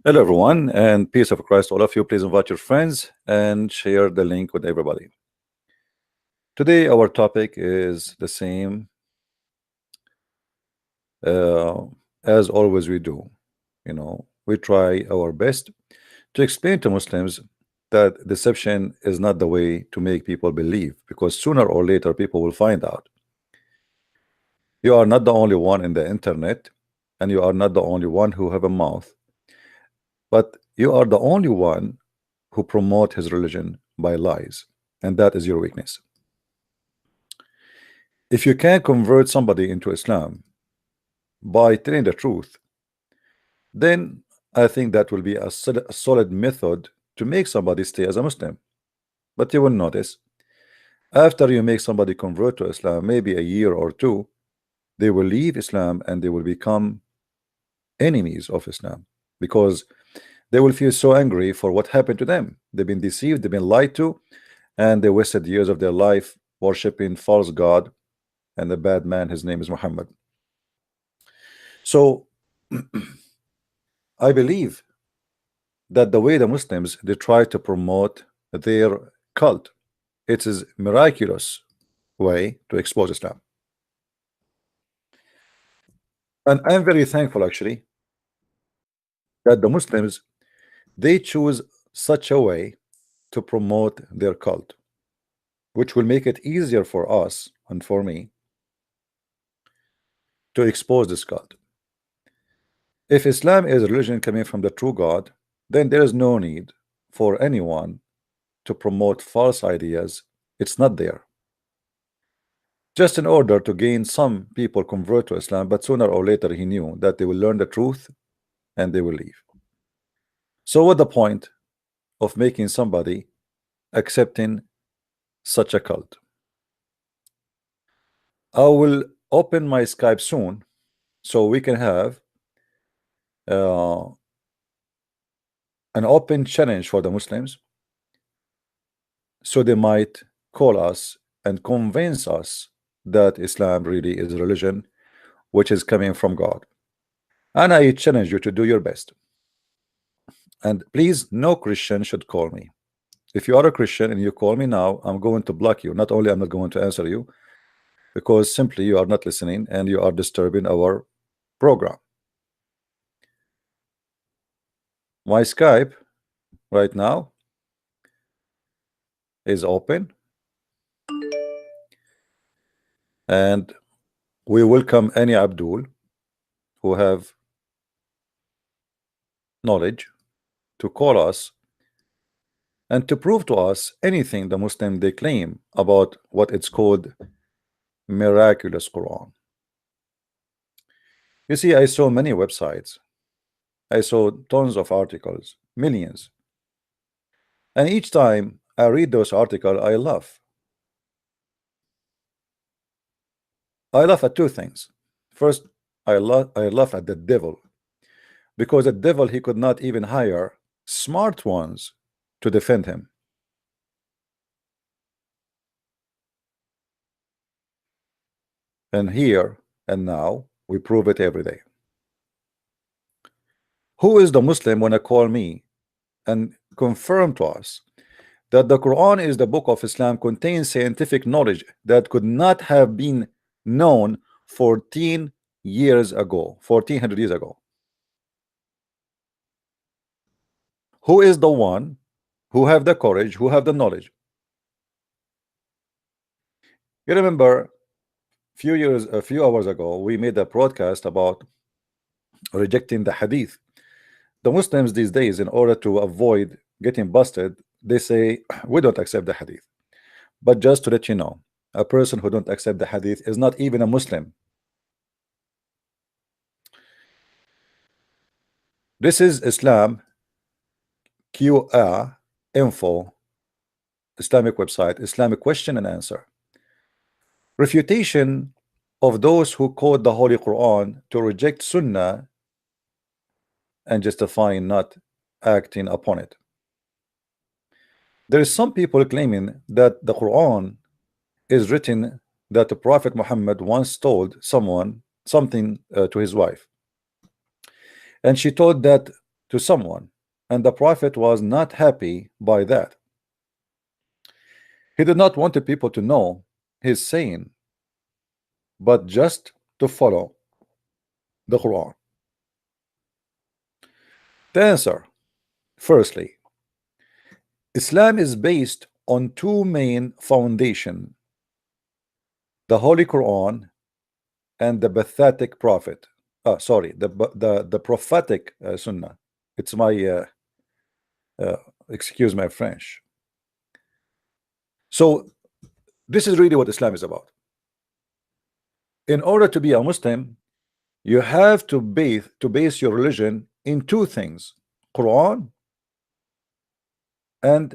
Hello, everyone, and peace of Christ, all of you. Please invite your friends and share the link with everybody. Today, our topic is the same uh, as always we do. We try our best to explain to Muslims that deception is not the way to make people believe, because sooner or later people will find out. You are not the only one in the internet, and you are not the only one who have a mouth, but you are the only one who promote his religion by lies, and that is your weakness. If you can convert somebody into Islam by telling the truth, then I think that will be a solid method to make somebody stay as a Muslim. But you will notice, after you make somebody convert to Islam, maybe a year or two, they will leave Islam and they will become enemies of Islam, because they will feel so angry for what happened to them. They've been deceived, they've been lied to, and they wasted years of their life worshiping false god and the bad man. His name is Muhammad. So I believe that the way the Muslims they try to promote their cult, it is miraculous way to expose Islam. And I'm very thankful actually that the Muslims they choose such a way to promote their cult, which will make it easier for us and for me to expose this cult. If Islam is a religion coming from the true God, then there is no need for anyone to promote false ideas. It's not there. Just in order to gain some people convert to Islam, but sooner or later he knew that they will learn the truth and they will leave. So what the point of making somebody accepting such a cult? I will open my Skype soon so we can have an open challenge for the Muslims, so they might call us and convince us that Islam really is a religion which is coming from God. And I challenge you to do your best. And please, no Christian should call me. If you are a Christian and you call me now, I'm going to block you. Not only I'm not going to answer you, because simply you are not listening and you are disturbing our program. My Skype right now is open, and we welcome any Abdul who have knowledge to call us and to prove to us anything the Muslim they claim about what it's called miraculous Quran. You see, I saw many websites, I saw tons of articles, millions, and each time I read those articles I laugh. I laugh at two things. First, I laugh at the devil, because the devil he could not even hire smart ones to defend him. And here and now we prove it every day. Who is the Muslim when I call me and confirm to us that the Quran is the book of Islam, contains scientific knowledge that could not have been known 14 years ago, 1400 years ago? Who is the one who have the courage, who have the knowledge? You remember a few hours ago we made a broadcast about rejecting the hadith. The Muslims these days, in order to avoid getting busted, they say we don't accept the hadith. But just to let you know, a person who don't accept the hadith is not even a Muslim. This is Islam QR info, Islamic website, Islamic question and answer. Refutation of those who quote the Holy Quran to reject Sunnah and justifying not acting upon it. There is some people claiming that the Quran is written that the Prophet Muhammad once told someone something to his wife, and she told that to someone, and the Prophet was not happy by that. He did not want the people to know his saying, but just to follow the Quran. The answer: firstly, Islam is based on two main foundations: the Holy Quran and the pathetic Prophet. Sorry, the prophetic Sunnah. It's my uh, excuse my French. So this is really what Islam is about. In order to be a Muslim, you have to base your religion in two things: Quran and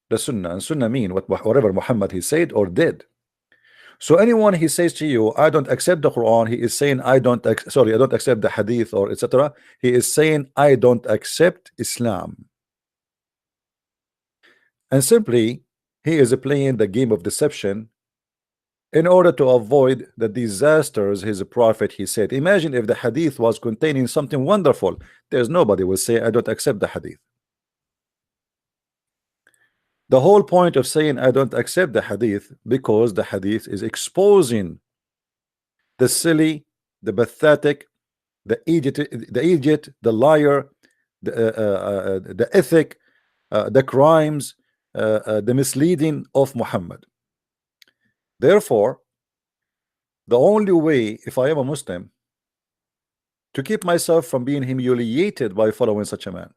the Sunnah. And Sunnah mean whatever Muhammad he said or did. So anyone he says to you, I don't accept the Quran, he is saying I don't accept the Hadith or etc. He is saying I don't accept Islam, and simply he is playing the game of deception in order to avoid the disasters his prophet he said. Imagine if the Hadith was containing something wonderful. There's nobody will say I don't accept the Hadith. The whole point of saying I don't accept the Hadith, because the Hadith is exposing the silly, the pathetic, the liar, the ethic, the crimes, the misleading of Muhammad. Therefore, the only way, if I am a Muslim, to keep myself from being humiliated by following such a man.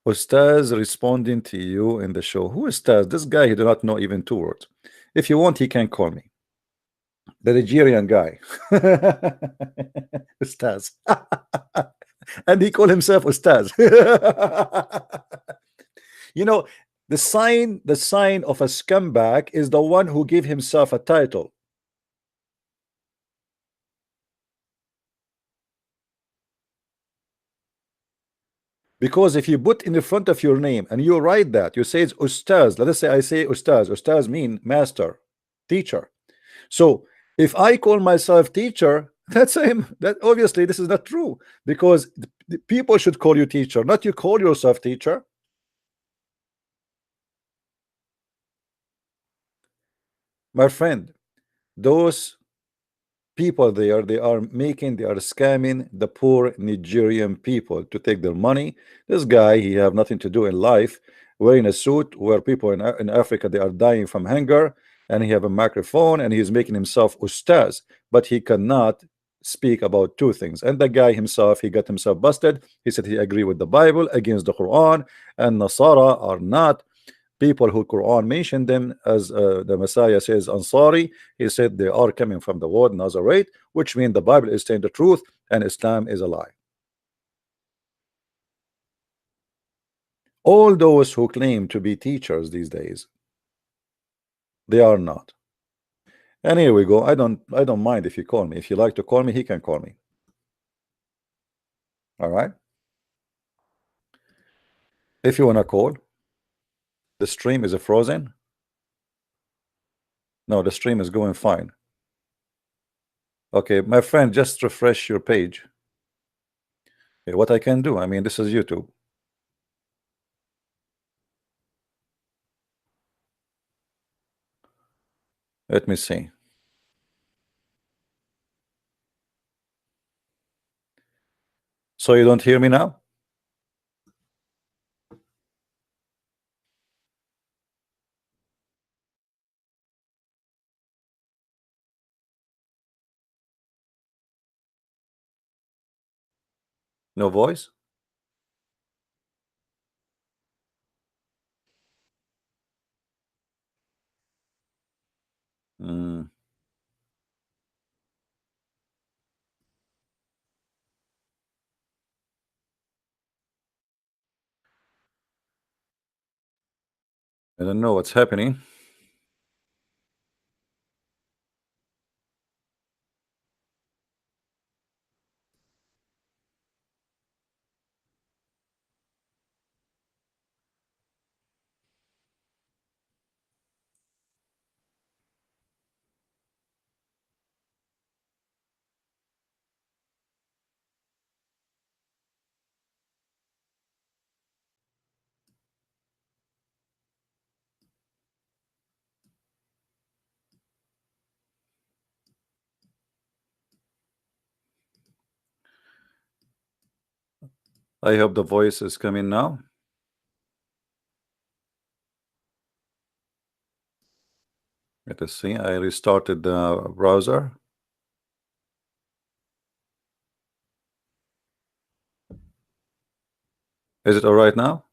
Ustaz responding to you in the show. Who is Ustaz? This guy, he do not know even two words. If you want, he can call me. The Nigerian guy. Ustaz. And he called himself Ustaz. You know, the sign of a scumbag is the one who gave himself a title. Because if you put in the front of your name and you write that, you say it's Ustaz. Let us say I say Ustaz. Ustaz mean master, teacher. So if I call myself teacher, that's him. That obviously this is not true, because the people should call you teacher, not you call yourself teacher. My friend, those people there, they are scamming the poor Nigerian people to take their money. This guy, he have nothing to do in life, wearing a suit where people in Africa, they are dying from hunger, and he have a microphone and he's making himself Ustaz, but he cannot speak about two things. And the guy himself, he got himself busted. He said he agree with the Bible against the Quran, and Nasara are not people who Quran mentioned them as the Messiah says Ansari. He said they are coming from the word Nazareth, which means the Bible is saying the truth and Islam is a lie. All those who claim to be teachers these days, they are not. And here we go. I don't mind if you call me. If you like to call me, he can call me. All right. If you want to call, the stream is frozen. No, the stream is going fine. Okay, my friend, just refresh your page. Okay, what I can do, I mean, this is YouTube. Let me see. So you don't hear me now? No voice? Mm. I don't know what's happening. I hope the voice is coming now. Let us see. I restarted the browser. Is it all right now?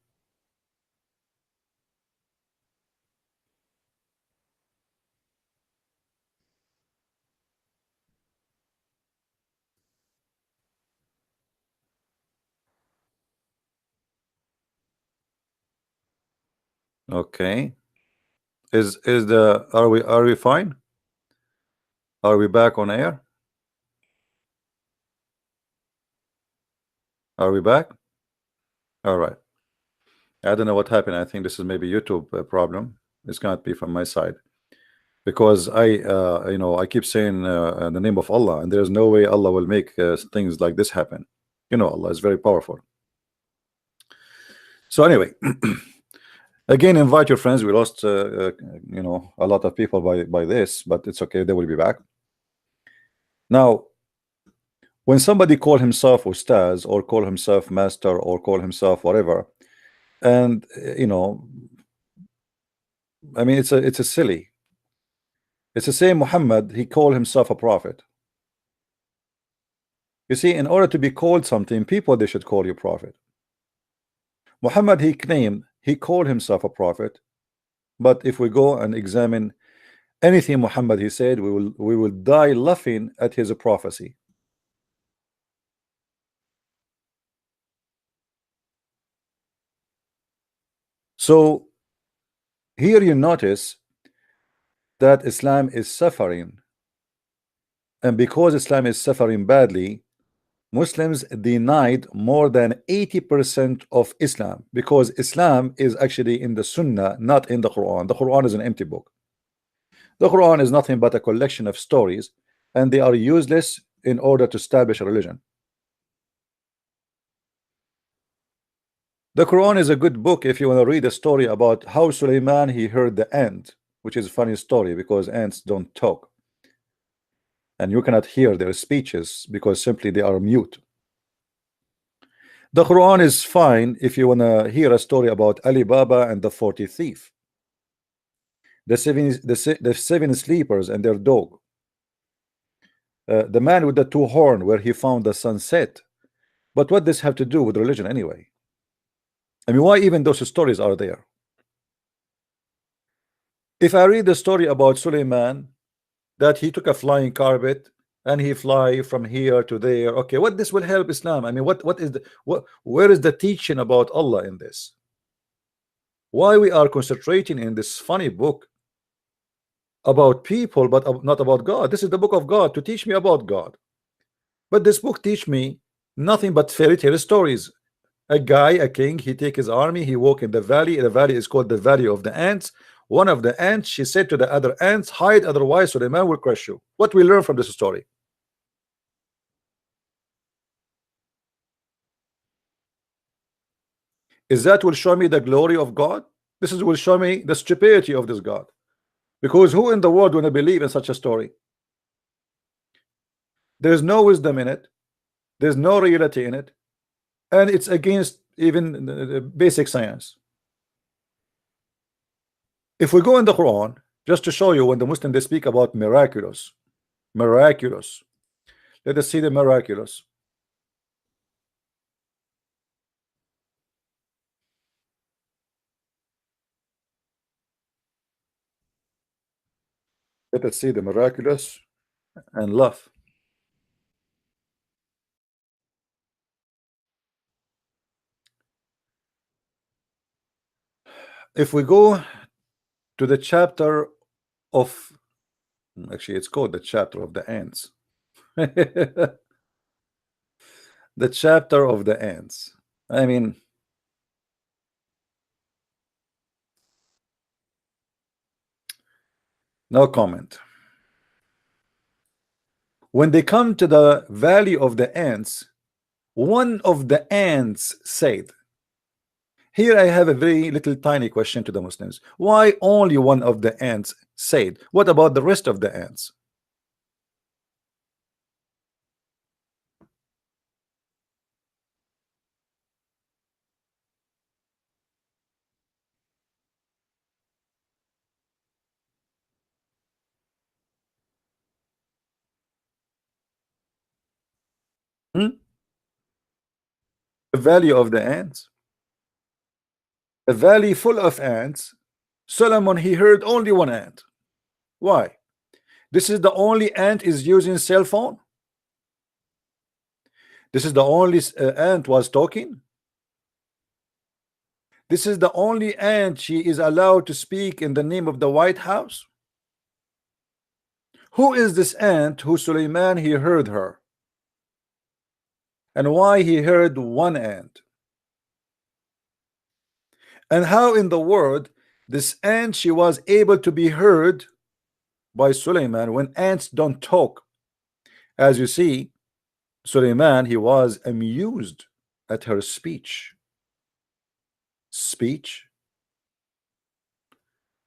Okay. Is the are we fine? Are we back on air? Are we back? All right. I don't know what happened. I think this is maybe YouTube problem. It's gonna be from my side because I keep saying the name of Allah, and there's no way Allah will make things like this happen. Allah is very powerful. So anyway, again, invite your friends. We lost a lot of people by this, but it's okay. They will be back. Now, when somebody call himself ustaz or call himself master or call himself whatever, and I mean, it's a silly. It's the same Muhammad. He called himself a prophet. You see, in order to be called something, people they should call you prophet. Muhammad, he claimed he called himself a prophet, but if we go and examine anything Muhammad he said, we will die laughing at his prophecy. So here you notice that Islam is suffering, and because Islam is suffering badly, Muslims denied more than 80% of Islam, because Islam is actually in the Sunnah, not in the Quran. The Quran is an empty book. The Quran is nothing but a collection of stories, and they are useless in order to establish a religion. The Quran is a good book if you want to read a story about how Suleiman he heard the ant, which is a funny story because ants don't talk, and you cannot hear their speeches because simply they are mute. The Quran is fine if you want to hear a story about Ali Baba and the 40 thief, the seven sleepers and their dog, the man with the two horn where he found the sunset. But what does this have to do with religion anyway? I mean, why even those stories are there? If I read the story about Suleiman, that he took a flying carpet and he fly from here to there, okay, what this will help Islam? I mean, what is where is the teaching about Allah in this? Why we are concentrating in this funny book about people but not about God? This is the book of God to teach me about God, but this book teach me nothing but fairy tale stories. A guy, a king, he take his army, he walk in the valley. The valley is called the valley of the ants. One of the ants, she said to the other ants, hide, otherwise Suleiman will crush you. What we learn from this story? Is that will show me the glory of God? This is will show me the stupidity of this God. Because who in the world will believe in such a story? There's no wisdom in it. There's no reality in it. And it's against even the basic science. If we go in the Quran, just to show you when the Muslims they speak about miraculous, let us see the miraculous. Let us see the miraculous and love. If we go to the chapter of, actually it's called the chapter of the ants. The chapter of the ants. I mean, no comment. When they come to the valley of the ants, one of the ants said, here I have a very little tiny question to the Muslims. Why only one of the ants said? What about the rest of the ants? Hmm? The valley of the ants. A valley full of ants. Solomon, he heard only one ant. Why? This is the only ant is using cell phone. This is the only ant was talking. This is the only ant she is allowed to speak in the name of the White House. Who is this ant who Suleiman he heard her? And why he heard one ant? And how in the world this ant she was able to be heard by Suleiman when ants don't talk? As you see, Suleiman he was amused at her speech.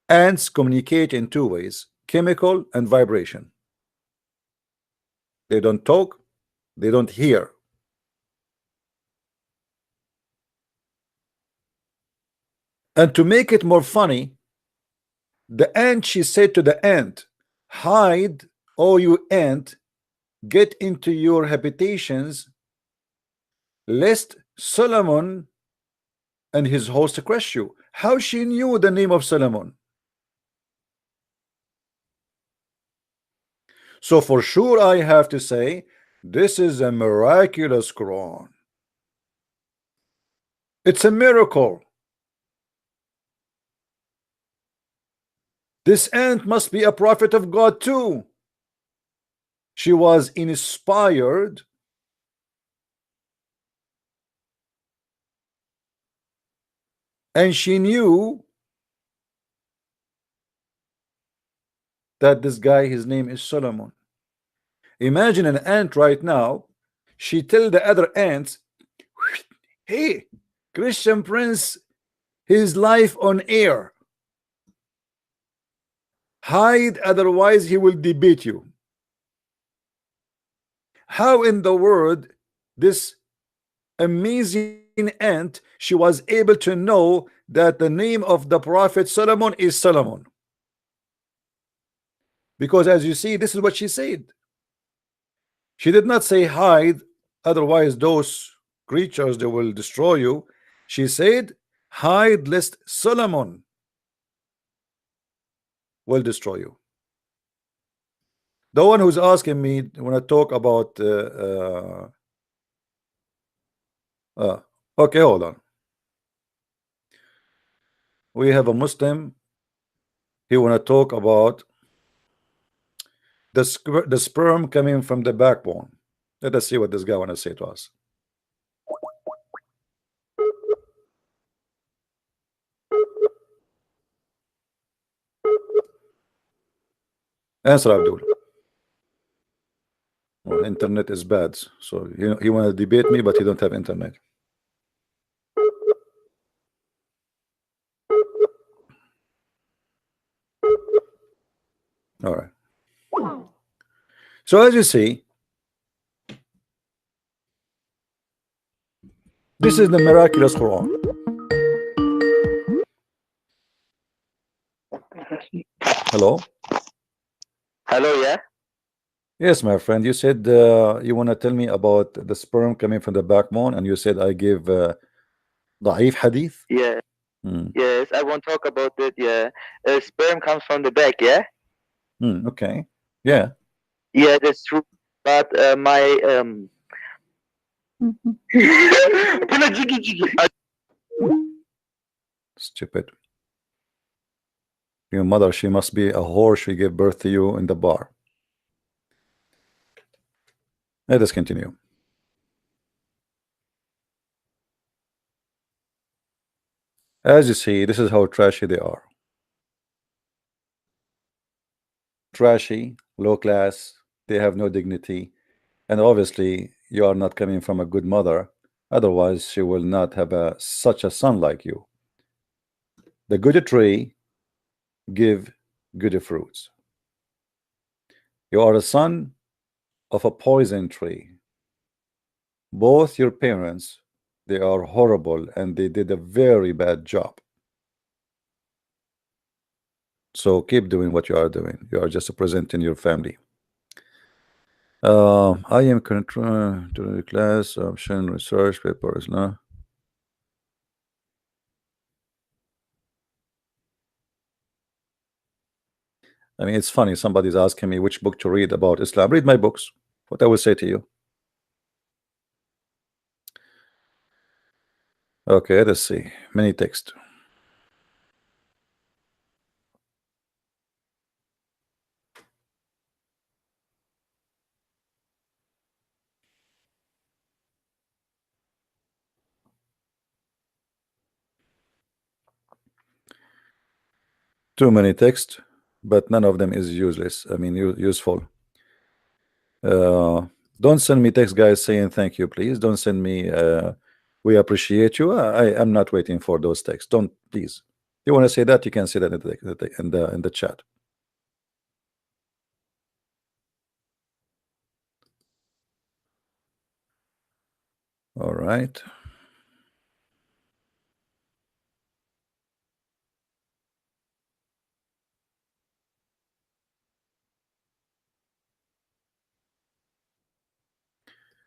Ants communicate in two ways: chemical and vibration. They don't talk, they don't hear. And to make it more funny, the ant she said to the ant, hide, oh you ant, get into your habitations, lest Solomon and his host crush you. How she knew the name of Solomon? So for sure I have to say this is a miraculous Quran. It's a miracle. This ant must be a prophet of God too. She was inspired and she knew that this guy, his name is Solomon. Imagine an ant right now, she tell the other ants, hey, Christian Prince, his life on air, hide, otherwise he will debate you. How in the world this amazing ant she was able to know that the name of the prophet Solomon is Solomon? Because as you see, this is what she said. She did not say hide, otherwise those creatures they will destroy you. She said hide lest Solomon will destroy you. The one who's asking me when I talk about okay, hold on. We have a Muslim. He want to talk about the sperm coming from the backbone. Let us see what this guy want to say to us. Answer, Abdul. Well, internet is bad, so he want to debate me, but he don't have internet. All right. So as you see, this is the miraculous Quran. Hello. Hello, yeah. Yes, my friend. You said you want to tell me about the sperm coming from the backbone, and you said I give ضعيف hadith. Yeah. Yes, I want to talk about it. Yeah, sperm comes from the back. Yeah. Okay. Yeah. Yeah, that's true. But my Stupid. Your mother, she must be a whore. She gave birth to you in the bar. Let us continue. As you see, this is how trashy they are. Trashy, low class, they have no dignity, and obviously you are not coming from a good mother, otherwise she will not have such a son like you. The good tree give good fruits. You are a son of a poison tree. Both your parents, they are horrible and they did a very bad job. So keep doing what you are doing. You are just representing your family. I am control to the class option research papers. No. I mean, it's funny. Somebody's asking me which book to read about Islam. Read my books. What I will say to you. Okay, let's see. Many text. Too many text, but none of them is useless. I mean, useful. Uh, don't send me text, guys, saying thank you, please. Don't send me. We appreciate you. I'm not waiting for those texts. Don't, please. You want to say that? You can say that in the chat. All right.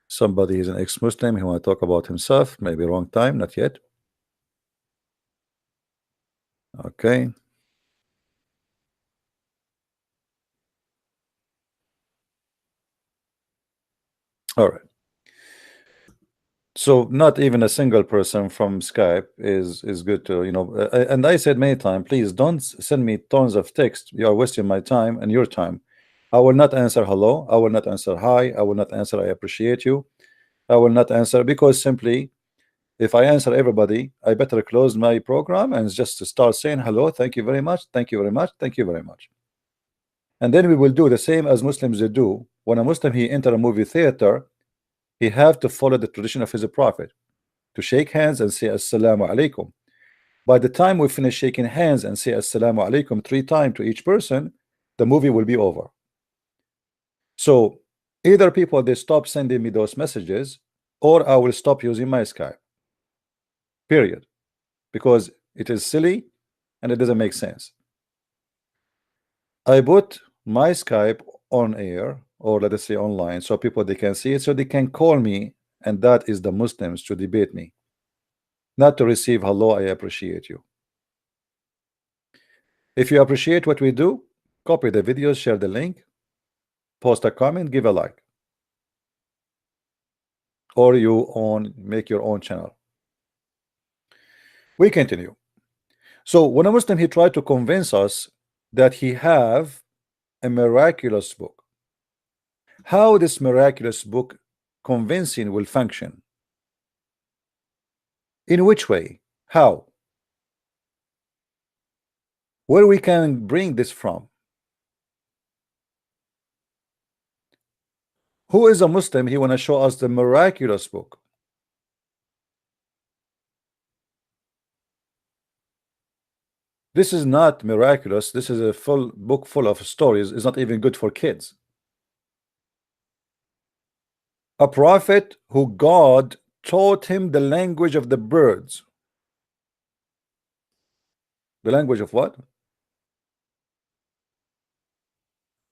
Somebody is an ex-Muslim. He want to talk about himself. Maybe wrong time. Not yet. Okay. All right. So not even a single person from Skype is good to, you know. And I said many times, please don't send me tons of text. You are wasting my time and your time. I will not answer hello. I will not answer hi. I will not answer I appreciate you. I will not answer because simply if I answer everybody, I better close my program and just start saying hello, thank you very much, thank you very much, thank you very much. And then we will do the same as Muslims do. When a Muslim he enter a movie theater, he have to follow the tradition of his prophet to shake hands and say assalamu alaikum. By the time we finish shaking hands and say assalamu alaikum 3 times to each person, the movie will be over. So either people they stop sending me those messages or I will stop using my Skype. Period. Because it is silly and it doesn't make sense. I put my Skype on air or let us say online so people they can see it so they can call me, and that is the Muslims to debate me, not to receive hello I appreciate you. If you appreciate what we do, copy the videos, share the link, post a comment, give a like, or make your own channel. We continue. So when a Muslim he tried to convince us that he have a miraculous book, how this miraculous book convincing will function, in which way, how, where we can bring this from? Who is a Muslim he want to show us the miraculous book? This is not miraculous. This is a full book full of stories. It's not even good for kids. A prophet who God taught him the language of the birds. The language of what?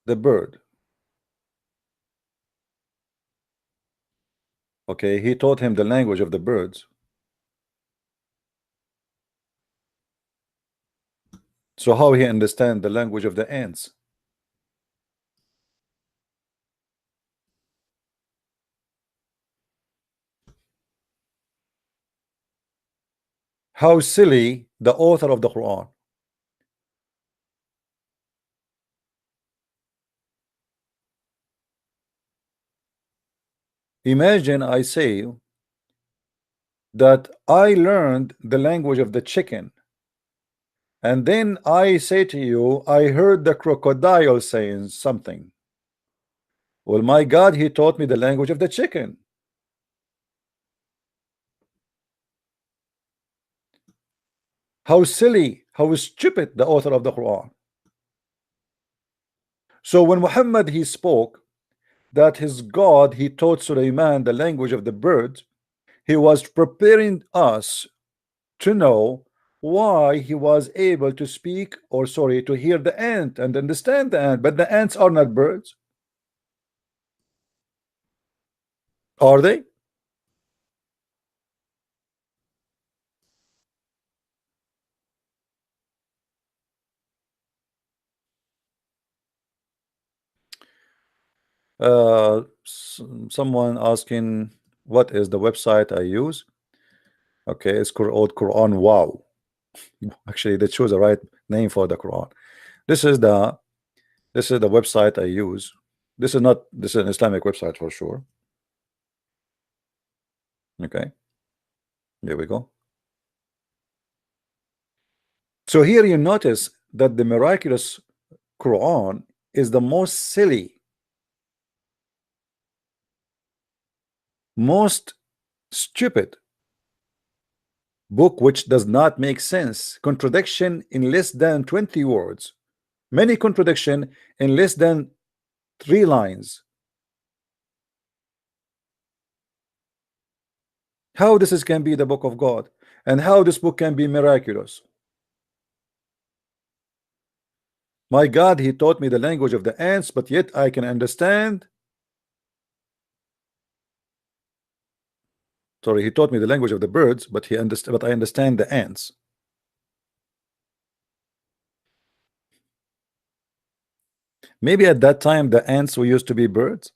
The bird. Okay, he taught him the language of the birds. So how he understand the language of the ants? How silly the author of the Quran. Imagine I say that I learned the language of the chicken, and then I say to you, I heard the crocodile saying something. Well, my God, he taught me the language of the chicken. How silly, how stupid the author of the Quran. So when Muhammad he spoke that his God he taught Sulaiman the language of the birds, he was preparing us to know why he was able to speak, or sorry, to hear the ant and understand the ant, but the ants are not birds. Are they? Someone asking what is the website I use. Okay, it's called Quran. Wow. Actually, they chose the right name for the Quran. This is the website I use. This is an Islamic website for sure. Okay, here we go. So here you notice that the miraculous Quran is the most silly, most stupid book, which does not make sense. Contradiction in less than 20 words. Many contradiction in less than 3 lines. How this can be the book of God, and how this book can be miraculous. My God, he taught me the language of the ants, but yet I can understand. Sorry, he taught me the language of the birds, but I understand the ants. Maybe at that time the ants were used to be birds.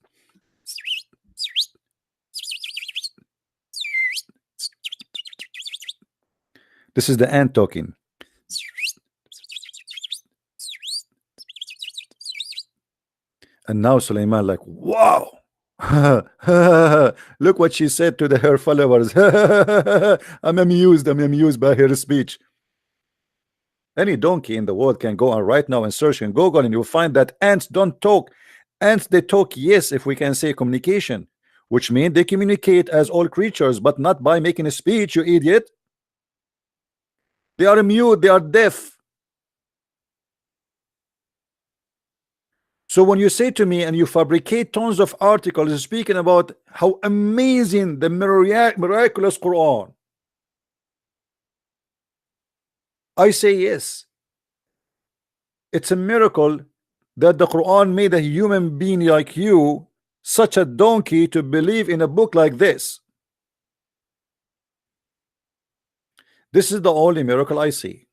This is the ant talking. And now Suleiman like, wow. Look what she said to her followers. I'm amused by her speech. Any donkey in the world can go on right now and search in Google, and you'll find that ants don't talk. Ants, they talk, yes, if we can say communication, which means they communicate as all creatures, but not by making a speech, you idiot. They are mute, they are deaf. So when you say to me and you fabricate tons of articles speaking about how amazing the miraculous Quran, I say yes. It's a miracle that the Quran made a human being like you, such a donkey, to believe in a book like this. This is the only miracle I see.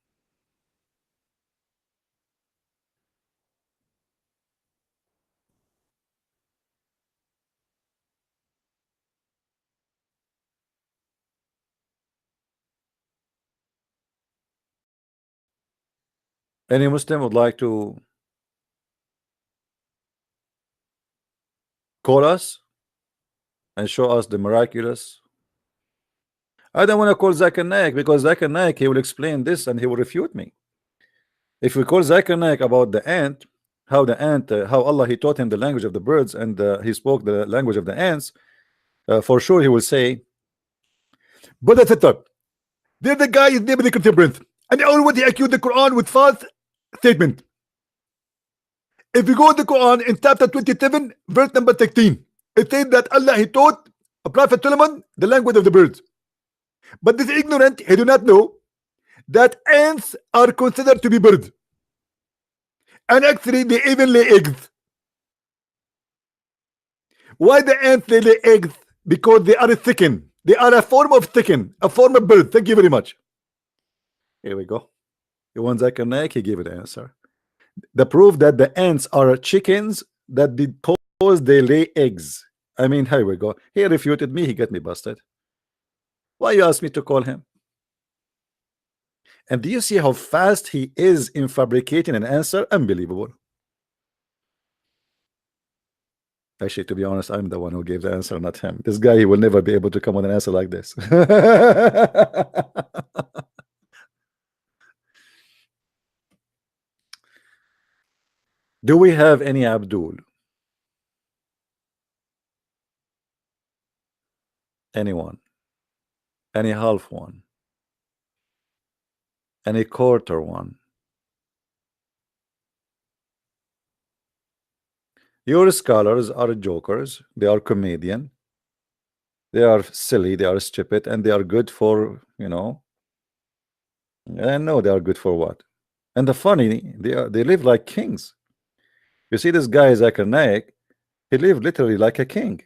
Any Muslim would like to call us and show us the miraculous? I don't want to call Zakir Naik, because Zakir Naik, he will explain this and he will refute me. If we call Zakir Naik about the ant, how Allah, he taught him the language of the birds, and he spoke the language of the ants, for sure he will say, but that's it. There the guy is never the contemporary, and already accused the Quran with false statement. If you go in the Quran in chapter 27, verse number 16, it says that Allah, he taught Prophet Solomon the language of the birds. But this ignorant, he do not know that ants are considered to be birds. And actually, they even lay eggs. Why the ants they lay eggs? Because they are chicken. They are a form of chicken, a form of bird. Thank you very much. Here we go. You want Zakir Naik? He gave it the answer. The proof that the ants are chickens, that because they lay eggs. I mean, here we go. He refuted me. He got me busted. Why you ask me to call him? And do you see how fast he is in fabricating an answer? Unbelievable. Actually, to be honest, I'm the one who gave the answer, not him. This guy, he will never be able to come with an answer like this. Do we have any Abdul? Anyone? Any half one? Any quarter one? Your scholars are jokers. They are comedian. They are silly. They are stupid, and they are good for, you know. I know they are good for what. And the funny, they live like kings. You see, this guy Zakir Naik, he lived literally like a king.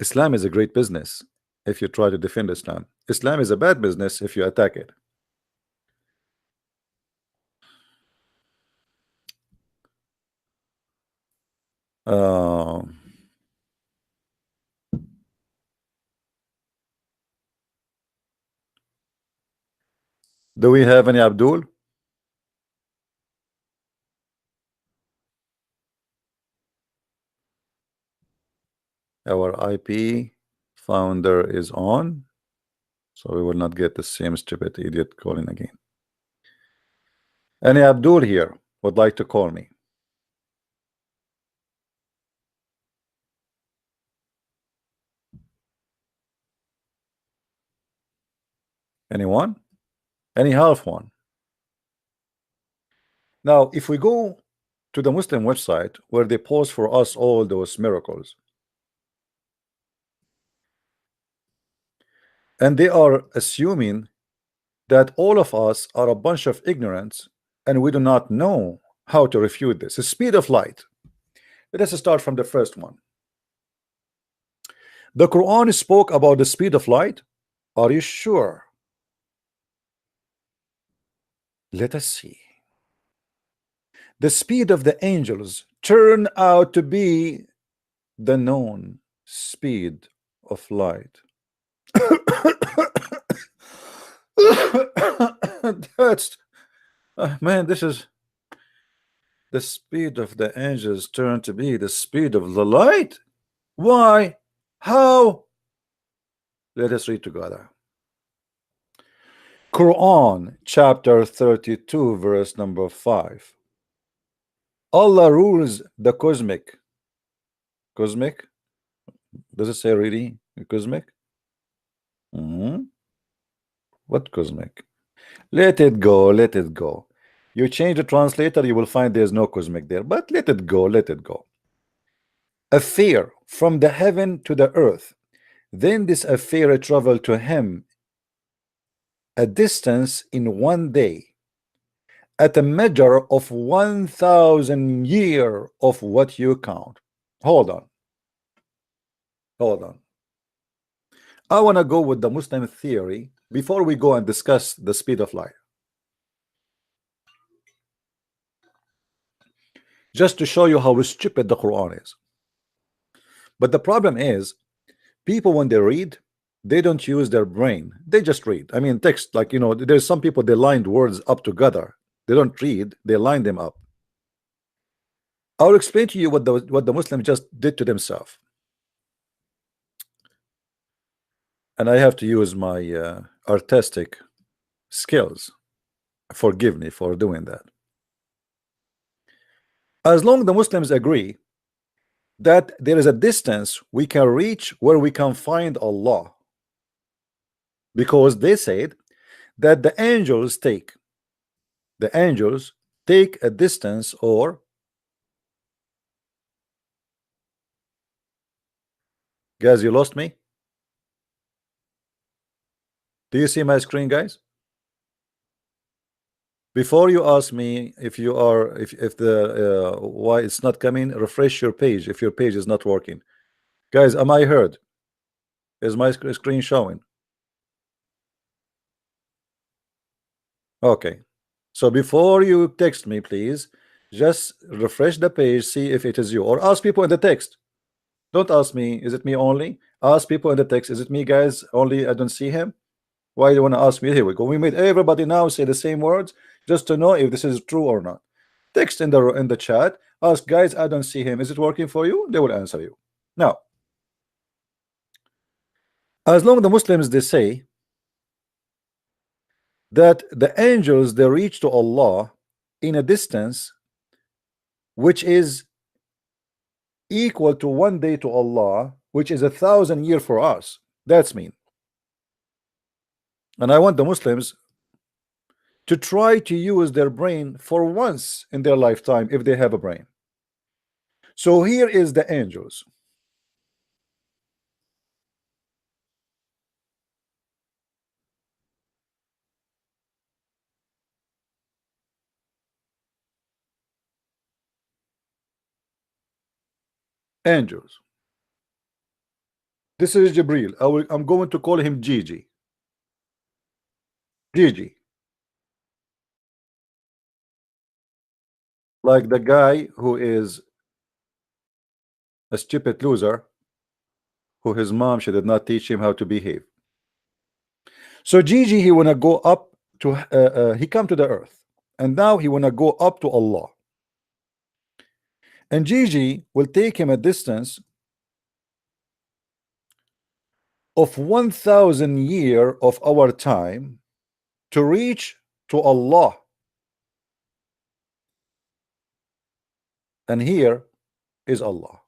Islam is a great business if you try to defend Islam. Islam is a bad business if you attack it. Uh, do we have any Abdul? Our IP founder is on, so we will not get the same stupid idiot calling again. Any Abdul here would like to call me? Anyone? Any half one? Now, if we go to the Muslim website where they post for us all those miracles, and they are assuming that all of us are a bunch of ignorance and we do not know how to refute this. The speed of light. Let us start from the first one. The Quran spoke about the speed of light. Are you sure? Let us see. The speed of the angels turned out to be the known speed of light. That's man, this is the speed of the angels turned to be the speed of the light. Why? How? Let us read together. Quran chapter 32 verse number 5. Allah rules the cosmic. Cosmic? Does it say really cosmic? What cosmic? Let it go, let it go. You change the translator, you will find there's no cosmic there, but let it go, let it go. Affair from the heaven to the earth. Then this affair traveled to him a distance in one day, at a measure of 1,000 year of what you count. Hold on. Hold on. I want to go with the Muslim theory before we go and discuss the speed of light. Just to show you how stupid the Quran is. But the problem is, people when they read, they don't use their brain. They just read. I mean, text, like, there's some people, they lined words up together. They don't read, they line them up. I'll explain to you what the Muslims just did to themselves. And I have to use my artistic skills. Forgive me for doing that. As long as the Muslims agree that there is a distance we can reach where we can find Allah, because they said that the angels take a distance, or guys, you lost me. Do you see my screen, guys? Before you ask me if you are if the why it's not coming, refresh your page if your page is not working. Guys, am I heard? Is my screen showing? Okay, so before you text me, please just refresh the page, see if it is you, or ask people in the text. Don't ask me, is it me only? Ask people in the text, is it me, guys, only? I don't see him. Why do you want to ask me? Here we go. We made everybody now say the same words just to know if this is true or not. Text in the chat, ask, guys, I don't see him, is it working for you? They will answer you. Now, as long as the Muslims, they say that the angels, they reach to Allah in a distance which is equal to one day to Allah, which is 1,000 years for us. That's mean. And I want the Muslims to try to use their brain for once in their lifetime if they have a brain. So here is the angels. Angels. This is Jibril. I'm going to call him Gigi. Gigi, like the guy who is a stupid loser, who his mom, she did not teach him how to behave. So Gigi, he wanna go up to he come to the earth, and now he wanna go up to Allah. And Gigi will take him a distance of 1,000 year of our time to reach to Allah. And here is Allah.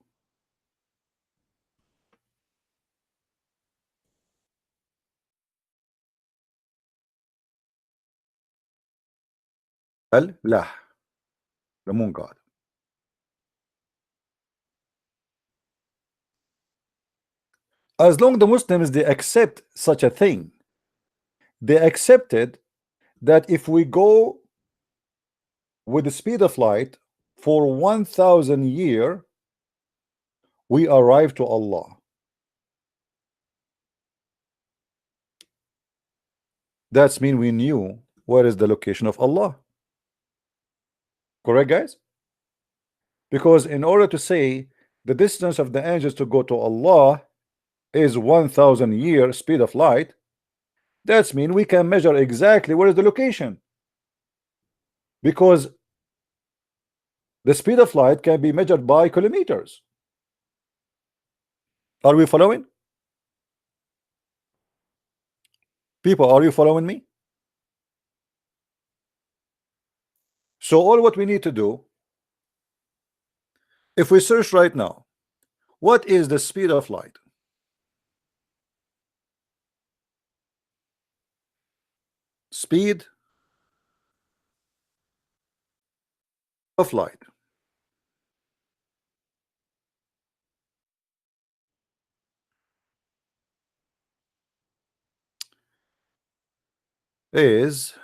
Allah, the moon god. As long the Muslims they accept such a thing, they accepted that if we go with the speed of light for 1,000 year, we arrive to Allah. That's mean we knew where is the location of Allah. Correct, guys? Because in order to say the distance of the angels to go to Allah is 1,000 year speed of light, that's mean we can measure exactly where is the location, because the speed of light can be measured by kilometers. Are we following? People, are you following me? So all what we need to do, if we search right now, what is the speed of light? Speed of light is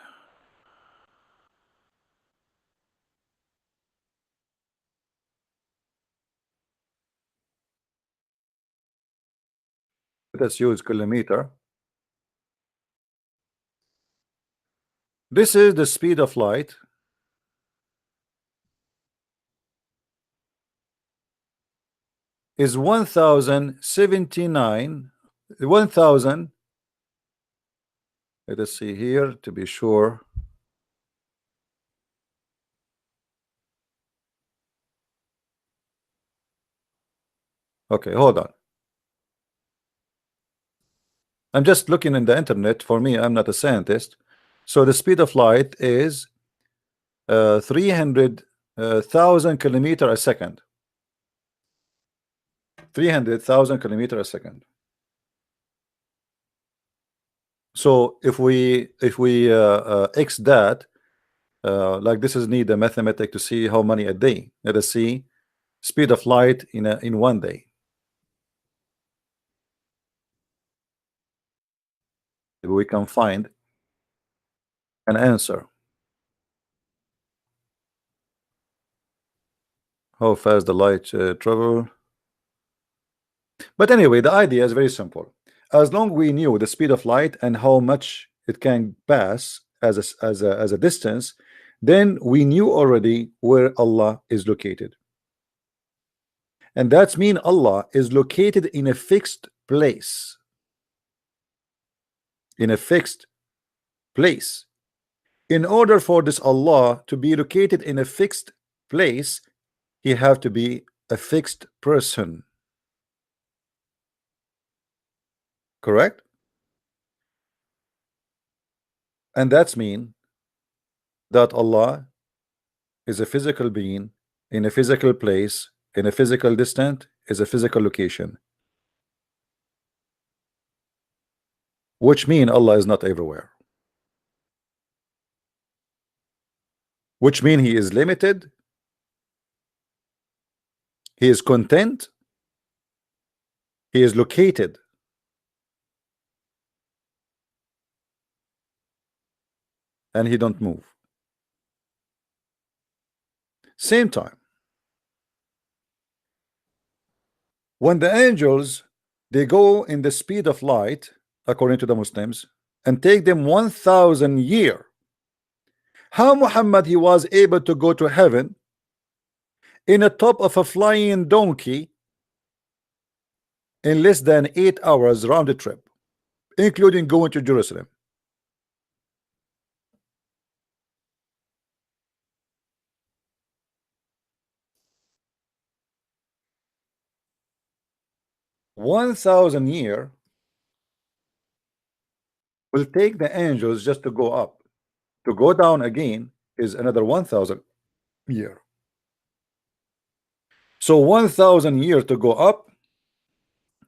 let's use kilometer. This is the speed of light is 1,079 1,000. Let us see here to be sure. Okay, hold on. I'm just looking in the internet. For me, I'm not a scientist. So the speed of light is 300,000 kilometer a second. 300,000 kilometer a second. So if we x that, like this is need a mathematic to see how many a day. Let us see speed of light in 1 day. If we can find an answer. How fast the light travel. But anyway, the idea is very simple. As long we knew the speed of light and how much it can pass as a distance, then we knew already where Allah is located. And that's mean Allah is located in a fixed place. In a fixed place. In order for this Allah to be located in a fixed place, he have to be a fixed person. Correct? And that's mean that Allah is a physical being in a physical place, in a physical distance, is a physical location. Which mean Allah is not everywhere. Which mean he is limited, he is content, he is located. And he don't move. Same time, when the angels They go in the speed of light, according to the Muslims, and take them 1,000 years. How Muhammad he was able to go to heaven in the top of a flying donkey in less than 8 hours round the trip, including going to Jerusalem? $1,000 will take the angels just to go up. To go down again is another 1,000 years. So 1,000 years to go up,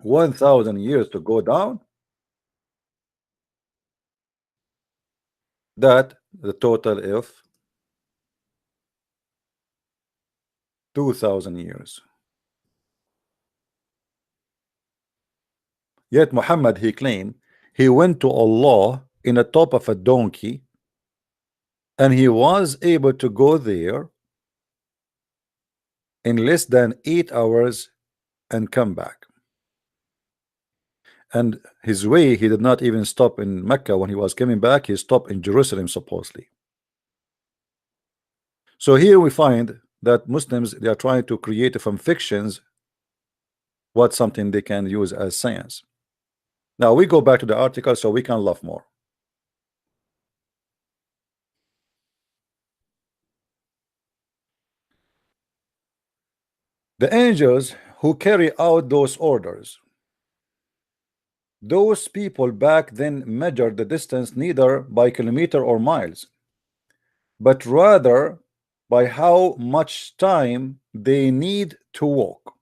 1,000 years to go down. That the total of 2,000 years. Yet Muhammad he claimed he went to Allah in the top of a donkey, and he was able to go there in less than 8 hours and come back. And his way, he did not even stop in Mecca. When he was coming back, he stopped in Jerusalem supposedly. So here we find that Muslims, they are trying to create from fictions what something they can use as science. Now we go back to the article so we can laugh more. The angels who carry out those orders, those people back then measured the distance neither by kilometer or miles, but rather by how much time they need to walk.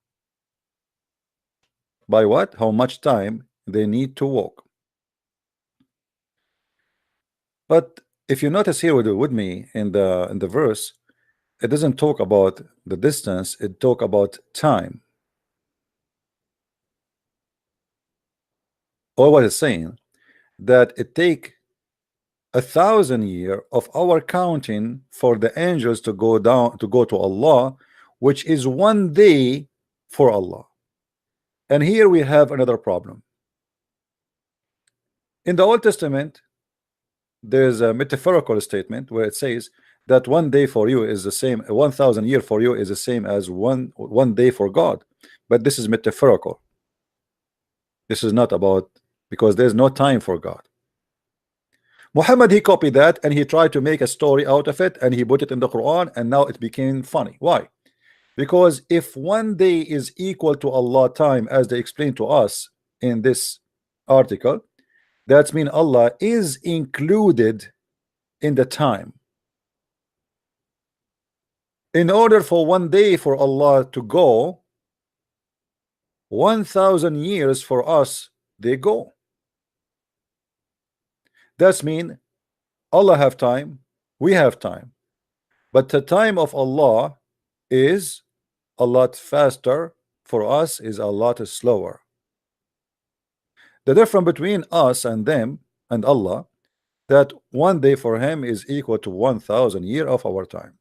By what? How much time they need to walk. But if you notice here with me in the verse, it doesn't talk about the distance, it talk about time. Or what it's saying that it take 1,000 years of our counting for the angels to go down to go to Allah, which is 1 day for Allah. And here we have another problem. In the Old Testament, there's a metaphorical statement where it says that 1 day for you is the same, 1,000 years for you is the same as one day for God. But this is metaphorical. This is not about, because there's no time for God. Muhammad he copied that and he tried to make a story out of it, and he put it in the Quran, and now it became funny. Why? Because if 1 day is equal to Allah time, as they explained to us in this article, that means Allah is included in the time. In order for 1 day for Allah to go, 1,000 years for us they go. That's mean Allah have time, we have time, but the time of Allah is a lot faster, for us is a lot slower. The difference between us and them and Allah, that 1 day for him is equal to 1,000 years of our time.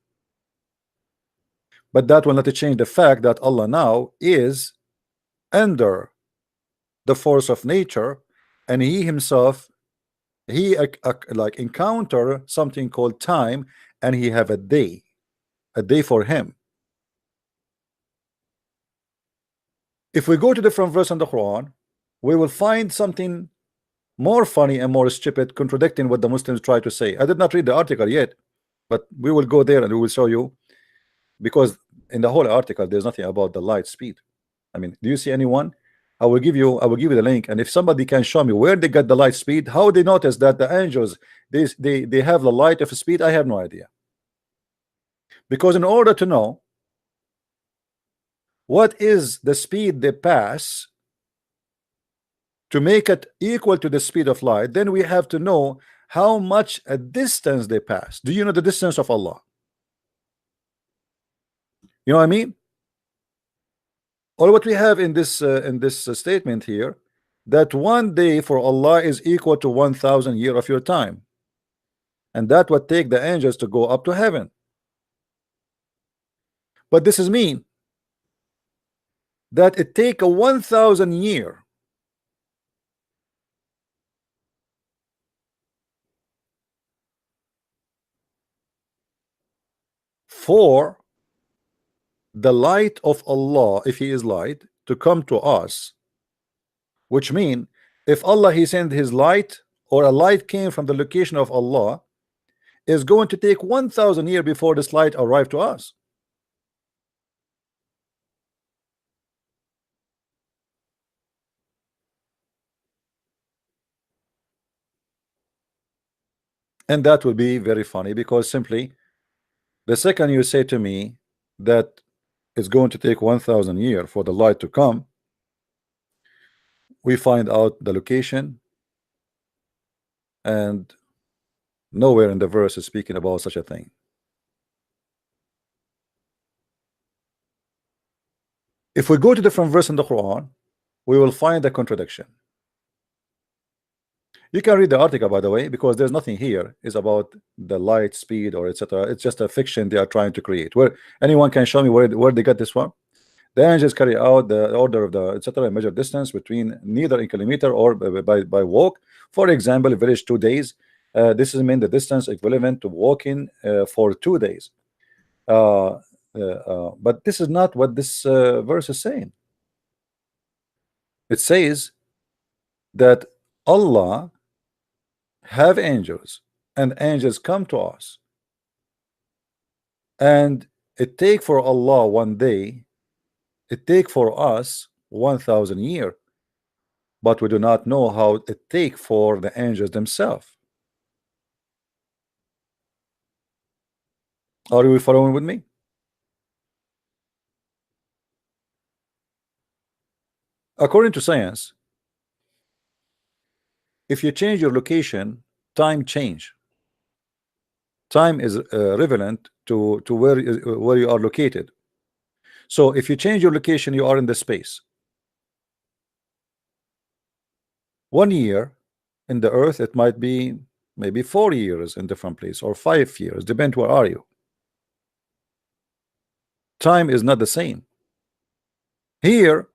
But that will not change the fact that Allah now is under the force of nature, and he himself, he like encounter something called time, and he have a day for him. If we go to different verse in the Quran, we will find something more funny and more stupid, contradicting what the Muslims try to say. I did not read the article yet, but we will go there and we will show you, because in the whole article there's nothing about the light speed. I mean, do you see anyone? I will give you the link, and if somebody can show me where they got the light speed, how they notice that the angels they have the light of speed, I have no idea. Because in order to know what is the speed they pass to make it equal to the speed of light, then we have to know how much a distance they pass. Do you know the distance of Allah? You know what I mean? Or what we have in this statement here, that 1 day for Allah is equal to 1,000 years of your time, and that would take the angels to go up to heaven. But this is mean that it take a 1,000 year for the light of Allah, if He is light, to come to us, which mean if Allah He sent His light, or a light came from the location of Allah, is going to take 1,000 years before this light arrived to us. And that will be very funny, because simply the second you say to me that it's going to take 1,000 years for the light to come, we find out the location, and nowhere in the verse is speaking about such a thing. If we go to different verse in the Quran, we will find a contradiction. You can read the article, by the way, because there's nothing here is about the light speed or etc. It's just a fiction they are trying to create. Where anyone can show me where they got this from? The angels carry out the order of the etc. measure distance between neither in kilometer or by walk. For example, village 2 days. This is mean the distance equivalent to walking for 2 days. But this is not what this verse is saying. It says that Allah have angels, and angels come to us, and it take for Allah 1 day, it take for us 1,000 years, but we do not know how it take for the angels themselves. Are you following with me? According to science, if you change your location, time change. Time is relevant to where you are located. So if you change your location, you are in the space. 1 year in the earth, it might be maybe 4 years in different place, or 5 years, depend where are you. Time is not the same. Here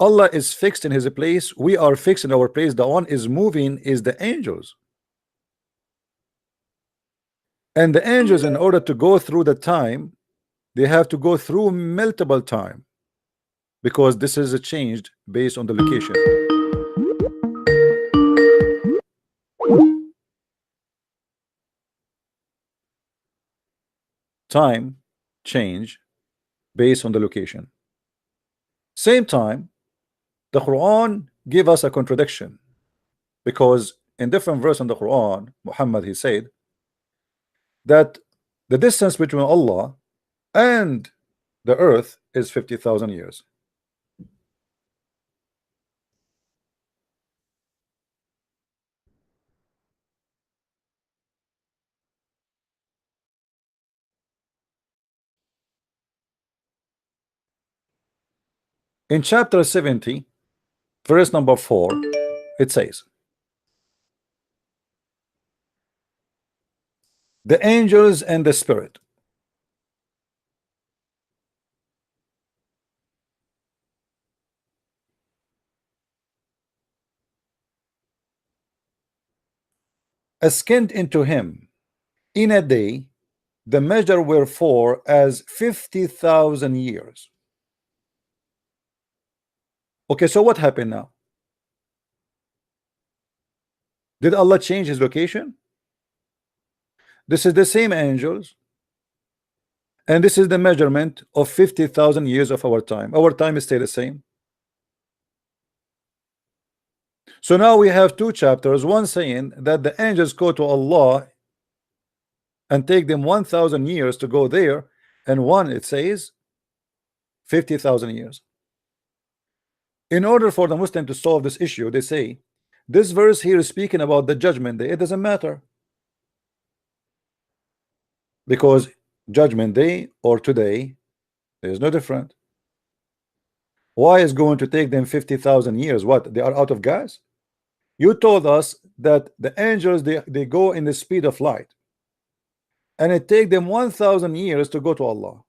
Allah is fixed in His place, we are fixed in our place. The one is moving is the angels, and the angels, in order to go through the time, they have to go through multiple time, because this is changed based on the location. Time change based on the location. Same time, the Quran give us a contradiction, because in different verse in the Quran, Muhammad he said that the distance between Allah and the earth is 50,000 years. In chapter 70, verse number 4, it says, the angels and the spirit ascend into him in a day, the measure wherefore as 50,000 years. Okay, so what happened now? Did Allah change His location? This is the same angels, and this is the measurement of 50,000 years of our time. Our time is still the same. So now we have two chapters, one saying that the angels go to Allah and take them 1,000 years to go there, and one it says 50,000 years. In order for the Muslim to solve this issue, they say this verse here is speaking about the judgment day. It doesn't matter, because judgment day or today there is no different. Why is going to take them 50,000 years? What, they are out of gas? You told us that the angels they go in the speed of light, and it take them 1,000 years to go to Allah.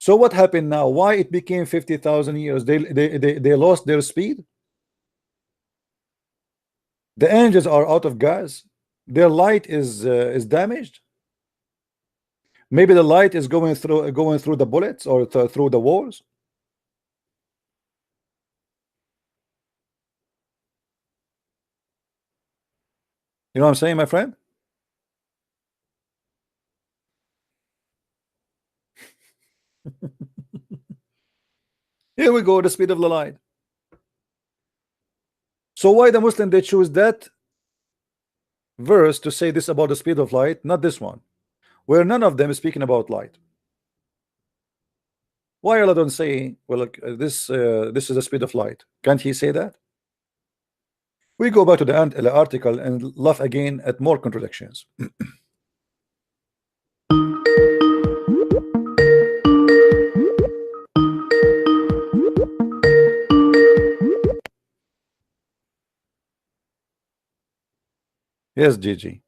So what happened now? Why it became 50,000 years? They lost their speed. The angels are out of gas. Their light is damaged. Maybe the light is going through the bullets or through the walls. You know what I'm saying, my friend? Here we go, the speed of the light. So why the Muslim they choose that verse to say this about the speed of light, not this one, where none of them is speaking about light? Why Allah don't say, well, look, this is the speed of light? Can't he say that? We go back to the article and laugh again at more contradictions. Yes, Gigi.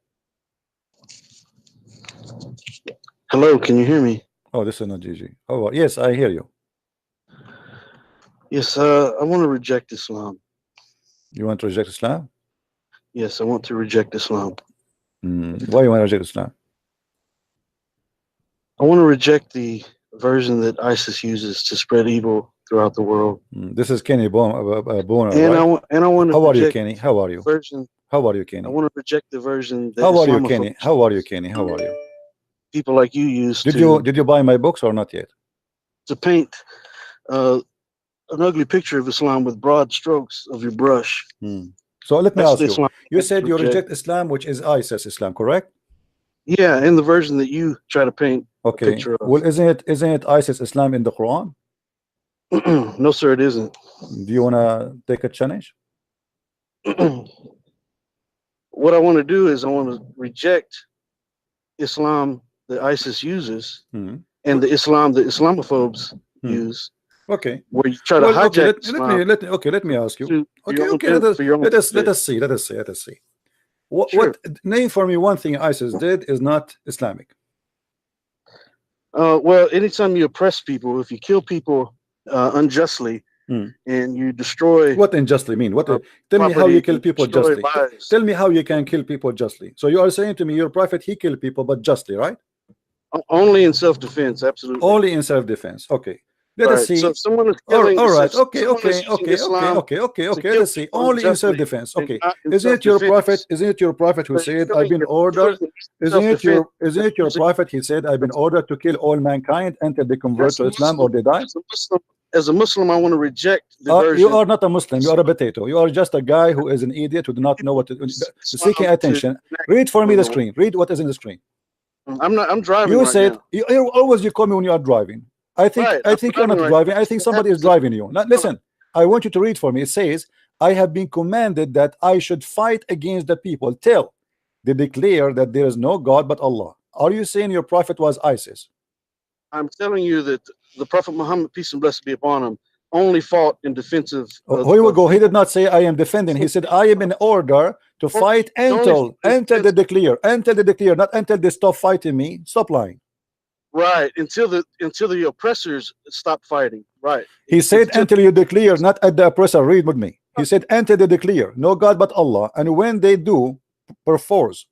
Hello, can you hear me? Oh, this is not Gigi. Oh, yes, I hear you. Yes, I want to reject Islam. You want to reject Islam? Yes, I want to reject Islam. Why you want to reject Islam? I want to reject the version that ISIS uses to spread evil throughout the world. This is Kenny Boner, And right? I want to How are you, reject Kenny? How are you? version. How are you, Kenny? I want to reject the version that How are you, Kenny? Islamophobes, How are you, Kenny? How are you? people like you use Did you buy my books or not yet? to paint an ugly picture of Islam with broad strokes of your brush. So let me That's ask the you. Islam You I said you reject. reject Islam, which is ISIS Islam, correct? Yeah, in the version that you try to paint a Okay. picture of. Well, isn't it ISIS Islam in the Quran? No, sir, it isn't. Do you wanna take a challenge? What I want to do is I want to reject Islam that ISIS uses and the Islam that Islamophobes use, Okay. where you try to Well, okay. hijack Islam Let me ask you. for your Okay. own Let us sake. see. What Sure. name for me one thing ISIS did is not Islamic. Well, anytime you oppress people, if you kill people unjustly and you destroy What unjustly mean? Tell me how you kill people justly. Tell me how you can kill people justly. So you are saying to me your prophet he killed people but justly, right? Only in self-defense, absolutely. Only in self-defense. Okay. Let us see. So if someone is killing, all right. Okay. to Let's see. Only in unjustly self-defense. and Okay. not in Isn't it your prophet? self-defense. Isn't it your prophet who But said, killing "I've been is ordered"? self-defense. Isn't it your prophet? He said, "I've been ordered to kill all mankind until they convert As to a Islam or they die." As a Muslim, I want to reject the version. You are not a Muslim. You are a potato. You are just a guy who is an idiot who do not know what to do. Seeking attention. Read for me the screen. Read what is in the screen. I'm driving. You right said now. you always call me when you are driving. I think you're not driving. I think somebody is driving you. Now, listen, I want you to read for me. It says, "I have been commanded that I should fight against the people till they declare that there is no God but Allah." Are you saying your prophet was ISIS? I'm telling you that the Prophet Muhammad, peace and blessings be upon him, only fought in defense of. Here we go. He did not say I am defending. He said I am in order to fight until they declare, not until they stop fighting me. Stop lying. Right, until the oppressors stop fighting. Right. He said until you declare, not at the oppressor. Read with me. He said until they declare no God but Allah, and when they do, perforce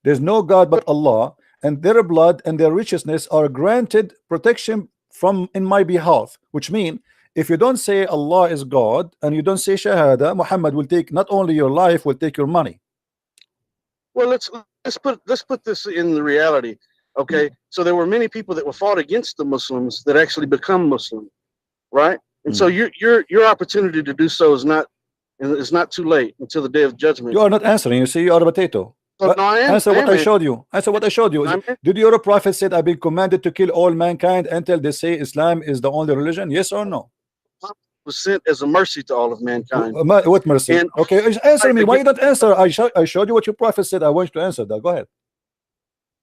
there's no God but Allah, and their blood and their righteousness are granted protection from in my behalf. Which means if you don't say Allah is God and you don't say Shahada, Muhammad will take not only your life, will take your money. Well, let's put this in the reality. Okay, so there were many people that were fought against the Muslims that actually become Muslim, right? And so your opportunity to do so is not too late until the day of judgment. You are not answering. You see, you are a potato. No, I am. Answer what I showed you. Answer what I showed you. Did your prophet said I've been commanded to kill all mankind until they say Islam is the only religion? Yes or no? Was sent as a mercy to all of mankind. What mercy? And okay, answer me. Why you don't answer? I showed you what your prophet said. I want you to answer that. Go ahead.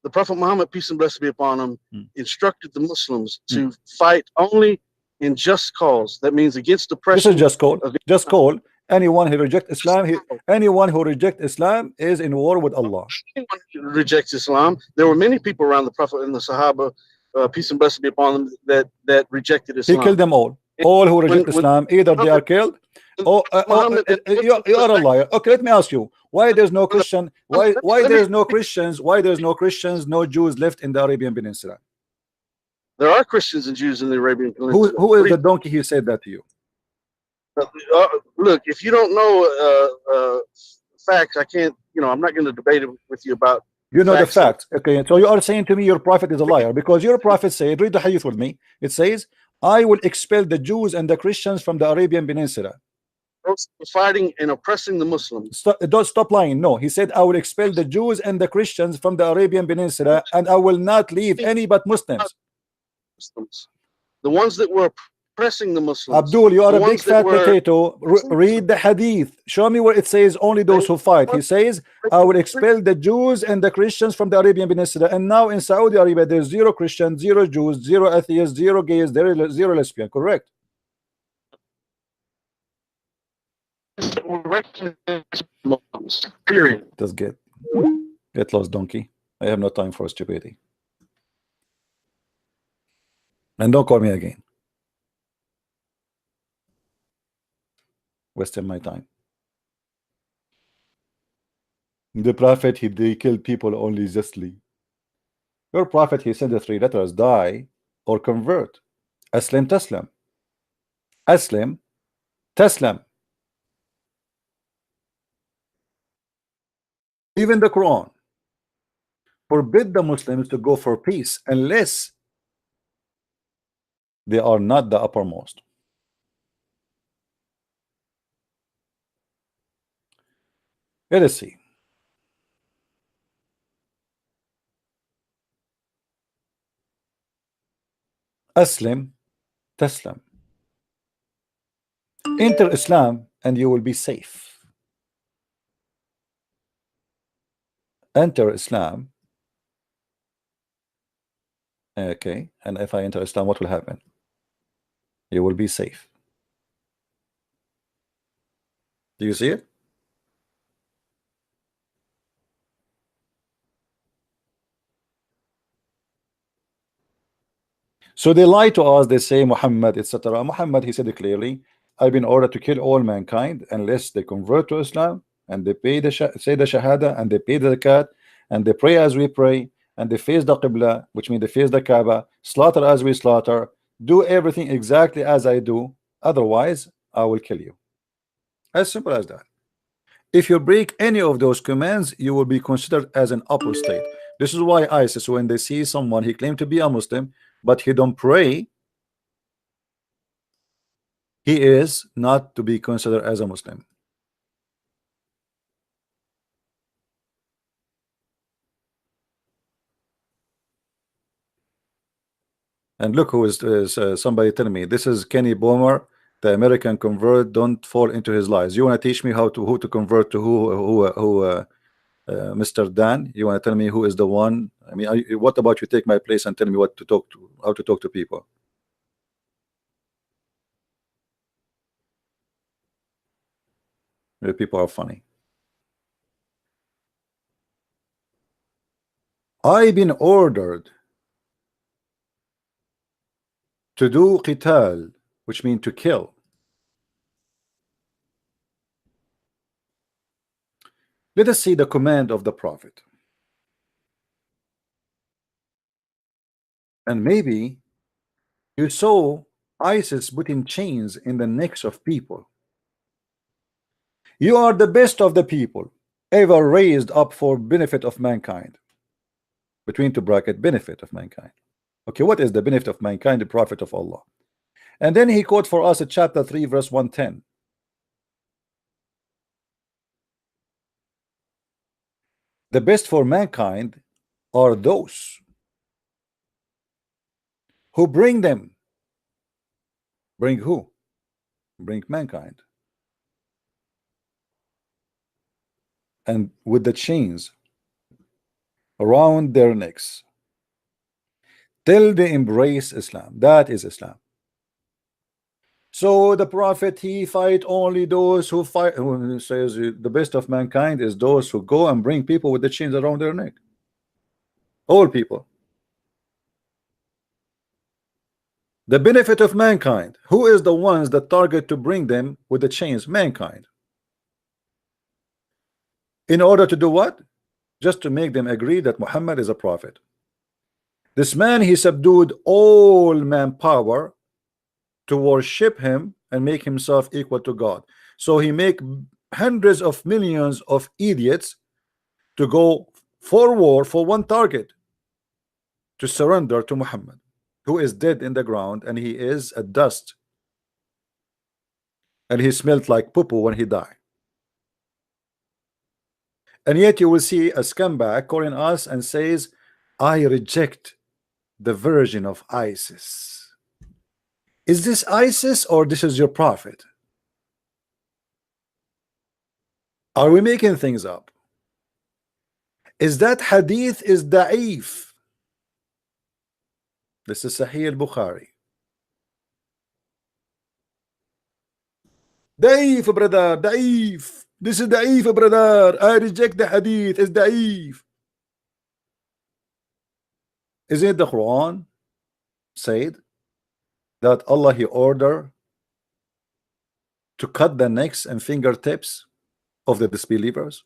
The Prophet Muhammad, peace and blessings be upon him, instructed the Muslims to fight only in just cause. That means against oppression. This is just call. Just call. Anyone who rejects Islam, anyone who rejects Islam is in war with Allah. Anyone who rejects Islam. There were many people around the Prophet and the Sahaba, peace and blessings be upon them, that rejected Islam. He killed them all. All who reject Islam, either they are killed, You are a liar. Okay, let me ask you, why there's no Christian, why there's no Christians, no Jews left in the Arabian Peninsula? There are Christians and Jews in the Arabian Peninsula. Who is the donkey who said that to you? Look, if you don't know facts, I can't. I'm not going to debate it with you about. You know the facts. Okay, so you are saying to me your prophet is a liar because your prophet said, read the hadith with me. It says, I will expel the Jews and the Christians from the Arabian Peninsula. Fighting and oppressing the Muslims. Don't stop lying. No, he said, I will expel the Jews and the Christians from the Arabian Peninsula, and I will not leave any but Muslims. The ones that were oppressing the Muslims. Abdul, you are a big fat potato. Read the hadith. Show me where it says only those who fight. He says, I will expel the Jews and the Christians from the Arabian Peninsula. And now in Saudi Arabia, there's zero Christians, zero Jews, zero atheists, zero gays, zero lesbian. Correct? Period. Just get lost, donkey. I have no time for stupidity. And don't call me again. Wasting my time. The prophet, they killed people only justly. Your prophet, he sent the 3 letters: die or convert. Aslim taslam. Aslim taslam. Even the Quran forbid the Muslims to go for peace unless they are not the uppermost. Let us see. Aslim taslam. Enter Islam and you will be safe. Enter Islam. Okay, and if I enter Islam, what will happen? You will be safe. Do you see it? So they lie to us. They say Muhammad, etc. Muhammad, he said it clearly, I've been ordered to kill all mankind unless they convert to Islam and they pay say the Shahada, and they pay the zakat, and they pray as we pray, and they face the Qibla, which means they face the Kaaba, slaughter as we slaughter, do everything exactly as I do, otherwise I will kill you. As simple as that. If you break any of those commands, you will be considered as an apostate. This is why ISIS, when they see someone, he claimed to be a Muslim, but he don't pray, he is not to be considered as a Muslim. And look who is somebody telling me this is Kenny Bomer, the American convert. Don't fall into his lies. You want to teach me who to convert to who Mr. Dan? You want to tell me who is the one? I mean, what about you take my place and tell me what to talk to, how to talk to people? The people are funny. I've been ordered to do qital, which means to kill. Let us see the command of the prophet. And maybe you saw ISIS putting chains in the necks of people. You are the best of the people ever raised up for benefit of mankind. Between two bracket, benefit of mankind. Okay, what is the benefit of mankind? The prophet of Allah. And then he quote for us at chapter 3 verse 110. The best for mankind are those who bring them. Bring who? Bring mankind. And with the chains around their necks till they embrace Islam. That is Islam. So the prophet, he fight only those who fight, who says the best of mankind is those who go and bring people with the chains around their neck. All people. The benefit of mankind. Who is the ones that target to bring them with the chains? Mankind. In order to do what? Just to make them agree that Muhammad is a prophet. This man, he subdued all manpower to worship him and make himself equal to God. So he make hundreds of millions of idiots to go for war for one target, to surrender to Muhammad, who is dead in the ground, and he is a dust, and he smelled like poo-poo when he died. And yet you will see a scumbag calling us and says, I reject the version of ISIS. Is this ISIS or this is your prophet? Are we making things up? Is that hadith is da'if? This is Sahih al-Bukhari. Da'if, brother, da'if. This is da'if, brother. I reject the hadith. It's da'if. Isn't it the Quran said that Allah he ordered to cut the necks and fingertips of the disbelievers?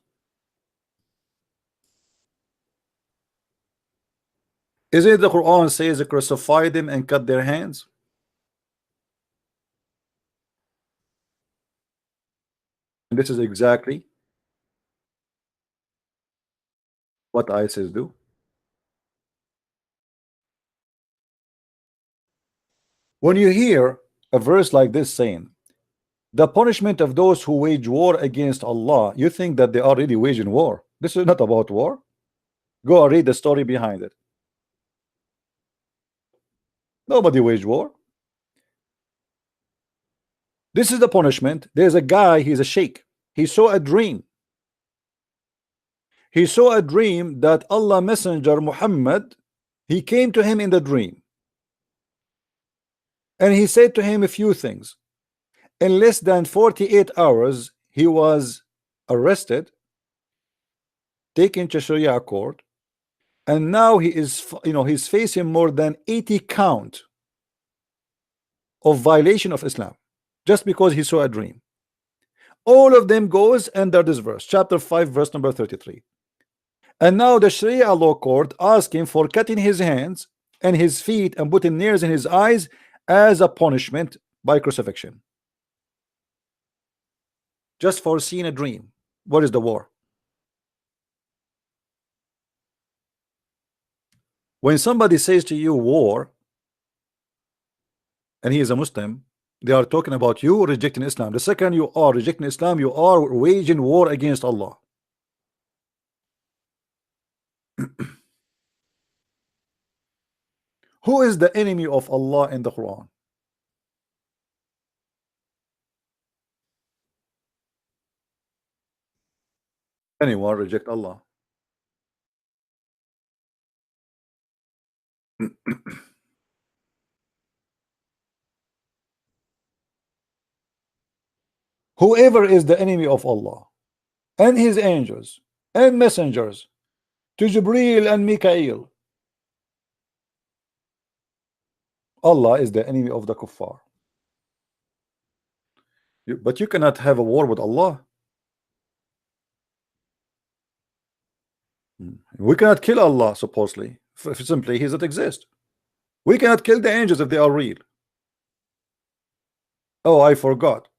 Isn't it the Quran says crucify them and cut their hands? And this is exactly what ISIS do. When you hear a verse like this saying the punishment of those who wage war against Allah, you think that they are really waging war. This is not about war. Go and read the story behind it. Nobody waged war. This is the punishment. There's a guy, he's a sheikh. He saw a dream. He saw a dream that Allah Messenger Muhammad, he came to him in the dream. And he said to him a few things. In less than 48 hours, he was arrested, taken to Sharia court, and now he is, he's facing more than 80 count of violation of Islam, just because he saw a dream. All of them goes under this verse, chapter 5, verse number 33. And now the Sharia law court asked him for cutting his hands and his feet and putting nails in his eyes as a punishment by crucifixion. Just for seeing a dream. What is the war? When somebody says to you war, and he is a Muslim, they are talking about you rejecting Islam. The second you are rejecting Islam, you are waging war against Allah. Who is the enemy of Allah in the Quran? Anyone reject Allah? Whoever is the enemy of Allah and his angels and messengers, to Jibreel and Mikael, Allah is the enemy of the kuffar. But you cannot have a war with Allah. We cannot kill Allah, supposedly. Simply, He doesn't exist. We cannot kill the angels if they are real. Oh, I forgot.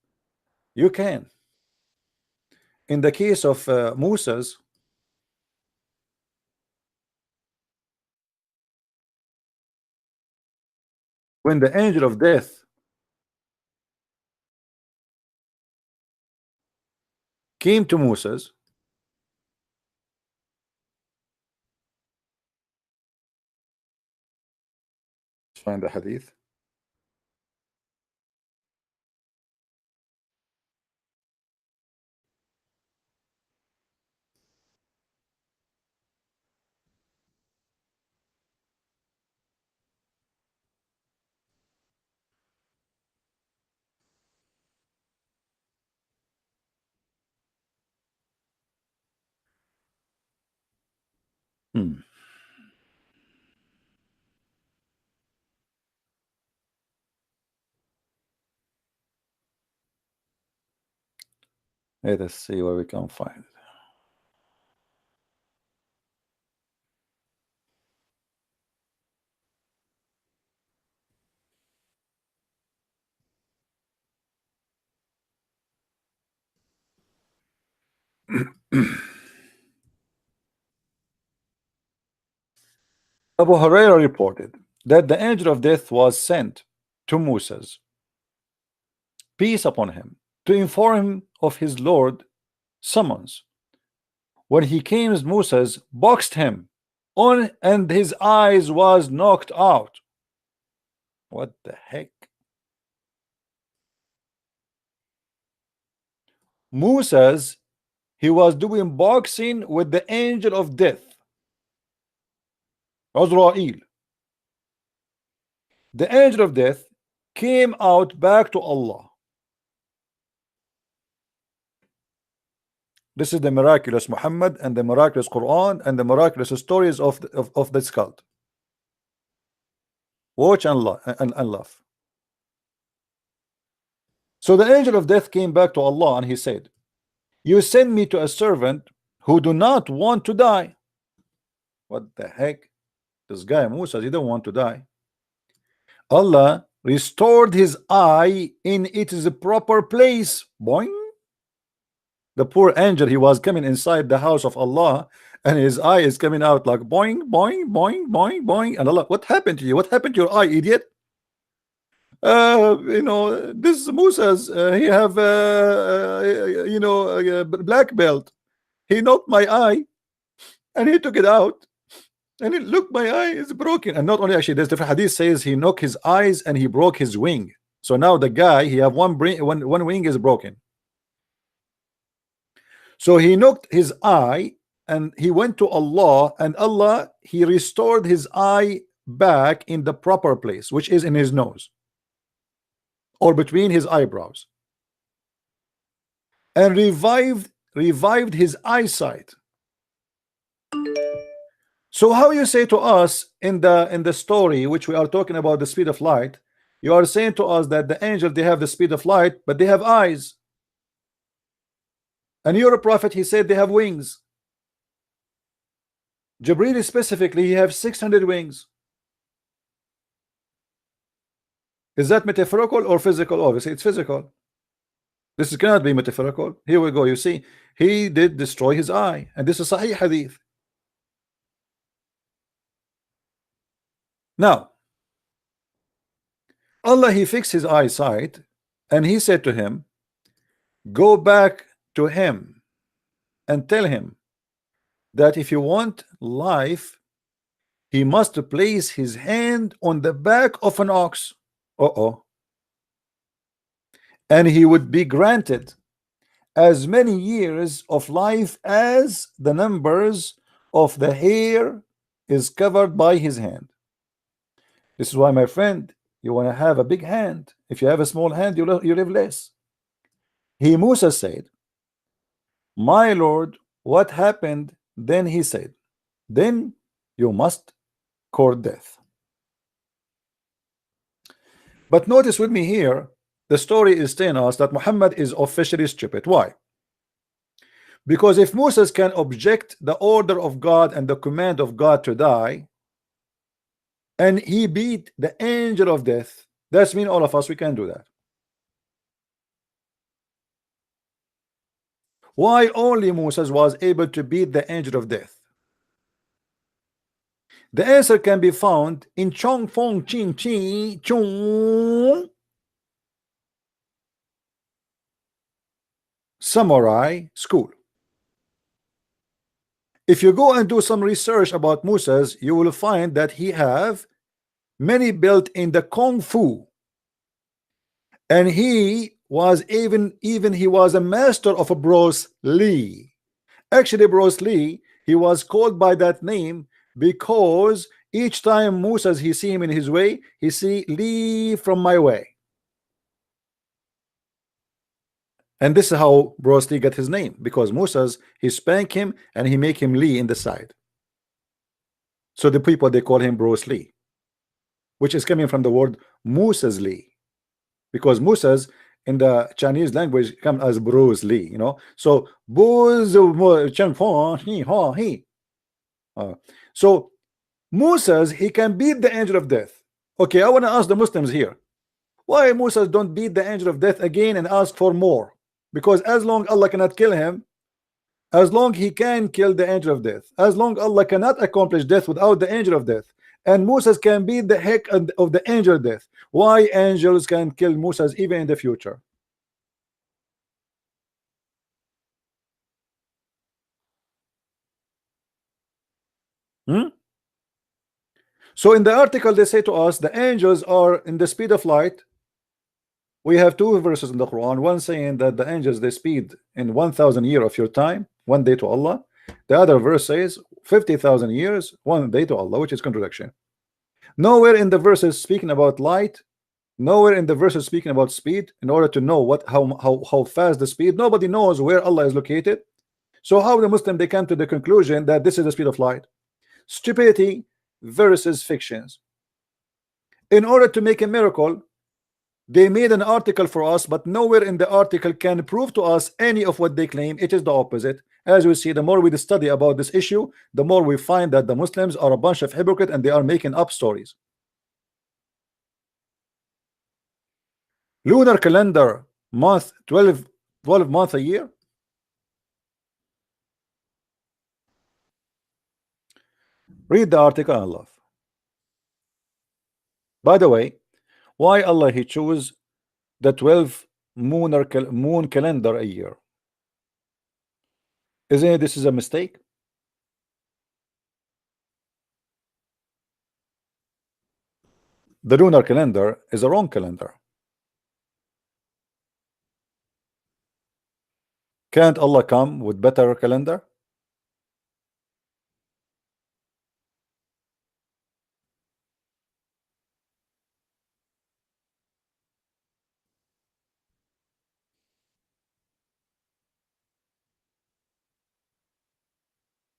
You can. In the case of Moses, when the angel of death came to Moses, find the hadith. Hmm. Let us see where we can find it. Abu Huraira reported that the angel of death was sent to Moses, peace upon him, to inform him of his Lord summons. When he came, Moses boxed him on, and his eyes was knocked out. What the heck? Moses, he was doing boxing with the angel of death, Azrael. The angel of death came out back to Allah. This is the miraculous Muhammad and the miraculous Quran and the miraculous stories of this cult. Watch and laugh. So the angel of death came back to Allah and he said, you send me to a servant who do not want to die. What the heck? This guy Musa, he don't want to die. Allah restored his eye in its proper place. Boing. The poor angel, he was coming inside the house of Allah and his eye is coming out like boing, boing, boing, boing, boing. And Allah, what happened to you? What happened to your eye, idiot? You know, this Musa's, he have, you know, a black belt. He knocked my eye and he took it out. And it, look, my eye is broken. And not only, actually, there's different hadith says he knocked his eyes and he broke his wing. So now the guy, he have one wing is broken. So he knocked his eye and he went to Allah, and Allah, he restored his eye back in the proper place, which is in his nose or between his eyebrows, and revived his eyesight. So how you say to us in the story which we are talking about, the speed of light, you are saying to us that the angels, they have the speed of light but they have eyes, and you're a prophet, he said they have wings. Jibreel specifically, he have 600 wings. Is that metaphorical or physical? Obviously it's physical. This cannot be metaphorical. Here we go, you see, he did destroy his eye, and this is Sahih hadith. Now Allah, he fixed his eyesight and he said to him, go back to him and tell him that if you want life, he must place his hand on the back of an ox. And he would be granted as many years of life as the numbers of the hair is covered by his hand. This is why, my friend, you want to have a big hand. If you have a small hand, you live less. He, Musa, said, my Lord, what happened? Then he said, then you must court death. But notice with me here, the story is telling us that Muhammad is officially stupid. Why? Because if Moses can object the order of God and the command of God to die, and he beat the angel of death, that's mean all of us, we can do that. Why only Moses was able to beat the angel of death? The answer can be found in Chong Fong Ching Ching Chung Samurai School. If you go and do some research about Moses, you will find that he have many built in the Kung Fu, and he was even he was a master of a Bruce Lee. Actually, Bruce Lee, he was called by that name because each time Moses, he see him in his way, he see, leave from my way. And this is how Bruce Lee got his name, because Moses, he spank him and he make him Lee in the side. So the people, they call him Bruce Lee, which is coming from the word Moses Lee, because Moses in the Chinese language come as Bruce Lee, you know. So Booz Chen Fong he ha he. So Musa's he can beat the angel of death. Okay, I want to ask the Muslims here, why Musa don't beat the angel of death again and ask for more? Because as long Allah cannot kill him, as long he can kill the angel of death, as long Allah cannot accomplish death without the angel of death, and Musa's can beat the heck of the angel of death, why angels can kill Musa's even in the future? So in the article they say to us the angels are in the speed of light. We have two verses in the Quran, one saying that the angels they speed in 1,000 years of your time, one day to Allah. The other verse says 50,000 years, one day to Allah, which is contradiction. Nowhere in the verses speaking about light, nowhere in the verses speaking about speed. In order to know what how fast the speed, nobody knows where Allah is located. So how the Muslim they come to the conclusion that this is the speed of light? Stupidity versus fictions. In order to make a miracle, they made an article for us, but nowhere in the article can prove to us any of what they claim. It is the opposite. As we see, the more we study about this issue, the more we find that the Muslims are a bunch of hypocrites and they are making up stories. Lunar calendar month 12 months a year. Read the article and love. By the way, why Allah he chose the 12 moon calendar a year? Isn't this is a mistake? The lunar calendar is a wrong calendar. Can't Allah come with better calendar?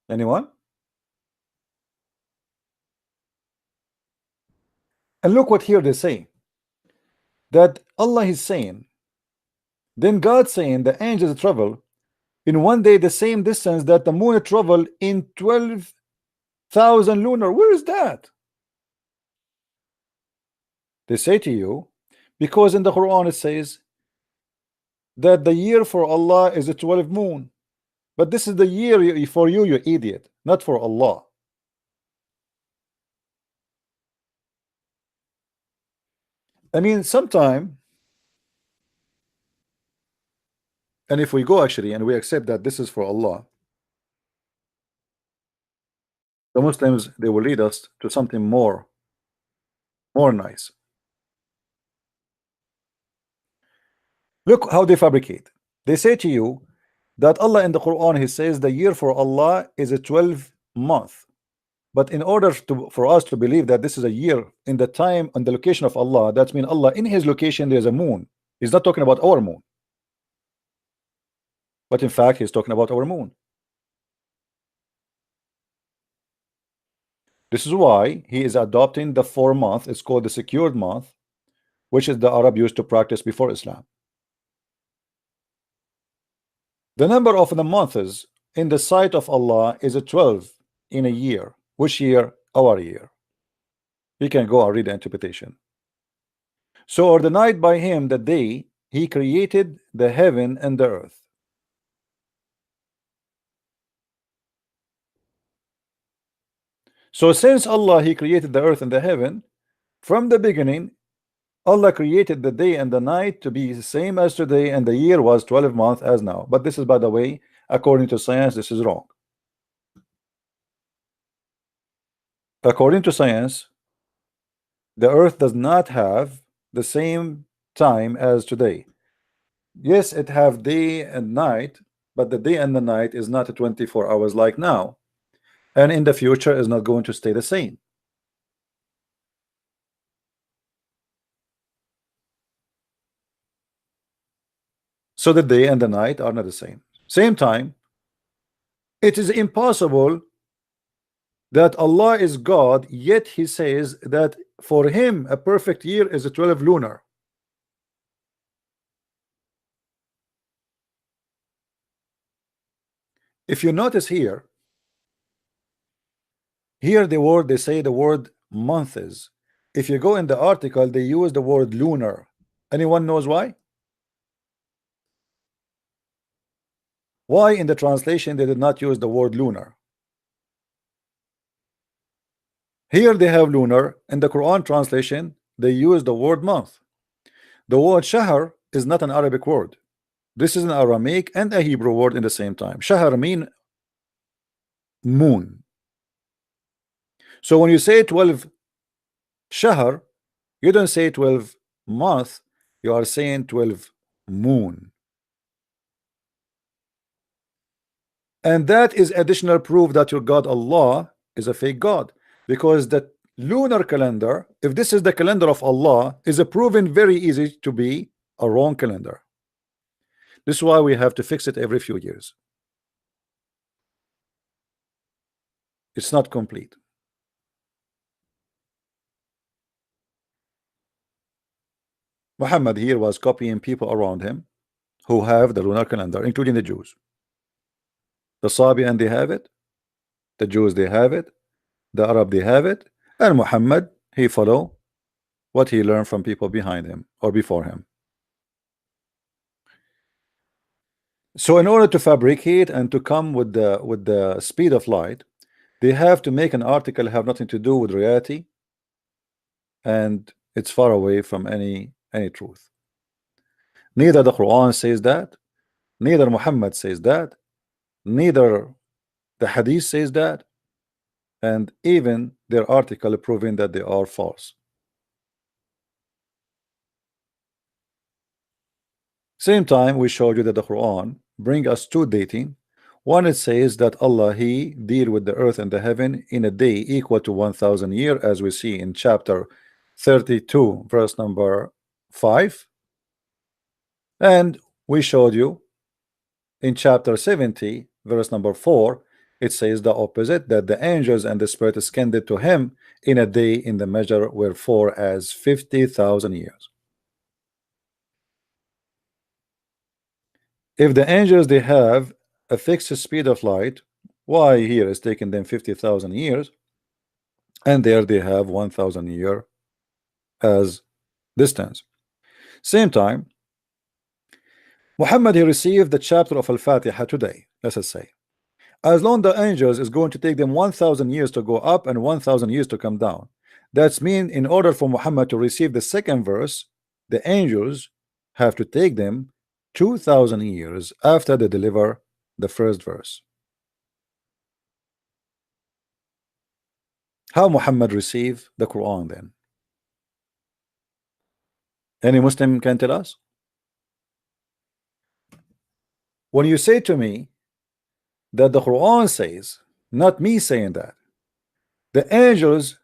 Anyone? And look what here they say, that Allah is saying, then God saying the angels travel in one day the same distance that the moon travel in 12,000 lunar. Where is that? They say to you, because in the Quran it says that the year for Allah is a 12 moon. But this is the year for you, you idiot, not for Allah. I mean, sometime, and if we go actually and we accept that this is for Allah, the Muslims they will lead us to something more nice. Look how they fabricate. They say to you that Allah in the Quran he says the year for Allah is a 12 month. But in order for us to believe that this is a year in the time and the location of Allah, that means Allah in his location there's a moon. He's not talking about our moon. But in fact he's talking about our moon. This is why he is adopting the 4 month. It's called the secured month, which is the Arab used to practice before Islam. The number of the months in the sight of Allah is a 12 in a year. Which year? Our year. We can go and read the interpretation. So ordained by him the day he created the heaven and the earth. So since Allah he created the earth and the heaven, from the beginning Allah created the day and the night to be the same as today, and the year was 12 months as now. But this is, by the way, according to science, this is wrong. According to science, the earth does not have the same time as today. Yes, it have day and night, but the day and the night is not 24 hours like now, and in the future is not going to stay the same. So the day and the night are not the same time. It is impossible that Allah is God, yet he says that for him a perfect year is a 12 lunar. If you notice here, they say the word months. If you go in the article, they use the word lunar. Anyone knows why? Why in the translation they did not use the word lunar? Here they have lunar. In the Quran translation, they use the word month. The word shahr is not an Arabic word. This is an Aramaic and a Hebrew word in the same time. Shahr mean moon. So when you say 12 shahr, you don't say 12 month, you are saying 12 moon. And that is additional proof that your God Allah is a fake God, because the lunar calendar, if this is the calendar of Allah, is a proven very easy to be a wrong calendar. This is why we have to fix it every few years. It's not complete. Muhammad here was copying people around him who have the lunar calendar, including the Jews. The Sabian they have it, the Jews they have it, the Arab they have it, and Muhammad he follow what he learned from people behind him or before him. So in order to fabricate and to come with the speed of light, they have to make an article have nothing to do with reality, and it's far away from any truth. Neither the Quran says that, neither Muhammad says that, neither the Hadith says that, and even their article proving that they are false. Same time we showed you that the Quran bring us two dating. One, it says that Allah he deal with the earth and the heaven in a day equal to 1,000 years, as we see in chapter 32 verse number 5, and we showed you in chapter 70 verse number 4, it says the opposite, that the angels and the spirit ascended to him in a day in the measure wherefore as 50,000 years. If the angels they have a fixed speed of light, why here is taking them 50,000 years, and there they have 1,000 year as distance. Same time, Muhammad he received the chapter of Al-Fatiha today, let us say. As long the angels is going to take them 1,000 years to go up and 1,000 years to come down. That's mean in order for Muhammad to receive the second verse, the angels have to take them 2,000 years after they deliver the first verse. How Muhammad received the Quran then? Any Muslim can tell us? When you say to me that the Quran says, not me saying that, the angels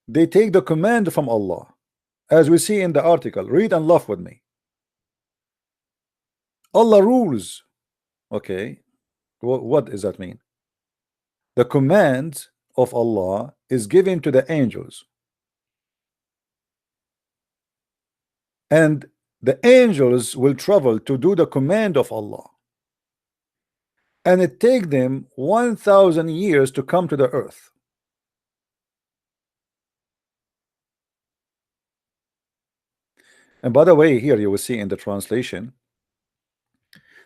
they take the command from Allah, as we see in the article, read and laugh with me. Allah rules. Okay, what does that mean? The command of Allah is given to the angels, and the angels will travel to do the command of Allah, and it take them 1,000 years to come to the earth. And by the way, here you will see in the translation,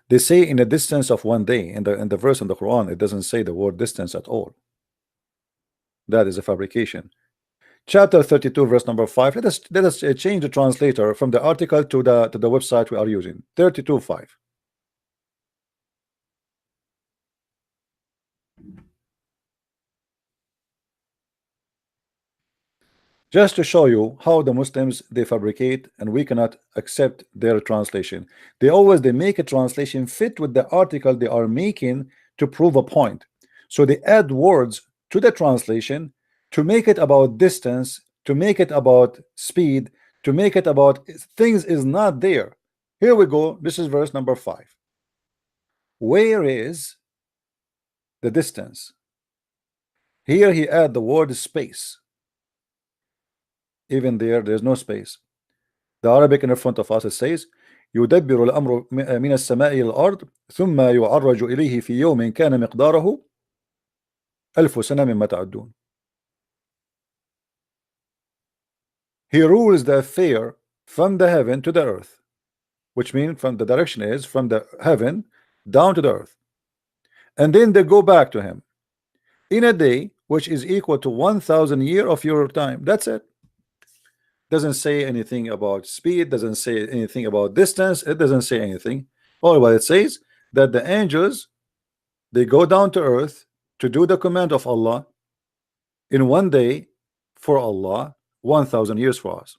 they say in a distance of 1 day. In the verse in the Quran, it doesn't say the word distance at all. That is a fabrication. Chapter 32 verse number 5. Let us change the translator from the article to the website we are using. 32:5. Just to show you how the Muslims they fabricate, and we cannot accept their translation. They make a translation fit with the article they are making to prove a point. So they add words to the translation to make it about distance, to make it about speed, to make it about things is not there. Here we go. This is verse number 5. Where is the distance? Here he add the word space. Even there's no space. The Arabic in front of us, it says يدبر الأمر من السماء إلى الأرض ثم يعرج إليه في يوم كان مقداره 1000 سنة مما تعدون. He rules the affair from the heaven to the earth, which means from the direction is from the heaven down to the earth, and then they go back to him in a day which is equal to 1000 years of your time. That's it. Doesn't say anything about speed, doesn't say anything about distance, it doesn't say anything. All what it says that the angels, they go down to earth to do the command of Allah in one day for Allah, 1000 years for us.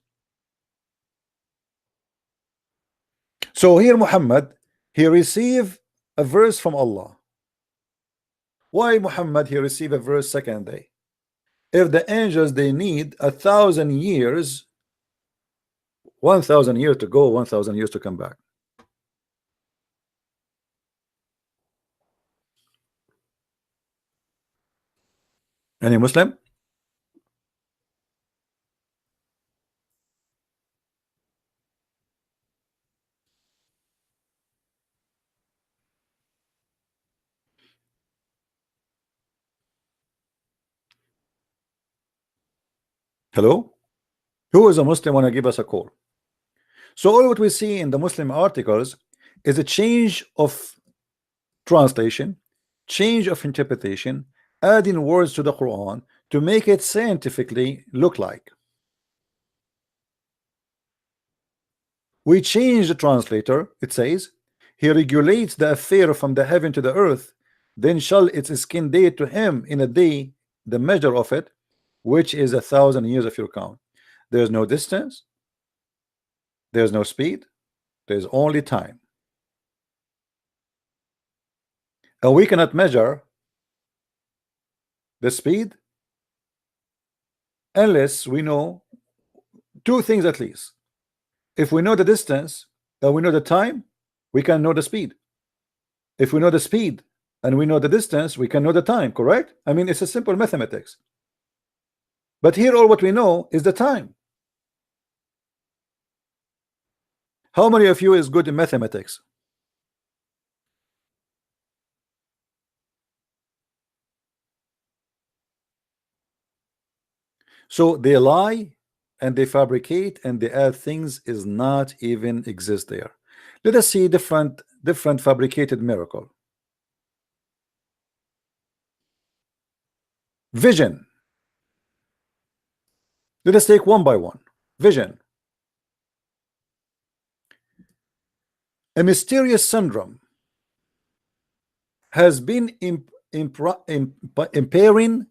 So here Muhammad, he received a verse from Allah. Why Muhammad he received a verse second day? If the angels they need 1000 years, 1000 years to go, 1000 years to come back. Any Muslim? Hello? Who is a Muslim want to give us a call? So all what we see in the Muslim articles is a change of translation, change of interpretation, adding words to the Quran to make it scientifically look like. We change the translator, it says, he regulates the affair from the heaven to the earth, then shall its skin day to him in a day, the measure of it, which is 1000 years of your count. There's no distance, there's no speed, there's only time. And we cannot measure the speed unless we know two things at least. If we know the distance and we know the time, we can know the speed. If we know the speed and we know the distance, we can know the time, correct? I mean, it's a simple mathematics. But here all what we know is the time. How many of you is good in mathematics? So they lie and they fabricate and they add things is not even exist there. Let us see different fabricated miracle. Vision. Let us take one by one. Vision. A mysterious syndrome has been impairing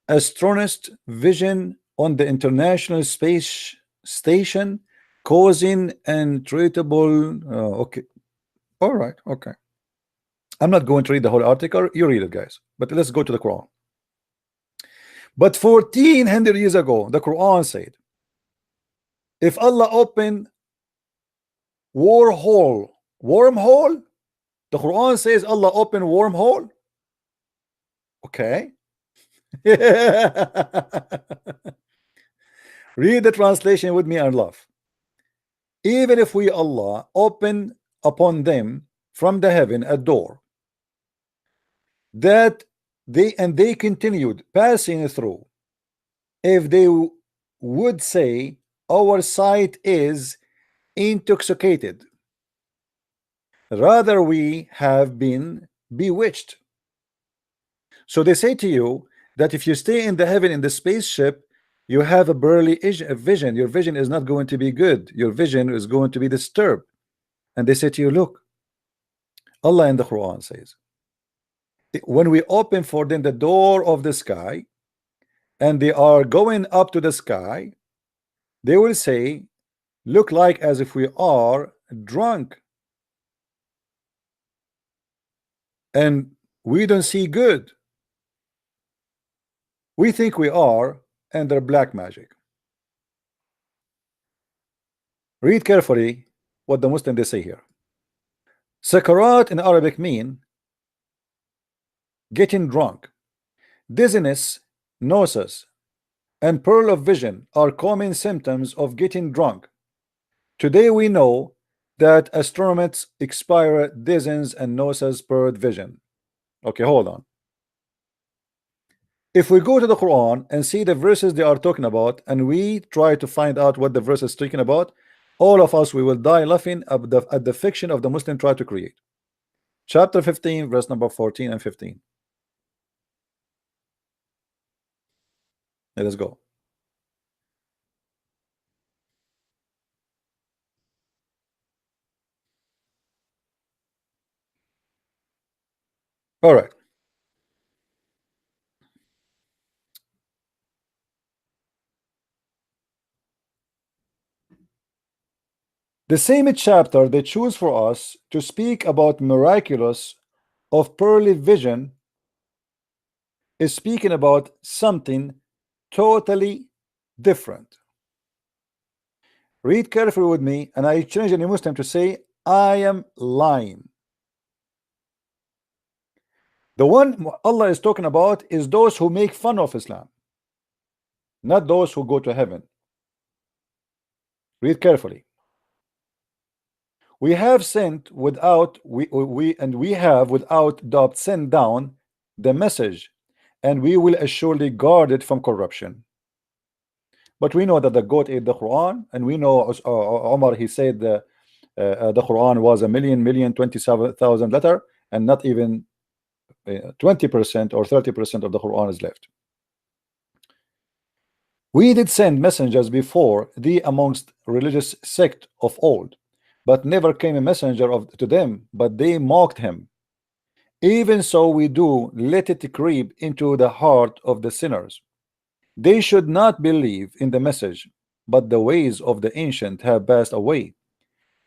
astronauts' vision on the International Space Station, causing untreatable. Okay, all right, okay. I'm not going to read the whole article. You read it, guys. But let's go to the Quran. But 1400 years ago, the Quran said, if Allah opened wormhole, the Quran says Allah opened wormhole. Okay. Read the translation with me and laugh. Even if we Allah open upon them from the heaven a door that they continued passing through, if they would say our sight is intoxicated, rather we have been bewitched. So they say to you that if you stay in the heaven in the spaceship, you have a barely vision. Your vision is not going to be good. Your vision is going to be disturbed. And they say to you, look, Allah in the Quran says, when we open for them the door of the sky and they are going up to the sky, they will say, look like as if we are drunk and we don't see good. We think we are under black magic. Read carefully what the Muslim they say here. Sakarat in Arabic mean getting drunk. Dizziness, nausea, and pearl of vision are common symptoms of getting drunk. Today we know that astronomers expire dozens and noses per vision. Okay, hold on. If we go to the Quran and see the verses they are talking about, and we try to find out what the verse is talking about, all of us, we will die laughing at the fiction of the Muslim try to create. Chapter 15, verse number 14 and 15. Let us go. All right. The same chapter they choose for us to speak about miraculous of pearly vision is speaking about something totally different. Read carefully with me, and I challenge any Muslim to say, I am lying. The one Allah is talking about is those who make fun of Islam, not those who go to heaven. Read carefully. We have sent without we have without doubt sent down the message, and we will assuredly guard it from corruption. But we know that the goat ate the Quran, and we know Omar, he said the Quran was 1,027,000 letter, and not even 20% or 30% of the Quran is left. We did send messengers before thee amongst religious sect of old, but never came a messenger to them, but they mocked him. Even so we do let it creep into the heart of the sinners. They should not believe in the message, but the ways of the ancient have passed away.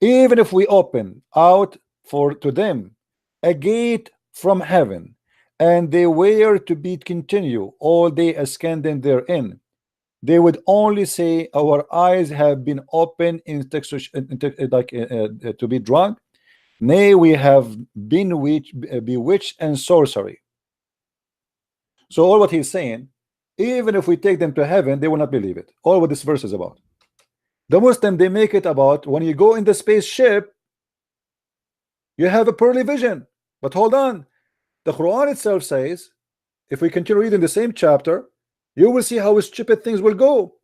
Even if we open out to them a gate from heaven, and they were to be continue all day ascending therein, they would only say, our eyes have been opened to be drunk. Nay, we have been bewitched and sorcery. So all what he's saying, even if we take them to heaven, they will not believe it. All what this verse is about. The Muslim, they make it about when you go in the spaceship, you have a pearly vision. But hold on, the Quran itself says, if we continue reading the same chapter, you will see how stupid things will go.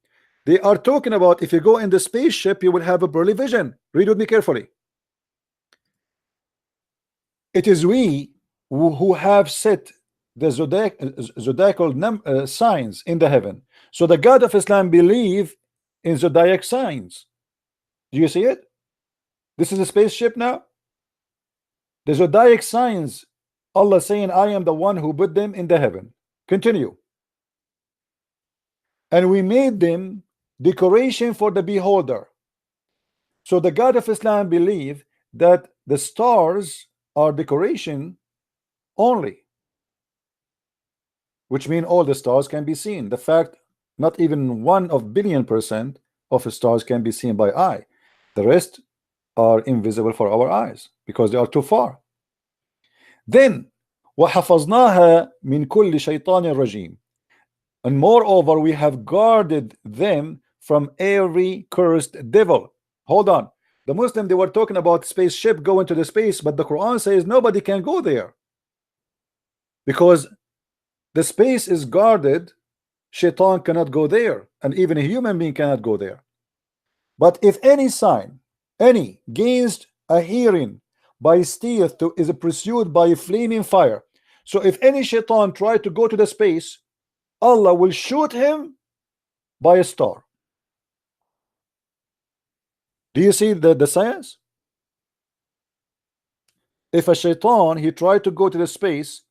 They are talking about if you go in the spaceship, you will have a pearly vision. Read with me carefully. It is we who have set the zodiacal signs in the heaven. So the God of Islam believe in zodiac signs. Do you see it? This is a spaceship now. The zodiac signs, Allah saying, I am the one who put them in the heaven. Continue. And we made them decoration for the beholder. So the God of Islam believe that the stars are decoration only, which means all the stars can be seen. The fact not even 1/1,000,000,000% of the stars can be seen by eye. The rest are invisible for our eyes because they are too far. Then وَحَفَظْنَاهَا مِنْ كُلِّ شَيْطَانٍ رَجِيمٍ, and moreover we have guarded them from every cursed devil. Hold on, the Muslim, they were talking about spaceship going to the space, but the Quran says nobody can go there because the space is guarded. Shaitan cannot go there, and even a human being cannot go there. But if any sign, any gains a hearing by stealth is pursued by a flaming fire. So if any shaitan try to go to the space, Allah will shoot him by a star. Do you see the science? If a shaitan he tried to go to the space,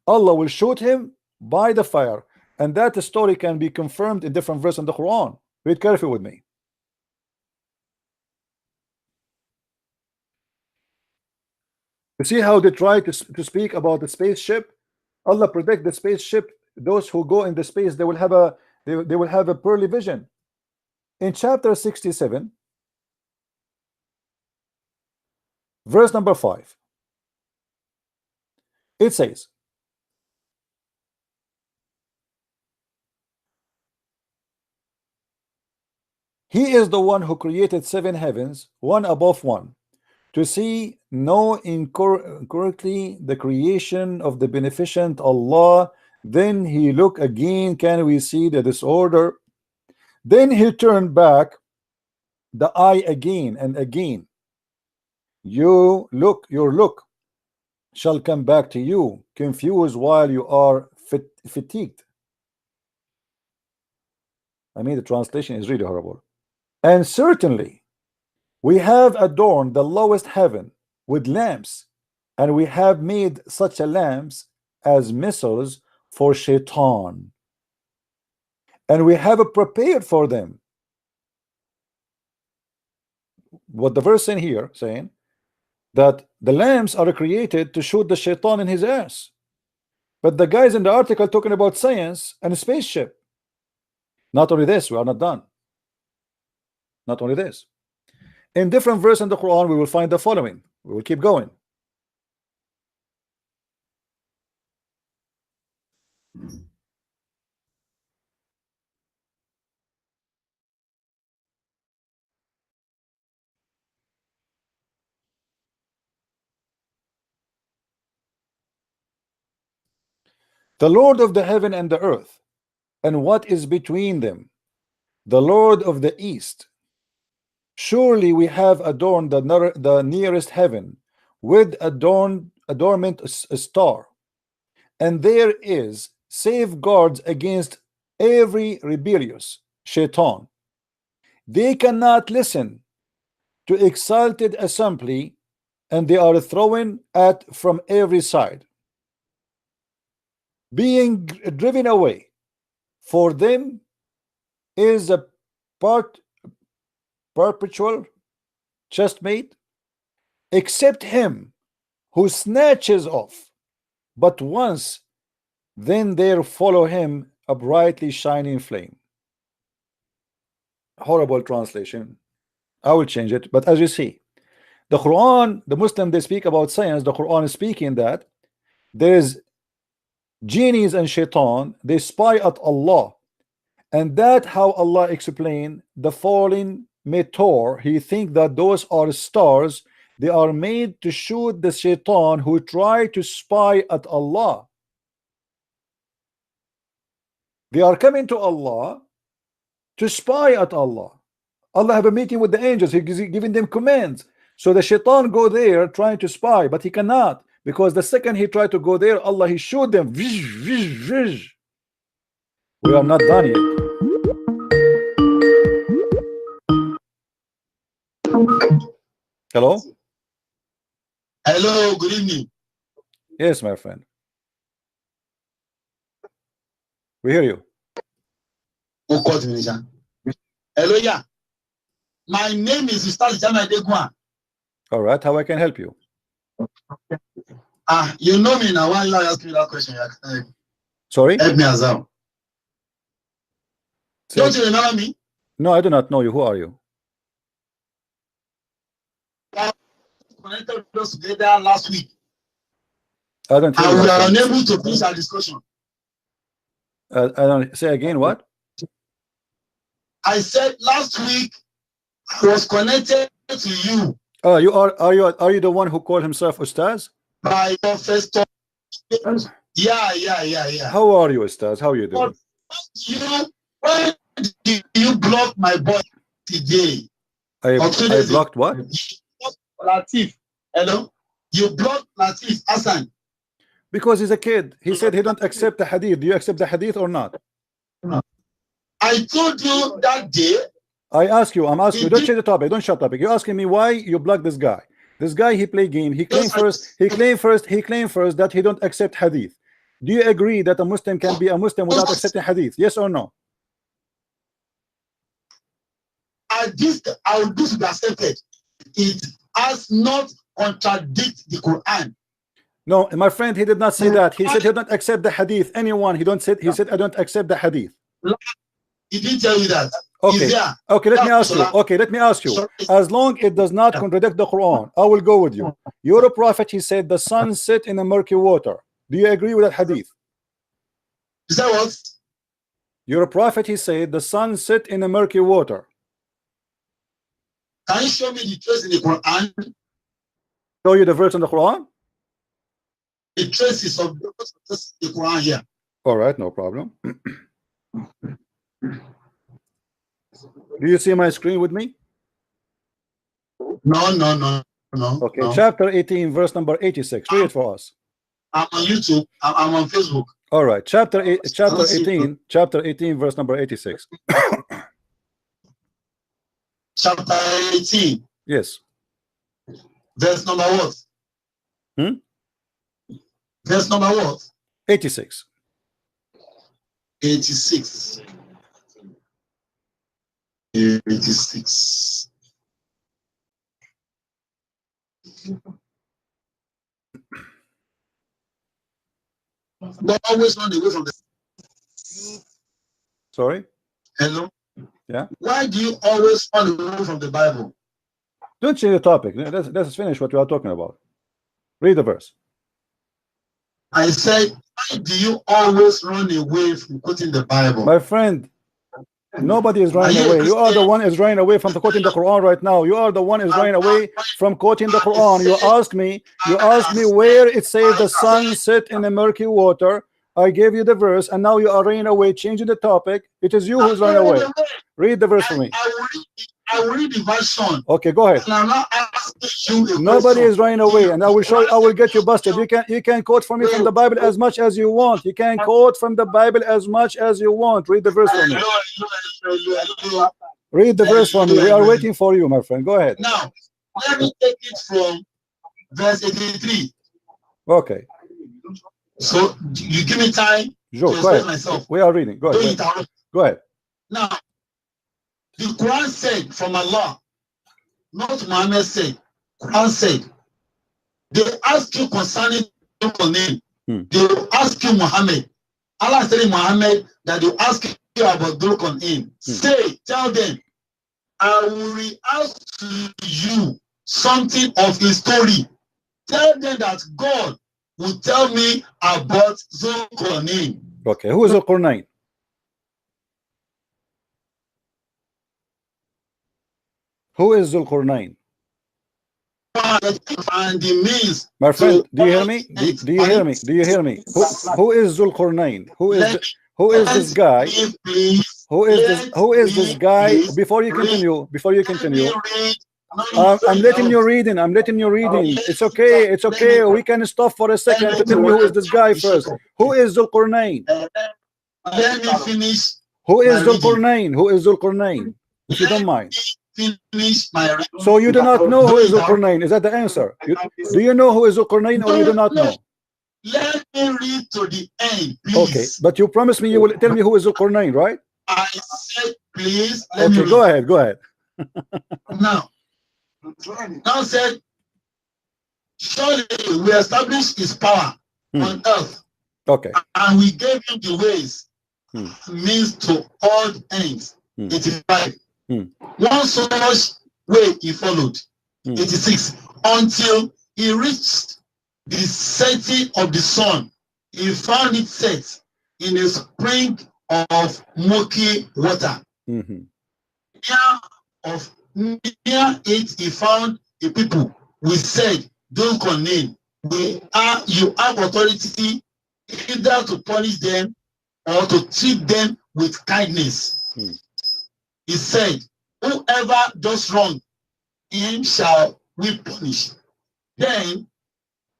Allah will shoot him by the fire, and that story can be confirmed in different verses in the Quran. Read carefully with me. You see how they try to speak about the spaceship? Allah protect the spaceship. Those who go in the space, they will have a pearly vision. In chapter 67, verse number 5, it says, He is the one who created 7 heavens, one above one, to see no incorrectly the creation of the beneficent Allah. Then he look again, can we see the disorder? Then he turned back the eye again and again. Your look shall come back to you, confused while you are fatigued. I mean, the translation is really horrible. And certainly we have adorned the lowest heaven with lamps, and we have made such a lamps as missiles for shaitan, and we have prepared for them. What the verse in here saying that the lamps are created to shoot the shaitan in his ass, but the guys in the article talking about science and a spaceship. Not only this, we are not done. Not only this, in different verses in the Quran we will find the following. We will keep going. The Lord of the heaven and the earth, and what is between them, the Lord of the east. Surely we have adorned the nearest heaven with adornment a star, and there is safeguards against every rebellious shaitan. They cannot listen to exalted assembly, and they are thrown at from every side, being driven away. For them is a perpetual chestmate, except him who snatches off but once, then there follow him a brightly shining flame. Horrible translation. I will change it, but as you see, the Quran, the Muslim, they speak about science. The Quran is speaking that there is genies and shaitan, they spy at Allah, and that how Allah explained the falling meteor. He think that those are stars, they are made to shoot the shaitan who try to spy at Allah. They are coming to Allah to spy at Allah. Allah have a meeting with the angels, he's giving them commands. So the shaitan go there trying to spy, but he cannot, because the second he tried to go there, Allah he shoot them. Vish, vish, vish. We are not done yet. Hello? Hello, good evening. Yes, my friend. We hear you. Hello, yeah. My name is Ustaz Jama Degwa. All right, how I can help you? You know me now. Why you ask me that question? Sorry? Help me as well. Don't you remember me? No, I do not know you. Who are you? Connected us together last week. I don't hear And you, we my are friend. unable to finish our discussion. I don't say again what? I said last week I was connected to you Oh, are you the one who called himself Ustaz? by your first talk. Yeah. How are you, Ustaz? How are you doing? Why did you block my boy today? I blocked what? Latif. Hello? You blocked Latif Hassan. Because he's a kid. He said he don't accept the hadith. Do you accept the hadith or not? I told you that day. I ask you, I'm asking you, don't change the topic, don't shut topic. You're asking me why you block this guy. This guy, he play game. He claimed first that he don't accept hadith. Do you agree that a Muslim can be a Muslim without accepting hadith? Yes or no? I will do to be accepted. It has not contradict the Quran. No, my friend, he did not say that. He said he don't accept the hadith. Anyone, he said I don't accept the hadith. He didn't tell you that. Okay. Okay, let me ask you. Okay, let me ask you. As long it does not contradict the Quran, I will go with you. Your prophet, he said the sun set in a murky water. Do you agree with that hadith? Is that what? Your prophet, he said the sun set in a murky water. Can you show me the trace in the Quran? show you the verse in the Quran? The traces of the Quran here. All right, no problem. Do you see my screen with me? No. Okay, no. chapter 18, verse number 86. Read it for us. I'm on YouTube. I'm on Facebook. All right, chapter 18, verse number 86. Chapter 18. Yes. Verse number what? Verse number what? 86. 86. 86. Don't always run away from the. Sorry? Hello? Yeah. Why do you always run away from the Bible? Don't change the topic. Let's finish what we are talking about. Read the verse. I said, why do you always run away from quoting the Bible? My friend, nobody is running away. You are the one is running away from quoting the Quran right now. You are the one is running away from quoting the Quran. You ask me where it says the sun set in the murky water. I gave you the verse, and now you are running away, changing the topic. It is you who's running away. Read the verse for me. I will read the version. Okay, go ahead. And I'm not asking you. Nobody is running away, and I will show you. I will get you busted. You can quote for me from the Bible as much as you want. You can quote from the Bible as much as you want. Read the verse for me. Read the verse for me. We are waiting for you, my friend. Go ahead. Now, let me take it from verse 83. Okay. So you give me time Sure, to go explain ahead. myself. We are reading. Go ahead. Go ahead. Now, the Quran said from Allah, not Muhammad said. Quran said, they ask you concerning your name. They will ask you Muhammad. Allah is telling Muhammad that they ask you about Dhul in. Say, tell them, I will re-ask to you something of his story. Tell them that God will tell me about Zulqarnain. Okay, who is Zulqarnain? Who is Zulqarnain? And the means. My friend, do you hear me? Do you hear me? Do you hear me? Who is Zulqarnain? Who is this guy? Who is this guy? Before you continue, I'm letting you reading. It's okay. We can stop for a second to tell me who is this guy first. Who is Zulqarnain? Let me finish. Who is Zulqarnain? If you don't mind. Finish my. So you do not know who is Zulqarnain? Is that the answer? Do you know who is Zulqarnain, or you do not know? Let me read to the end, please. Okay, but you promised me you will tell me who is Zulqarnain, right? I said, please. Okay, go ahead. Now said, surely we established his power on earth. Okay. And we gave him the ways, means to all ends. 85. One such way he followed. 86. Until he reached the setting of the sun, he found it set in a spring of murky water. Near it he found a people. We said, don't condemn. You have authority either to punish them or to treat them with kindness. He said, whoever does wrong, him shall we punish. Then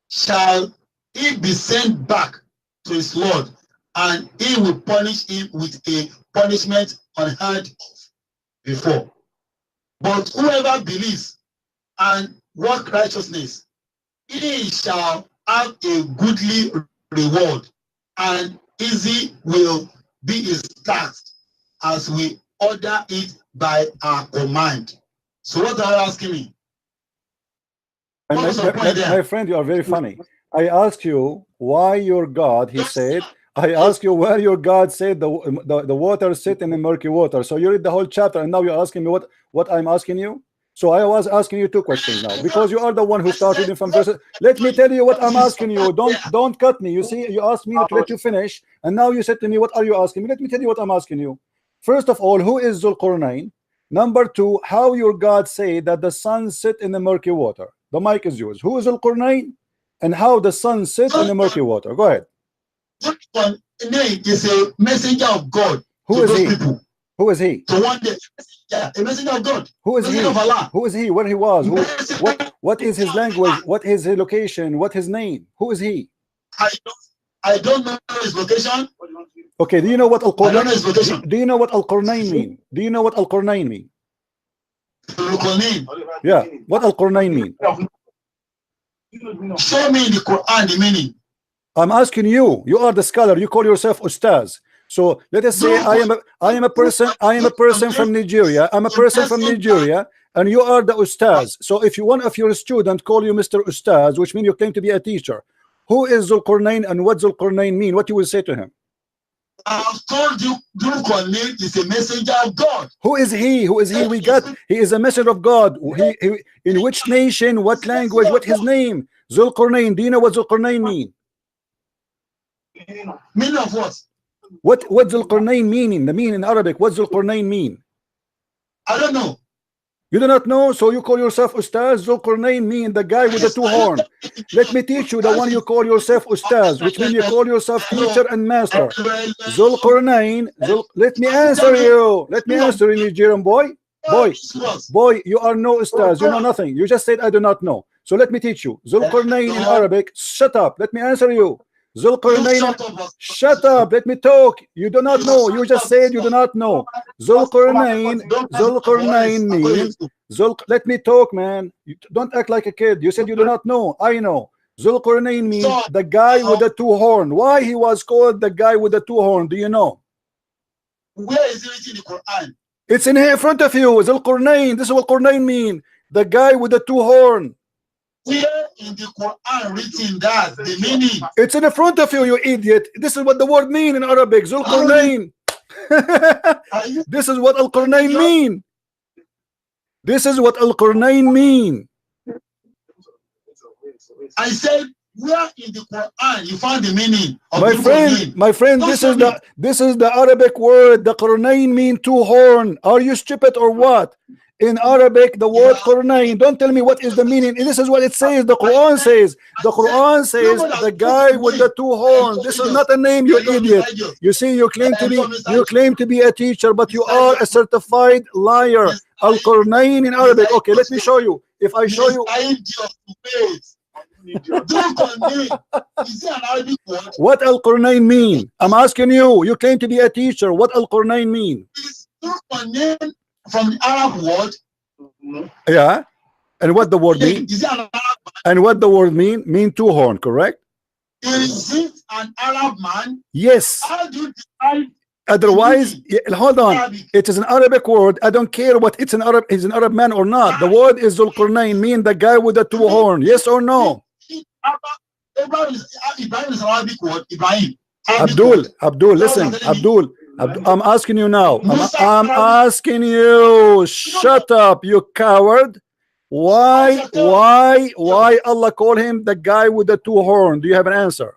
shall he be sent back to his Lord, and he will punish him with a punishment unheard of before. But whoever believes and work righteousness, he shall have a goodly reward, and easy will be his task, as we order it by our command. So what are you asking me? My friend, you are very funny. I asked you why your God, he said, I asked you where your God said the water sit in the murky water. So you read the whole chapter, and now you're asking me what I'm asking you. So I was asking you two questions now, because you are the one who started reading from verses. Let me tell you what I'm asking you. Don't cut me. You see, you asked me to let you finish, and now you said to me, what are you asking me? Let me tell you what I'm asking you. First of all, who is Zulqarnain? Number two, how your God say that the sun sit in the murky water? The mic is yours. Who is Al-Qurnayn and how the sun sits in the murky water? Go ahead. Zulqarnain is a messenger of God. Who is he? People. Who is he? To one day, yeah, a messenger of God. Who is he? Messenger of Allah. Who is he? Where he was? What is his language? What is his location? What his name? Who is he? I don't know his location. Okay, do you know what I don't know Al-Qurnayn? his location. Do you know what Al-Qurnayn mean? Do you know what Al-Qurnayn mean? Zulqarnain. Yeah, what Al-Qurnayn mean? Show me in the Quran the meaning. I'm asking you. You are the scholar. You call yourself Ustaz. So let us say I am a person from Nigeria. I'm a person from Nigeria, and you are the Ustaz. So if you one of your students call you Mr. Ustaz, which means you claim to be a teacher, who is Zulqarnain and what Zulqarnain mean? What you will say to him? I've told you, Zulqarnain is a messenger of God. Who is he? Who is he? We got. He is a messenger of God. He in which nation? What language? What his name? Zulqarnain. Do you know what Zulqarnain mean? Meaning of what? What Zulqarnain meaning? The meaning in Arabic. What Zulqarnain mean? I don't know. You do not know, so you call yourself Ustaz. Zulqarnain mean the guy with the two horns. Let me teach you the one you call yourself Ustaz, which means you call yourself teacher and master. Zulqarnain. Let me answer you. Let me answer you, Nigerian boy. Boy, you are no Ustaz. You know nothing. You just said I do not know. So let me teach you. Zulqarnain in Arabic. Shut up. Let me answer you. Zulqarnain. Shut up. Let me talk. You do not know. You just said you do not know. Zulqarnain means. Let me talk, man. You don't act like a kid. You said you do not know. I know. Zulqarnain means the guy with the two horn. Why he was called the guy with the two horn? Do you know? Where is it written in the Quran? It's in here in front of you. Zulqarnain. This is what Qurnain mean. The guy with the two horn. Where in the Quran written that the meaning? It's in the front of you, you idiot. This is what the word mean in Arabic. Zulqarnain. This is what Al-Qurnain mean. This is what Al-Qurnain mean. I said, where in the Quran you found the meaning of my friend, this is the Arabic word. The Qurnain mean two horn. Are you stupid or what? In Arabic, the word Qurnain. Don't tell me what is the meaning. This is what it says. The Quran says. The Quran says the guy with the two horns. This is not a name, you idiot. You see, you claim to be a teacher, but you are a certified liar. Al-Qurnain in Arabic. Okay, let me show you. If I show you. What Al-Qurnain mean? I'm asking you. You claim to be a teacher. What Al-Qurnain mean? From the Arab word. Yeah. And what the word mean? And what the word mean two horn, correct? Is it an Arab man? Yes. How do you define? Otherwise, hold on. It is an Arabic word. I don't care what it's an Arab. Is an Arab man or not. The word is Zulqarnain, mean the guy with the two horn. Yes or no? Ibrahim is an Arabic word. Ibrahim. Abdul, listen, Abdul. I'm asking you now. I'm asking you. Shut up, you coward. Why Allah call him the guy with the two horn? Do you have an answer?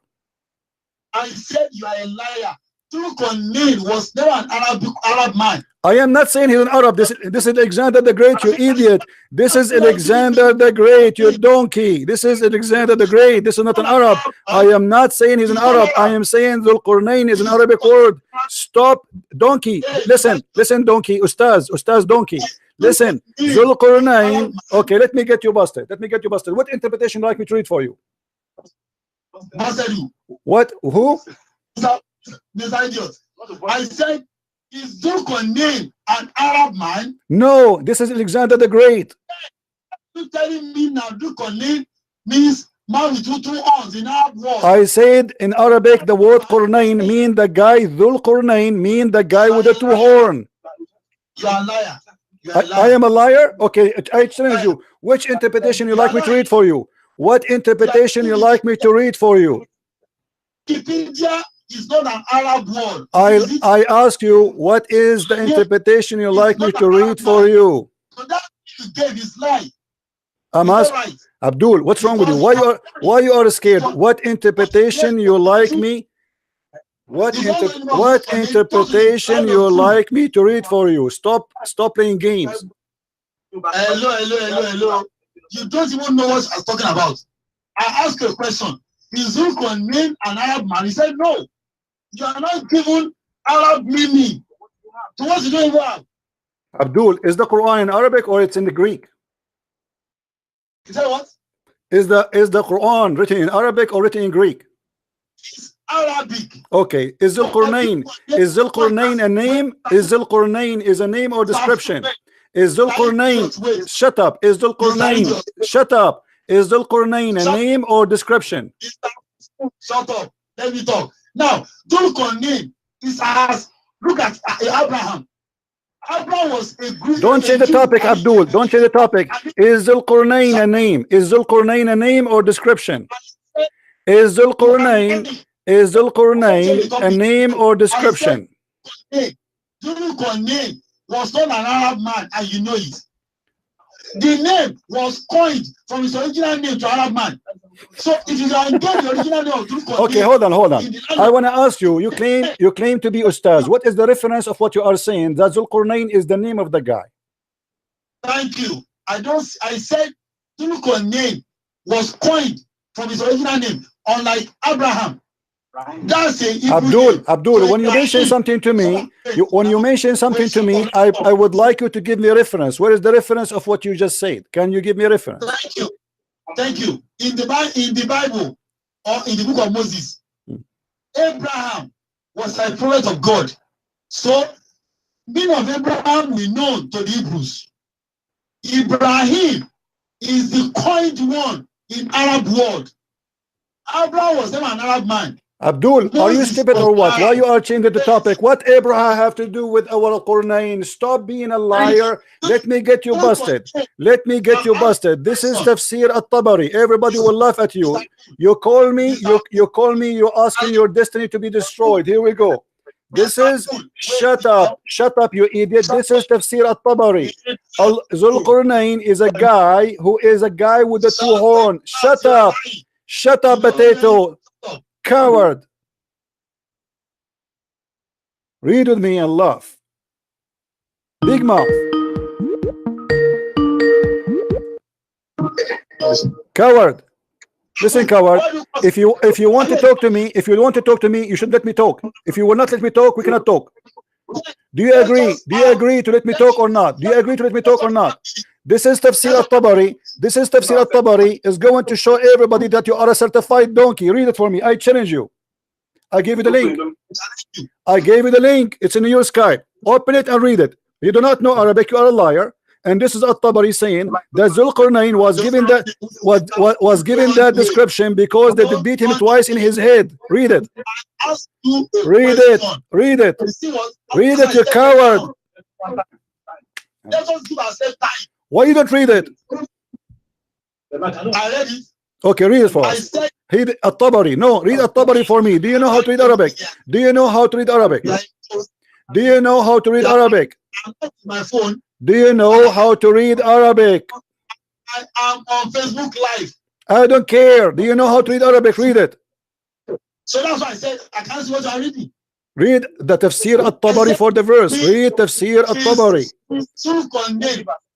I said you are a liar. Zulqarnain was never an Arab man. I am not saying he's an Arab. This is Alexander the Great, you idiot. This is Alexander the Great, you donkey. This is Alexander the Great. This is not an Arab. I am not saying he's an Arab. I am saying Zulqarnain is an Arabic word. Stop, donkey. Listen, donkey. Ustaz donkey. Listen, Zulqarnain. Okay, let me get you busted. What interpretation would you like me to read for you? What? Who? I said, is Zulqarnain an Arab man? No, this is Alexander the Great. You telling me now Zulqarnain means man with two horns in Arab word? I said in Arabic the word Qurnain mean the guy. Zulqarnain mean the guy with the two horn. You are a liar. I am a liar. Okay, I challenge you. Which interpretation you like me to read for you? What interpretation you like me to read for you? Wikipedia is not an Arab word. I ask you, what is the interpretation you like me to read for you? So that you gave is lie. I'm asking Abdul, what's wrong with you? Why you are scared? What interpretation you like me? What interpretation you like me to read for you? Stop playing games. Hello. You don't even know what I was talking about. I asked you a question. Is Zulkarnain an Arab man? He said, no. You are not given Arab meaning to what you don't even have. Abdul, is the Quran in Arabic or it's in the Greek? He said what? Is the Quran written in Arabic or written in Greek? It's Arabic. Okay. Is Zulkarnain a name? Is Zulkarnain is a name or description? Is Zulkarnain, shut up. Is Zulkarnain, shut up. Is Zulkarnain a name or description? Shut up. Let me talk. Now, Zulkarnain is as, look at Abraham. Abraham was a Greek. Don't change the topic, Abdul. Don't change the topic. Is Zulkarnain a name? Is Zulkarnain a name or description? Is Zulkarnain a name or description? Zulkarnain was not an Arab man, and you know it. The name was coined from his original name to Arab man. So if you can get the original name of Zulkarnain, okay, hold on. I want to ask you. You claim to be Ustaz. What is the reference of what you are saying? That Zulkarnain is the name of the guy. Thank you. I said Zulkarnain was coined from his original name, unlike Abraham. That's it. Abdul, when you mention something to me, I would like you to give me a reference. Where is the reference of what you just said? Can you give me a reference? Thank you. In the Bible or in the book of Moses, Abraham was a prophet of God. So, meaning of Abraham we know to the Hebrews. Ibrahim is the coined one in Arab world. Abraham was never an Arab man. Abdul, are you stupid or what? Why you are changing the topic? What Abraham have to do with our Qur'an? Stop being a liar. Let me get you busted. This is Tafsir at-Tabari. Everybody will laugh at you. You call me, you're asking your destiny to be destroyed. Here we go. This is, shut up, you idiot. This is Tafsir at-Tabari. Zulqarnain is a guy who is a guy with the two horns. Shut up, potato. Coward. Read with me and laugh. Big mouth. Coward. Listen, coward. If you want to talk to me, you should let me talk. If you will not let me talk, we cannot talk. Do you agree? To let me talk or not? This is Tafsir at-Tabari. Is going to show everybody that you are a certified donkey. Read it for me. I challenge you. I gave you the link. It's in your Skype. Open it and read it. You do not know Arabic, you are a liar. And this is at-Tabari saying that Zulqarnain was given that description because they did beat him twice in his head. Read it. You coward. Why you don't read it? Okay, read it for us. Read at-Tabari. No, read at-Tabari for me. Do you know how to read Arabic? My phone. Do you know how to read Arabic? I am on Facebook Live. I don't care. Do you know how to read Arabic? Read it. So that's why I said I can't see what I'm reading. Read the Tafsir at-Tabari for the verse. Read Tafsir at-Tabari.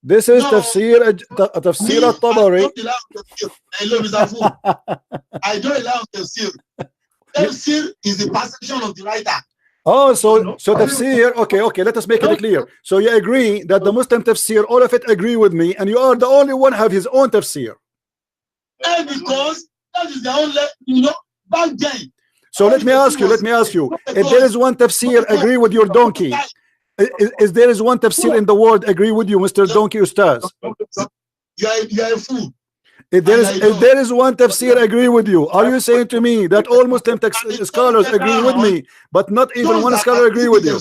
This is Tafsir at-Tabari. I don't allow Tafsir. Tafsir is the perception of the writer. Oh, so Tafsir, okay, let us make it clear. So you agree that the Muslim Tafsir, all of it agree with me, and you are the only one have his own Tafsir. And because that is the only, back then. So let me ask you, if there is one Tafsir agree with your donkey, is there is one Tafsir in the world agree with you, Mr. Donkey Ustaz? You are a fool. If there is one Tafsir agree with you, are you saying to me that all Muslim scholars agree with me, but not even one scholar agree with you?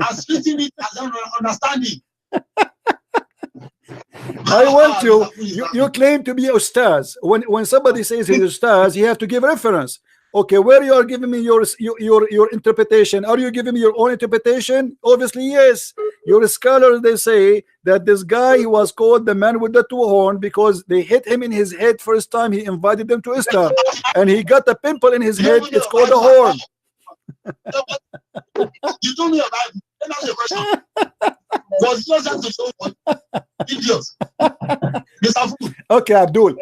As written it as an understanding. I want you claim to be Ustaz. When somebody says he's Ustaz, you have to give reference. Okay, where you are giving me your interpretation? Are you giving me your own interpretation? Obviously, yes. Your scholars, they say that this guy was called the man with the two horns because they hit him in his head first time he invited them to Islam, and he got a pimple in his head. It's called a horn. You told me about it. Let me ask you a question. Was it just to show what? Idiots. Mr. Food. Okay, Abdul.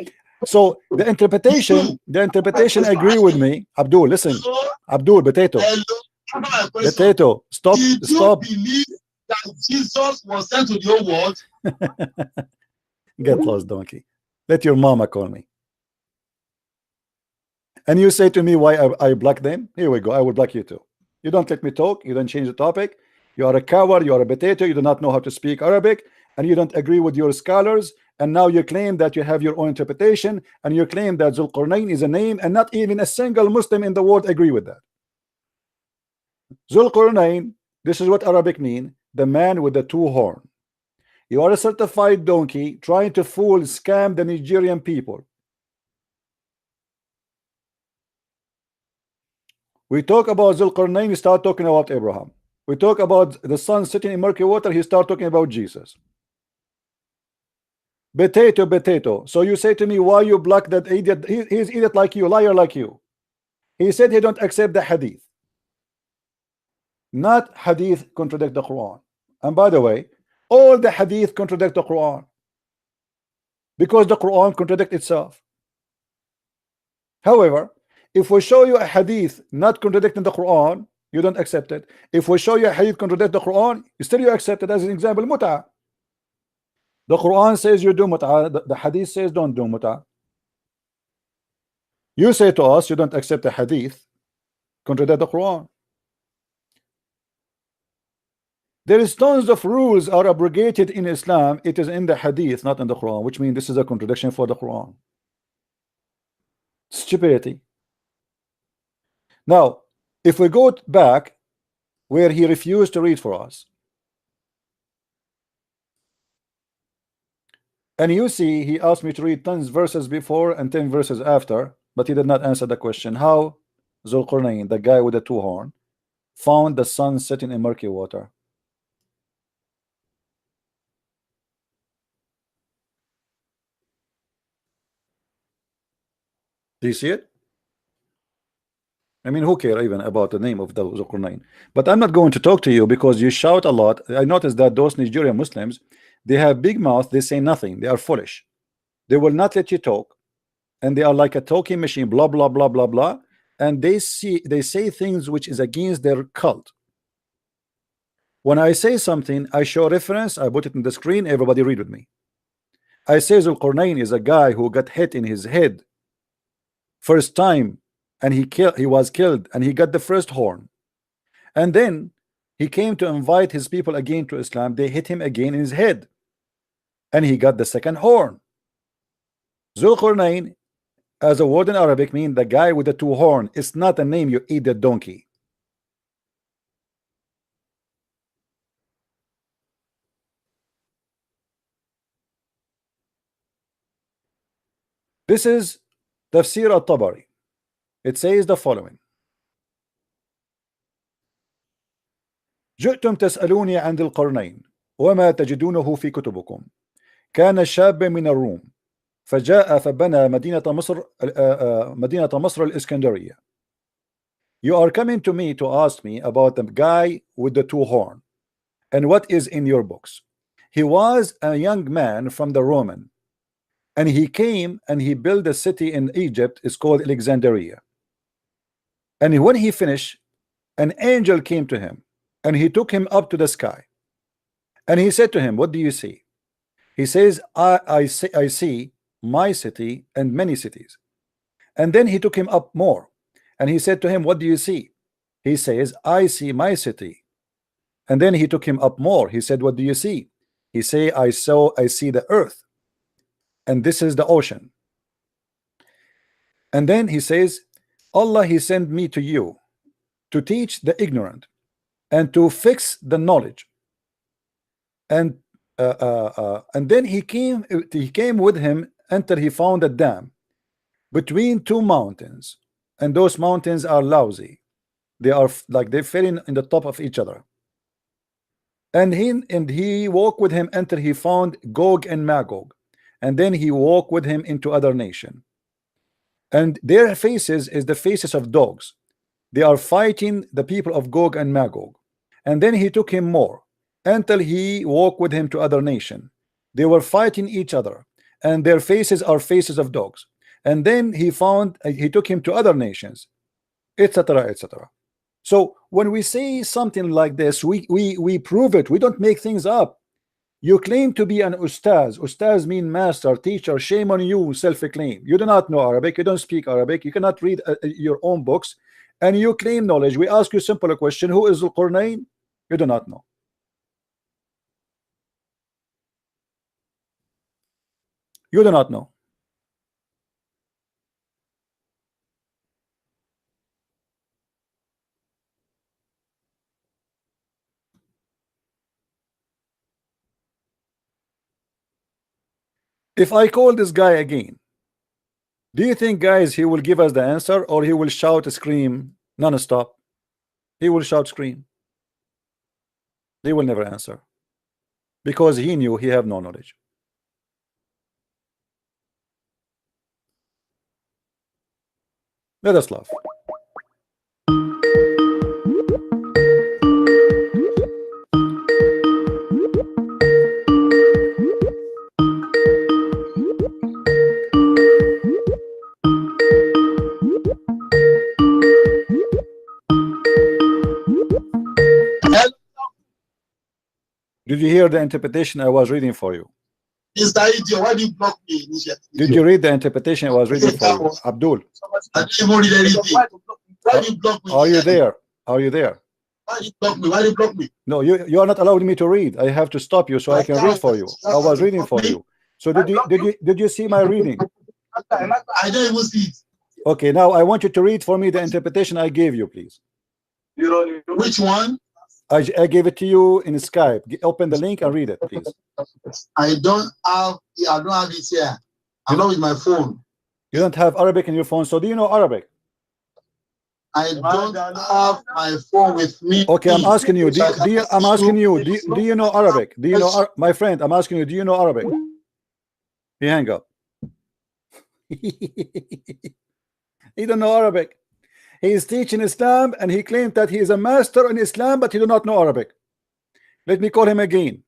So the interpretation agree with me. Abdul, listen. Abdul, potato. Potato, stop, Did you stop. believe that Jesus was sent to the whole world? Get lost, donkey. Let your mama call me. And you say to me why I block them? Here we go. I will block you too. You don't let me talk. You don't change the topic. You are a coward. You are a potato. You do not know how to speak Arabic, and you don't agree with your scholars. And now you claim that you have your own interpretation, and you claim that Zulqarnain is a name, and not even a single Muslim in the world agree with that. Zulqarnain, this is what Arabic mean, the man with the two horn. You are a certified donkey trying to fool, scam the Nigerian people. We talk about Zulqarnain, you start talking about Abraham. We talk about the sun sitting in murky water, he start talking about Jesus. Potato, potato. So you say to me, why you block that idiot? He's idiot like you, liar like you. He said he don't accept the hadith. Not hadith contradict the Quran. And by the way, all the hadith contradict the Quran, because the Quran contradicts itself. However, if we show you a hadith not contradicting the Quran, you don't accept it. If we show you a hadith contradict the Quran, you accept it. As an example, mut'ah. The Quran says you do mut'ah, the hadith says don't do mut'ah. You say to us you don't accept the hadith contradict the Quran. There is tons of rules are abrogated in Islam. It is in the hadith, not in the Quran, which means this is a contradiction for the Quran. Stupidity. Now, if we go back where he refused to read for us, and you see he asked me to read 10 verses before and 10 verses after, but he did not answer the question how Zulqarnain, the guy with the two horn, found the sun setting in murky water. Do you see it? I mean, who cares even about the name of the Zulqarnain? But I'm not going to talk to you because you shout a lot. I noticed that those Nigerian Muslims, they have big mouth, they say nothing, they are foolish. They will not let you talk, and they are like a talking machine, blah blah blah blah blah, and they say things which is against their cult. When I say something, I show reference, I put it in the screen, everybody read with me. I say Zulqarnain is a guy who got hit in his head first time, and he was killed, and he got the first horn, and then he came to invite his people again to Islam. They hit him again in his head, and he got the second horn. Zulqarnain, as a word in Arabic, mean the guy with the two horn. It's not a name, you eat the donkey. This is Tafsir al-Tabari. It says the following: جئتم تسألوني عن ذي القرنين وما تجدونه في كتبكم. كان شاب من الروم فجاء فبنى مدينة مصر الإسكندرية. You are coming to me to ask me about the guy with the two horn and what is in your books. He was a young man from the Roman, and he came and he built a city in Egypt. It's called Alexandria. And when he finished, an angel came to him and he took him up to the sky, and he said to him, what do you see? He says, I see my city and many cities. And then he took him up more, and he said to him, what do you see? He says, I see my city. And then he took him up more. He said, what do you see? He say, I see the earth, and this is the ocean. And then he says, Allah, he sent me to you to teach the ignorant and to fix the knowledge. And then he came with him until he found a dam between two mountains, and those mountains are lousy. They are like they fell in the top of each other. And he walked with him until he found Gog and Magog, and then he walked with him into other nation, and their faces is the faces of dogs. They are fighting the people of Gog and Magog. And then he took him more until he walked with him to other nation. They were fighting each other, and their faces are faces of dogs. And then he took him to other nations, etc., etc. So when we say something like this, we prove it. We don't make things up. You claim to be an ustaz. Ustaz mean master, teacher. Shame on you, self-claim. You do not know Arabic. You don't speak Arabic. You cannot read your own books, and you claim knowledge. We ask you simple question: who is Al-Qurnayn? You do not know. You do not know. If I call this guy again, do you think, guys, he will give us the answer, or he will shout, scream non-stop? He will shout, scream. They will never answer, because he knew he have no knowledge. Let us laugh. Did you hear the interpretation I was reading for you? Mr. Idiot, why do you block me? Did you read the interpretation I was reading for you, Abdul? I didn't even read anything. Why do you block me? Are you there? Are you there? Why do you block me? Why do you block me? No, you are not allowing me to read. I have to stop you so I can read for you. I was reading for you. So did you see my reading? I don't even see it. Okay, now I want you to read for me the interpretation I gave you, please. Which one? I gave it to you in Skype. Open the link and read it, please. I don't have it here. I'm not with my phone. You don't have Arabic in your phone, so do you know Arabic? I don't have my phone with me. Okay, I'm asking you. Do you know Arabic? Do you know my friend? I'm asking you. Do you know Arabic? He hang up. He don't know Arabic. He is teaching Islam, and he claimed that he is a master in Islam, but he do not know Arabic. Let me call him again.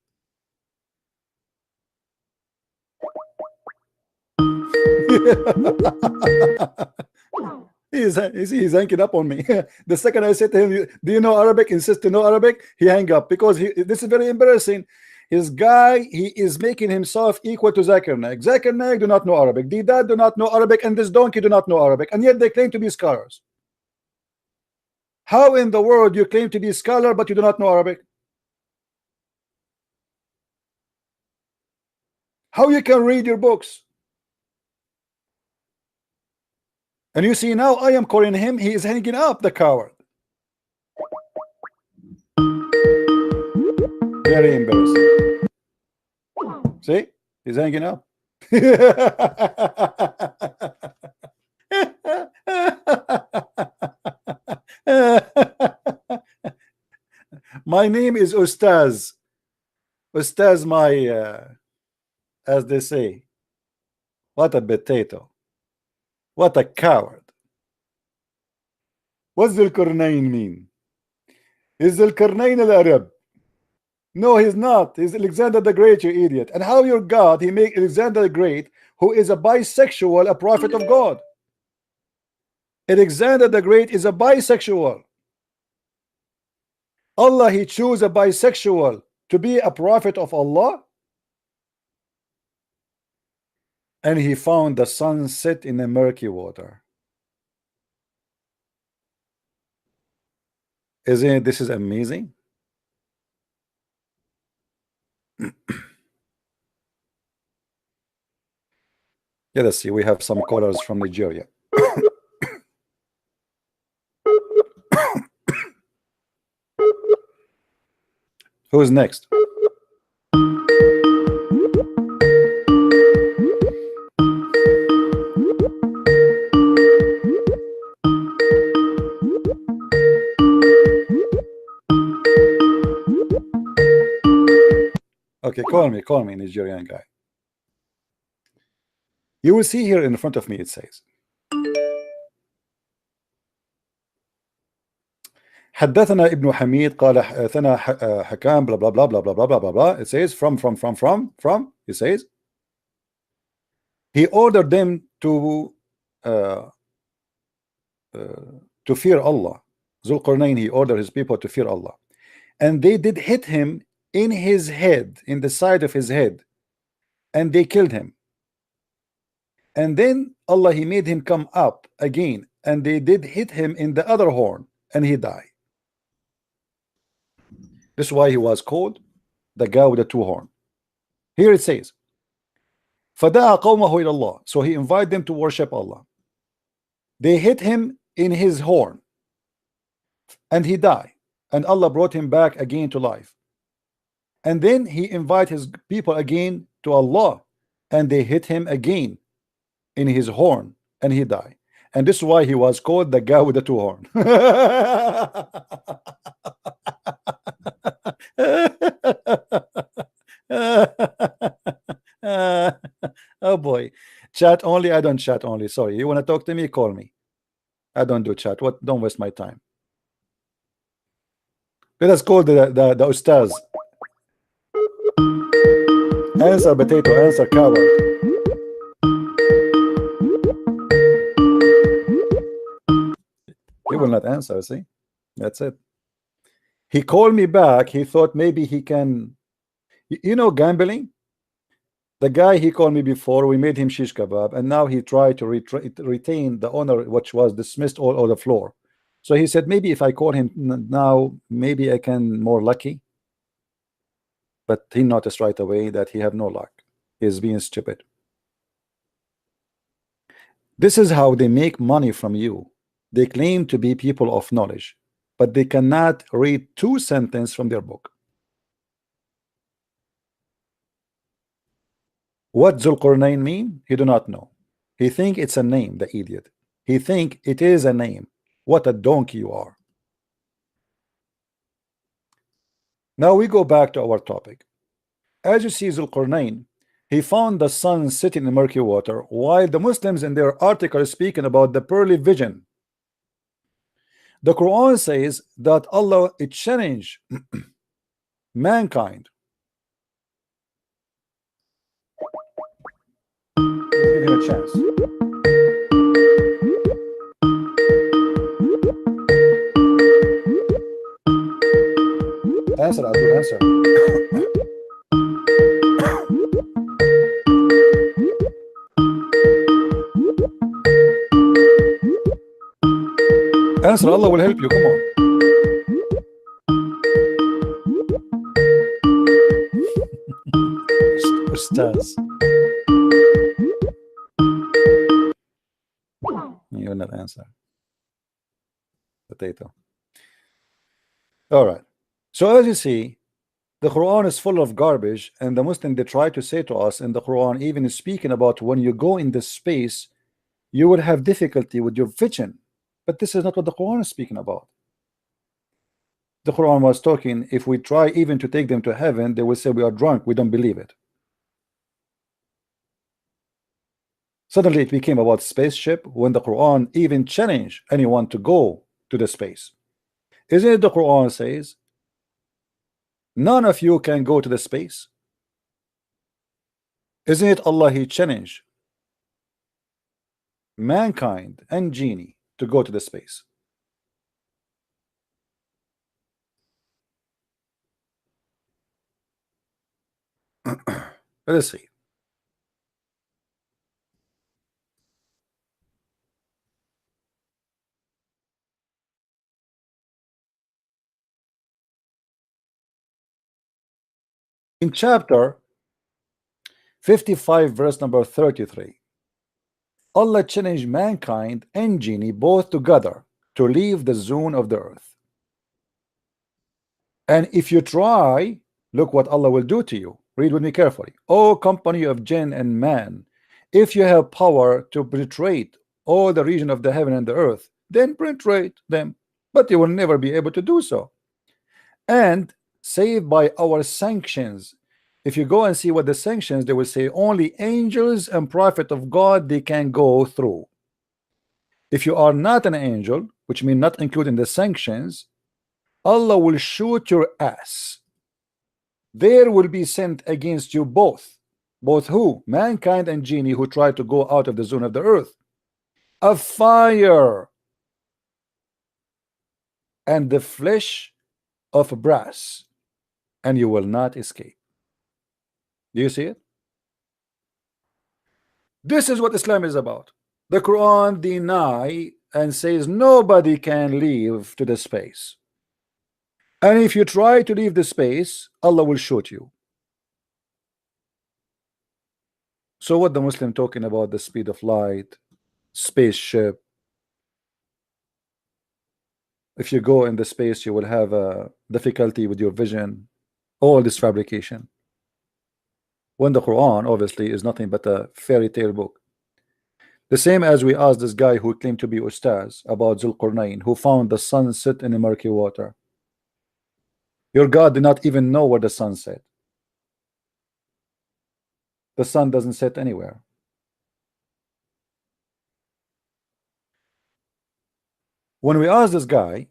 He's hanging up on me. The second I said to him, do you know Arabic? Insist to know Arabic. He hang up, because this is very embarrassing. His guy, he is making himself equal to Zakir Naik. Zakir Naik do not know Arabic. Didat do not know Arabic, and this donkey do not know Arabic, and yet they claim to be scholars. How in the world you claim to be a scholar but you do not know Arabic? How you can read your books? And you see, now I am calling him, he is hanging up, the coward. Very embarrassing. See, he's hanging up. My name is Ustaz. Ustaz, as they say. What a potato. What a coward. What's Dhul Qarnayn mean? Is Dhul Qarnayn al-Arab? No, he's not. He's Alexander the Great, you idiot. And how your God, he make Alexander the Great, who is a bisexual, a prophet of God? Alexander the Great is a bisexual. Allah, he chose a bisexual to be a prophet of Allah, and he found the sun set in the murky water. Isn't it? This is amazing. Yeah, let's see. We have some callers from Nigeria. Who's next? Okay, call me, Nigerian guy. You will see here in front of me, it says, حدثنا ابن حميد قال حدثنا حكام blah blah blah blah blah blah blah blah. It says from. It says He ordered them uh, to fear Allah. Zulqarnain, he ordered his people to fear Allah, and they did hit him in his head, in the side of his head, and they killed him. And then Allah, he made him come up again, and they did hit him in the other horn, and he died. This is why he was called the guy with the two horn. Here it says, فَدَعَ قَوْمَهُ إِلَى اللَّهِ. So he invited them to worship Allah. They hit him in his horn, and he died, and Allah brought him back again to life. And then he invited his people again to Allah, and they hit him again in his horn, and he died. And this is why he was called the guy with the two horn. Oh boy, chat only. I don't chat only. Sorry, you want to talk to me, call me. I don't do chat. What? Don't waste my time. Let us call the ustaz. Answer potato, answer coward. He will not answer, see? That's it. He called me back. He thought maybe he can, you know, gambling. The guy he called me before, we made him shish kebab, and now he tried to retain the honor which was dismissed all over the floor. So he said, maybe if I call him now, maybe I can more lucky. But he noticed right away that he have no luck. He's being stupid. This is how they make money from you. They claim to be people of knowledge, but they cannot read 2 sentences from their book. What Zulqarnain mean? He do not know. He think it's a name, the idiot. He think it is a name. What a donkey you are. Now we go back to our topic. As you see, Zulqarnain, he found the sun sitting in murky water, while the Muslims in their article are speaking about the pearly vision. The Quran says that Allah it challenged mankind. Give him a chance. Answer, Abdul, answer. Answer, Allah will help you, come on. Ustaz. You will not answer. Potato. All right. So as you see, the Quran is full of garbage, and the Muslim, they try to say to us in the Quran, even speaking about when you go in this space, you will have difficulty with your vision. But this is not what the Quran is speaking about. The Quran was talking, if we try even to take them to heaven, they will say we are drunk, we don't believe it. Suddenly it became about spaceship when the Quran even challenged anyone to go to the space. Isn't it the Quran says none of you can go to the space? Isn't it Allah he challenged mankind and genie to go to the space? Let us see. In chapter 55, verse number 33, Allah challenged mankind and genie both together to leave the zone of the earth. And if you try, look what Allah will do to you. Read with me carefully. O company of jinn and man, if you have power to penetrate all the region of the heaven and the earth, then penetrate them, but you will never be able to do so. And save by our sanctions. If you go and see what the sanctions, they will say only angels and prophet of God they can go through. If you are not an angel, which means not including the sanctions, Allah will shoot your ass. There will be sent against you both Both who? Mankind and genie who tried to go out of the zone of the earth. A fire and the flesh of brass, and you will not escape. Do you see it? This is what Islam is about. The Quran deny and says nobody can leave to the space. And if you try to leave the space, Allah will shoot you. So what the Muslim talking about the speed of light, spaceship. If you go in the space, you will have a difficulty with your vision. All this fabrication. When the Quran obviously is nothing but a fairy tale book. The same as we asked this guy who claimed to be Ustaz about Zulqarnain, who found the sun set in the murky water. Your God did not even know where the sun set. The sun doesn't set anywhere. When we asked this guy,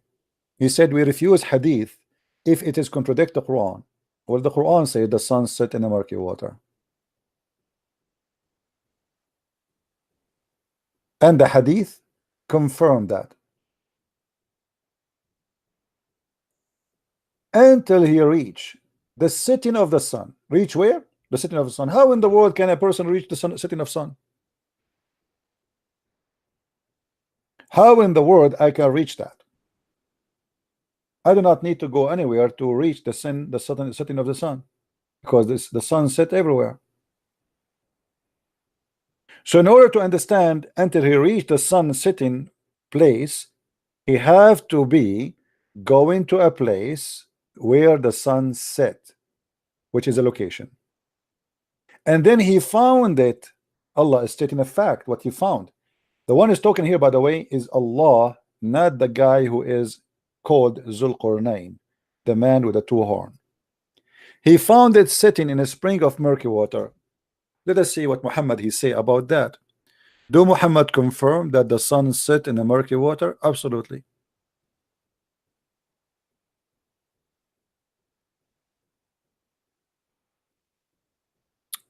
he said we refuse hadith if it is contradict the Quran. Well, the Quran said the sun set in the murky water. And the hadith confirmed that. Until he reached the setting of the sun. Reach where? The setting of the sun. How in the world can a person reach the sun, setting of sun? How in the world I can reach that? I do not need to go anywhere to reach the setting of the sun, because the sun set everywhere. So in order to understand until he reached the sun setting place, he have to be going to a place where the sun set, which is a location. And then he found it. Allah is stating a fact, what he found. The one who's talking here, by the way, is Allah, not the guy who is called Zulqarnain, the man with the two horns. He found it sitting in a spring of murky water. Let us see what Muhammad he say about that. Do Muhammad confirm that the sun set in the murky water? Absolutely.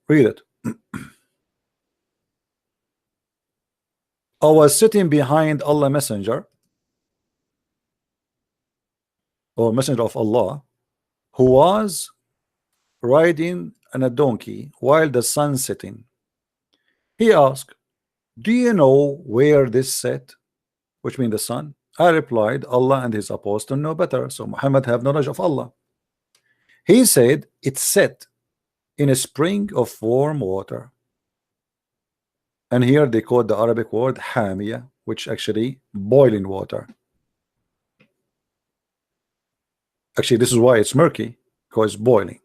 Read it. I was sitting behind Allah messenger, or messenger of Allah, who was riding on a donkey while the sun setting. He asked, do you know where this set, which means the sun? I replied, Allah and his apostle know better. So Muhammad have knowledge of Allah. He said it's set in a spring of warm water. And here they quote the Arabic word hamia, which actually boiling water. Actually, this is why it's murky, because it's boiling.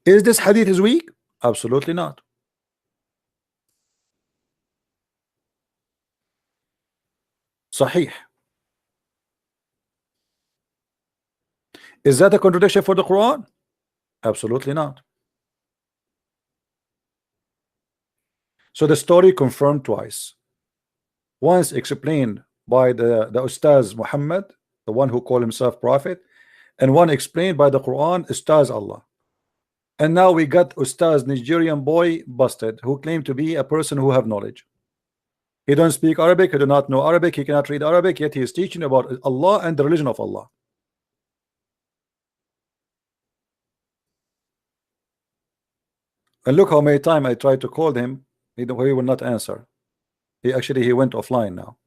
Is this hadith is weak? Absolutely not. Sahih. Is that a contradiction for the Quran? Absolutely not. So the story confirmed twice. Once explained by the Ustaz Muhammad, the one who called himself prophet, and one explained by the Quran, Ustaz Allah. And now we got Ustaz Nigerian boy busted, who claimed to be a person who have knowledge. He don't speak Arabic, he do not know Arabic, he cannot read Arabic, yet he is teaching about Allah and the religion of Allah. And look how many times I tried to call him, he will not answer. He went offline now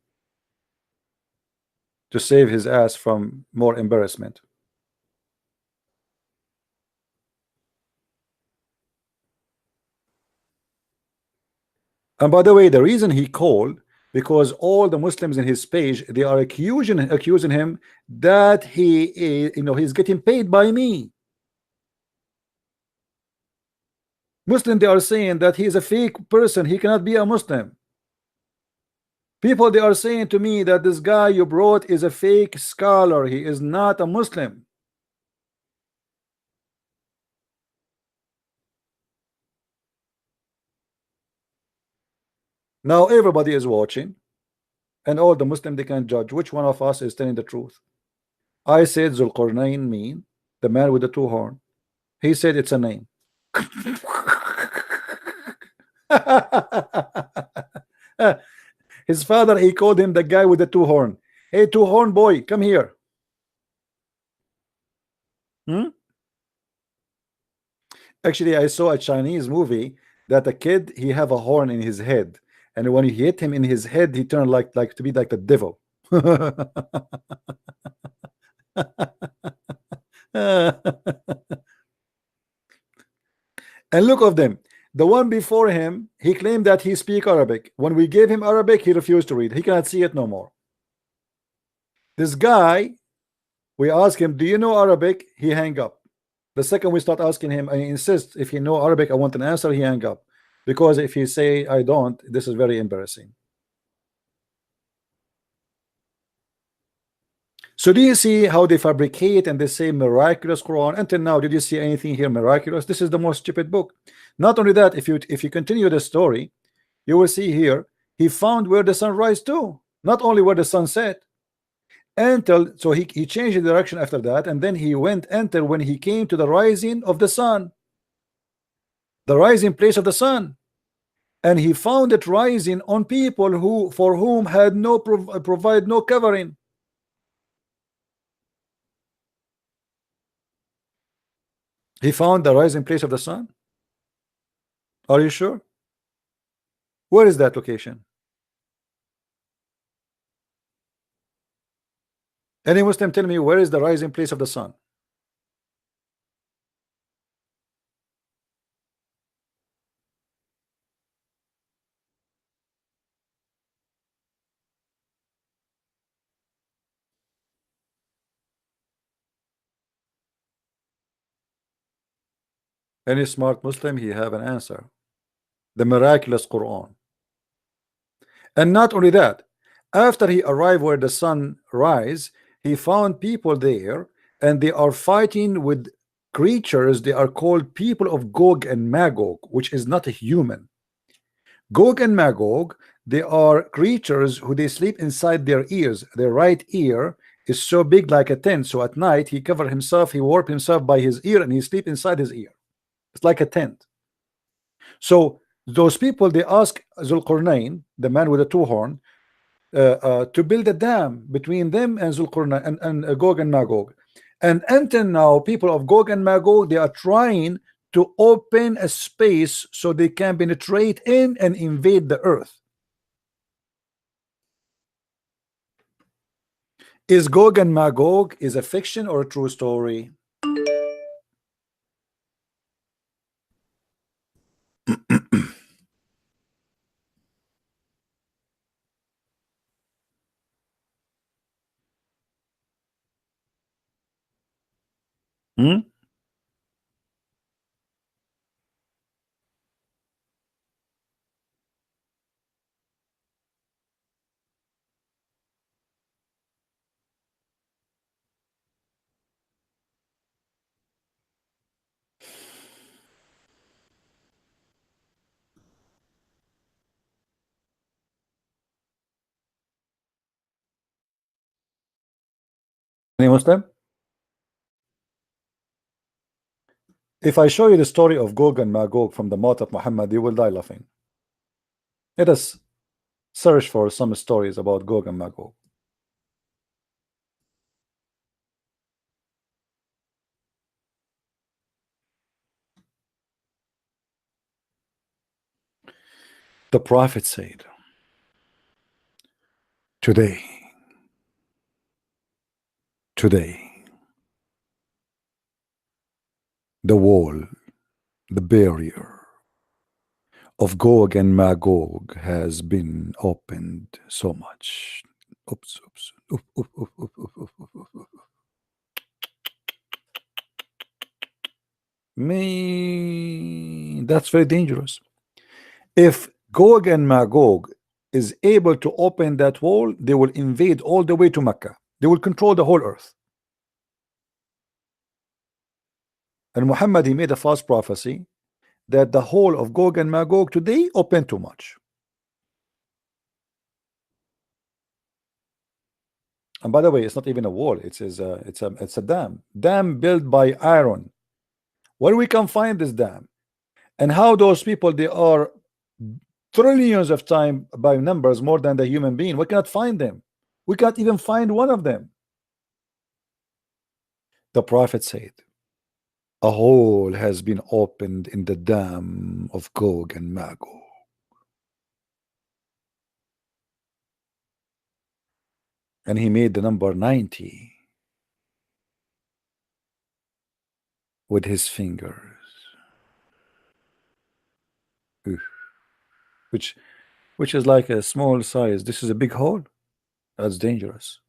to save his ass from more embarrassment. And by the way, the reason he called, because all the Muslims in his page, they are accusing him that he is, he's getting paid by me. Muslim, they are saying that he is a fake person, he cannot be a Muslim. People, they are saying to me that this guy you brought is a fake scholar, he is not a Muslim. Now everybody is watching, and all the Muslim, they can judge which one of us is telling the truth. I said Zulqarnain mean the man with the two horns. He said it's a name. His father, he called him the guy with the two horn. Hey, two horn boy, come here. Actually, I saw a Chinese movie that a kid, he have a horn in his head, and when you hit him in his head, he turned like to be like the devil. And look of them. The one before him, he claimed that he speak Arabic. When we gave him Arabic, he refused to read. He cannot see it no more. This guy, we ask him, do you know Arabic? He hang up. The second we start asking him, I insist, if he know Arabic, I want an answer, he hang up. Because if he say, I don't, this is very embarrassing. So do you see how they fabricate and they say miraculous Quran? Until now, did you see anything here miraculous? This is the most stupid book. Not only that, if you continue the story, you will see here he found where the sun rise too, not only where the sun set. Until so he changed the direction after that, and then he went until when he came to the rising of the sun, the rising place of the sun, and he found it rising on people who for whom had no provide no covering. He found the rising place of the sun. Are you sure? Where is that location? Any Muslim tell me where is the rising place of the sun? Any smart Muslim, he have an answer. The miraculous Quran. And not only that, after he arrived where the sun rise, he found people there, and they are fighting with creatures. They are called people of Gog and Magog, which is not a human. Gog and Magog, they are creatures who they sleep inside their ears. Their right ear is so big like a tent, so at night he cover himself, he warp himself by his ear, and he sleep inside his ear. It's like a tent. So those people, they ask Zulqarnain, the man with the two horn, to build a dam between them and Zulqarnain and Gog and Magog. And until now, people of Gog and Magog, they are trying to open a space so they can penetrate in and invade the earth. Is Gog and Magog is a fiction or a true story? Hmm? Any Muslim? If I show you the story of Gog and Magog from the mouth of Muhammad, you will die laughing. Let us search for some stories about Gog and Magog. The Prophet said, today, the wall, the barrier of Gog and Magog has been opened so much. Oops, oops, oof, oof, oof, oof, oof, oof, oof, oof, oof. That's very dangerous. If Gog and Magog is able to open that wall, they will invade all the way to Mecca. They will control the whole earth. And Muhammad, he made a false prophecy that the whole of Gog and Magog today open too much. And by the way, it's not even a wall. It's a dam built by iron. Where we can find this dam? And how those people, they are trillions of times by numbers more than the human being. We cannot find them. We can't even find one of them. The Prophet said, a hole has been opened in the dam of Gog and Magog. And he made the number 90 with his fingers. Oof. Which is like a small size. This is a big hole. That's dangerous.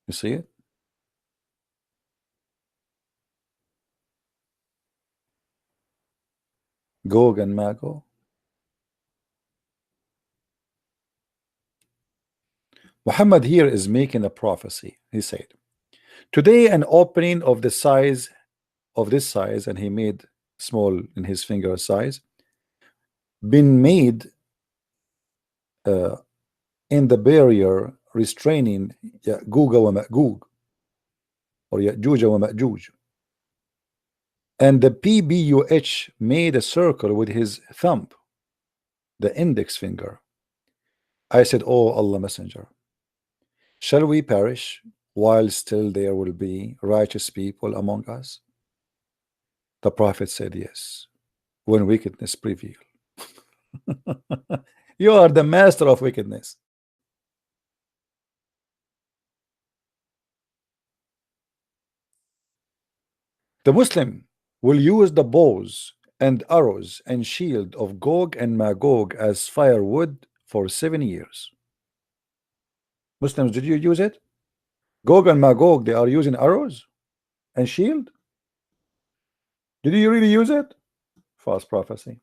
You see it? Gog and Magog. Muhammad here is making a prophecy. He said, today an opening of the size of this size, and he made small in his finger size, been made in the barrier restraining Ya'juj wa Ma'juj, or Ya'juj wa Ma'juj. And the PBUH made a circle with his thumb, the index finger. I said, oh Allah Messenger, shall we perish while still there will be righteous people among us? The Prophet said, yes, when wickedness prevail. You are the master of wickedness. The Muslim will use the bows and arrows and shield of Gog and Magog as firewood for 7 years. Muslims, did you use it? Gog and Magog, they are using arrows and shield? Did you really use it? False prophecy.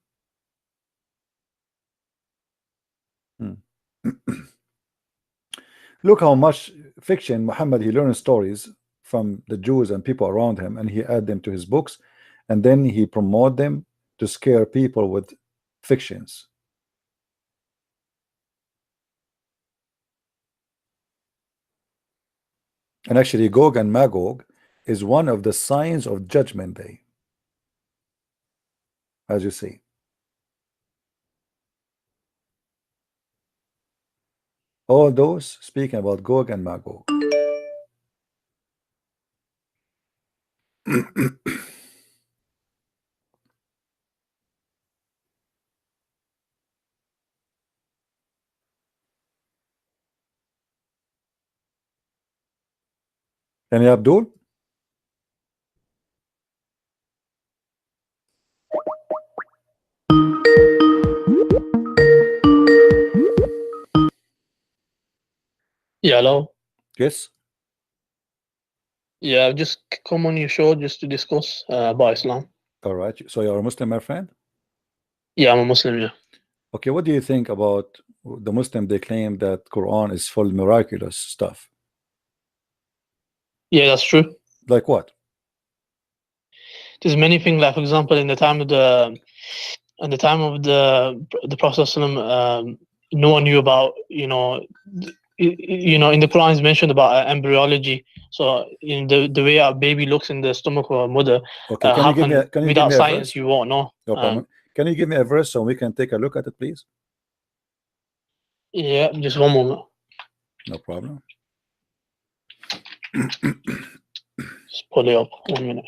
Look how much fiction Muhammad, he learned stories from the Jews and people around him, and he add them to his books, and then he promote them to scare people with fictions. And actually Gog and Magog is one of the signs of Judgment Day, as you see. All those speaking about Gog and Magog. Any Abdul? Yeah, hello. Yes. Yeah, I've just come on your show just to discuss about Islam. All right. So you're a Muslim, my friend? Yeah, I'm a Muslim, yeah. Okay, what do you think about the Muslim? They claim that Quran is full of miraculous stuff. Yeah, that's true. Like what? There's many things, like for example, in the time of the Prophet ﷺ, no one knew about, in the Quran is mentioned about embryology. So in the way a baby looks in the stomach of a mother, Okay, can you give me without a science verse? you won't know. No problem. Can you give me a verse so we can take a look at it, please? Yeah, just one moment. No problem. Just pull it up 1 minute.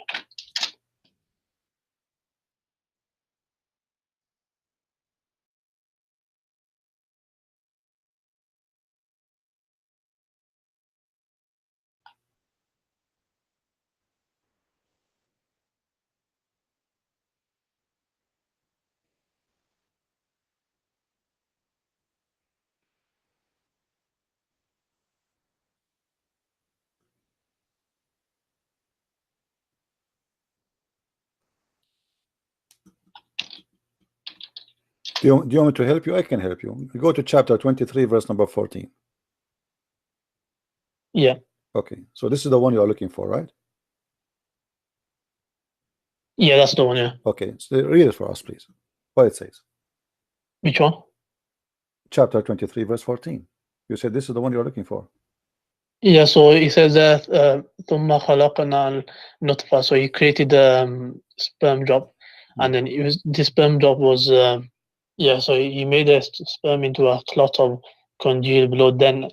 Do you want me to help you? I can help you. Go to chapter 23, verse number 14. Yeah. Okay, so this is the one you are looking for, right? Yeah, that's the one, yeah. Okay, so read it for us, please. What it says. Which one? Chapter 23, verse 14. You said this is the one you're looking for. Yeah, so he says that ثم خلقنا النطفة. So he created the sperm drop, and then the sperm drop was yeah. So he made the sperm into a clot of congealed blood. Then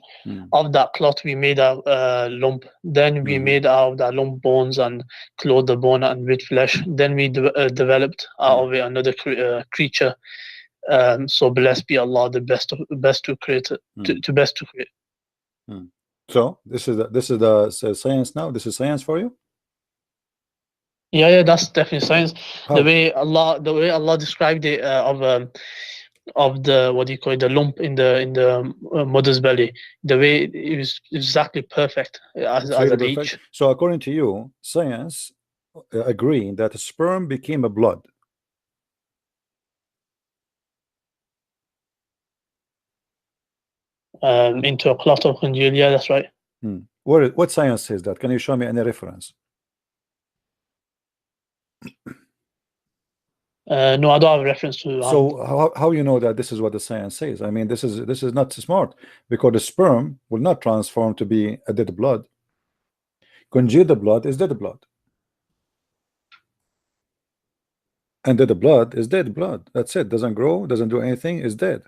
of that clot we made a lump. Then we made out of that lump bones and clothed the bone and with flesh. Then we developed out of it another creature. So blessed be Allah, the best to create, to best to create. So this is the science now. This is science for you. Yeah, that's definitely science. How? The way Allah described it of the, what do you call it, the lump in the mother's belly. The way it was exactly perfect as It's really a perfect. leech. So according to you, science agreeing that sperm became a blood. Into a clot of congeal. Yeah, that's right. What science says that? Can you show me any reference? No, I don't have a reference to. So how you know that this is what the science says? I mean, this is not smart, because the sperm will not transform to be a dead blood. Congealed blood is dead blood, and dead blood is dead blood. That's it. Doesn't grow, doesn't do anything, is dead.